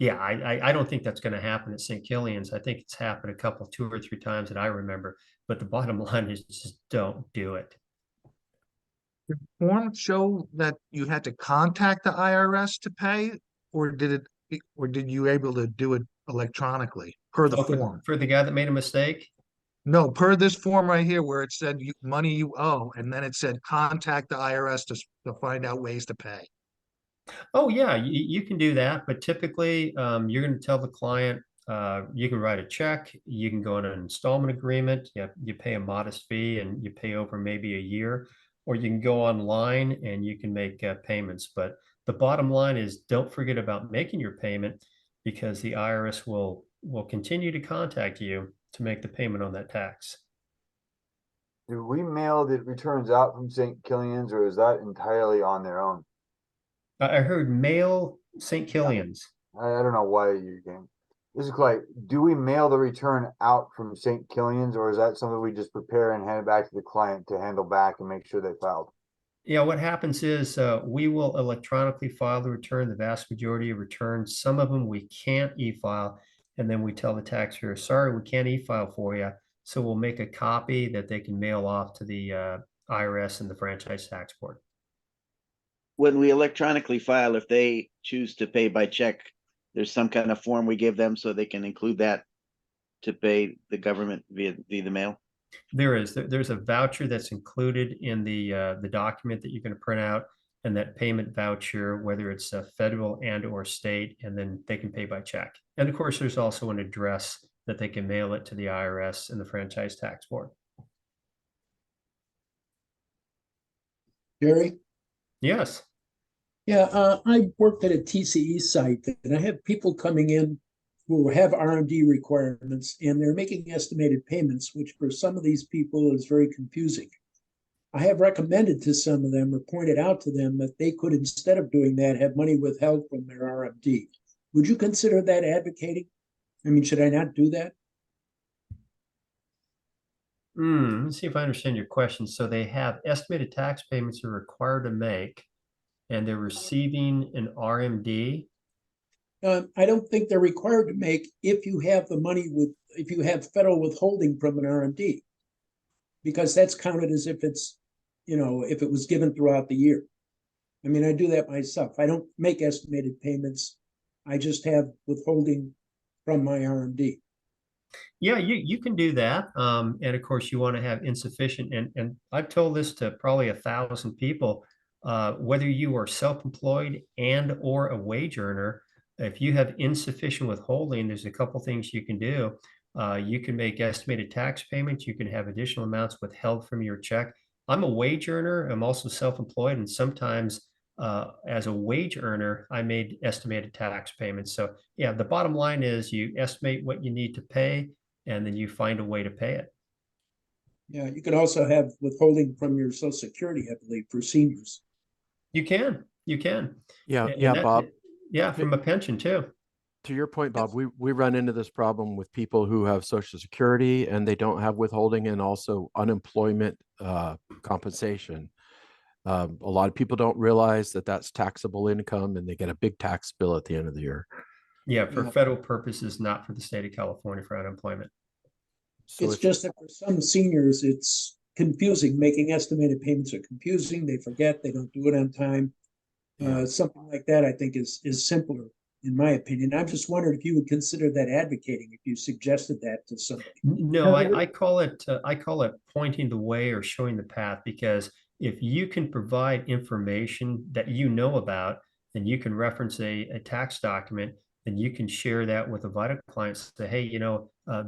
I don't think that's going to happen at St. Killian's. I think it's happened 2 or 3 times that I remember. But the bottom line is just don't do it. Did the form show that you had to contact the IRS to pay, or did you able to do it electronically per the form? For the guy that made a mistake? No, per this form right here where it said money you owe, and then it said contact the IRS to find out ways to pay. Oh yeah, you can do that, but typically you're going to tell the client you can write a check, you can go on an installment agreement, you pay a modest fee and you pay over maybe a year, or you can go online and you can make payments. But the bottom line is don't forget about making your payment, because the IRS will continue to contact you to make the payment on that tax. Do we mail the returns out from St. Killian's, or is that entirely on their own? I heard mail St. Killian's. I don't know why you came. This is like, do we mail the return out from St. Killian's, or is that something we just prepare and hand it back to the client to handle back and make sure they filed? Yeah, what happens is we will electronically file the return, the vast majority of returns. Some of them we can't e-file, and then we tell the taxpayer, sorry, we can't e-file for you. So we'll make a copy that they can mail off to the IRS and the franchise tax board. When we electronically file, if they choose to pay by check, there's some kind of form we give them so they can include that to pay the government via the mail. There's a voucher that's included in the document that you're going to print out, and that payment voucher, whether it's federal and or state, and then they can pay by check. And of course, there's also an address that they can mail it to the IRS and the franchise tax board. Jerry? Yes. Yeah, I worked at a TCE site, and I have people coming in who have RMD requirements, and they're making estimated payments, which for some of these people is very confusing. I have recommended to some of them or pointed out to them that they could, instead of doing that, have money withheld from their RMD. Would you consider that advocating? I mean, should I not do that? Let's see if I understand your question. So they have estimated tax payments they're required to make, and they're receiving an RMD. I don't think they're required to make if you have the money if you have federal withholding from an RMD, because that's counted as if it's, if it was given throughout the year. I mean, I do that myself. I don't make estimated payments. I just have withholding from my RMD. Yeah, you can do that. And of course, you want to have insufficient. And I've told this to probably 1,000 people, whether you are self-employed and or a wage earner, if you have insufficient withholding, there's a couple things you can do. You can make estimated tax payments. You can have additional amounts withheld from your check. I'm a wage earner. I'm also self-employed, and sometimes as a wage earner, I made estimated tax payments. So yeah, the bottom line is you estimate what you need to pay, and then you find a way to pay it. Yeah, you can also have withholding from your Social Security, I believe, for seniors. You can. Yeah, And yeah, that- Bob. Yeah, from a pension too. To your point, Bob, we run into this problem with people who have Social Security and they don't have withholding, and also unemployment compensation. A lot of people don't realize that that's taxable income, and they get a big tax bill at the end of the year. Yeah, for Yeah. federal purposes, not for the state of California for unemployment. So It's just that for some seniors, it's confusing. Making estimated payments are confusing. They forget, they don't do it on time. Yeah. Something like that, I think, is simpler, in my opinion. I'm just wondering if you would consider that advocating, if you suggested that to somebody. No, I call it pointing the way or showing the path, because if you can provide information that you know about, then you can reference a tax document, and you can share that with a VITA client. Say, hey,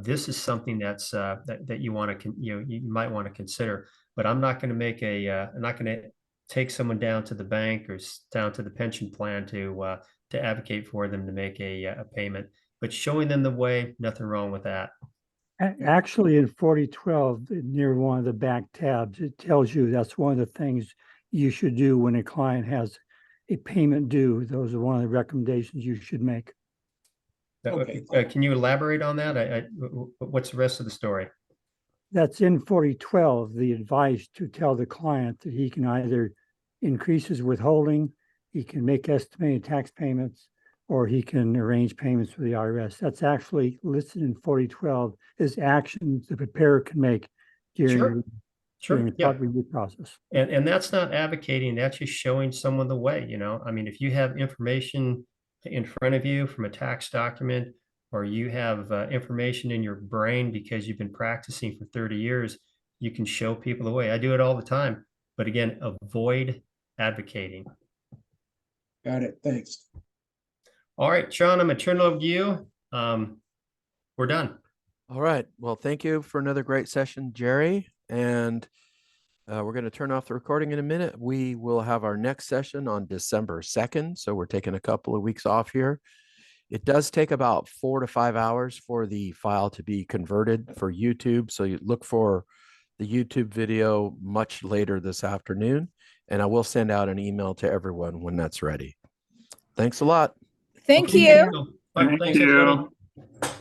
this is something that's that you want to you might want to consider. But I'm not going to make I'm not going to take someone down to the bank or down to the pension plan to advocate for them to make a payment. But showing them the way, nothing wrong with that. Actually, in 4012, near one of the back tabs, it tells you that's one of the things you should do when a client has a payment due. Those are one of the recommendations you should make. Okay. Can you elaborate on that? What's the rest of the story? That's in 4012, the advice to tell the client that he can either increase his withholding, he can make estimated tax payments, or he can arrange payments with the IRS. That's actually listed in 4012 as actions the preparer can make during the part review process. And that's not advocating, that's just showing someone the way, I mean, if you have information in front of you from a tax document, or you have information in your brain because you've been practicing for 30 years, you can show people the way. I do it all the time. But again, avoid advocating. Got it. Thanks. All right, Sean, I'm going to turn it over to you. We're done. All right. Well, thank you for another great session, Jerry. And we're going to turn off the recording in a minute. We will have our next session on December 2nd. So we're taking a couple of weeks off here. It does take about 4 to 5 hours for the file to be converted for YouTube. So you look for the YouTube video much later this afternoon, and I will send out an email to everyone when that's ready. Thanks a lot. Thank Okay, you. Bye. Thank Thanks, you. everybody.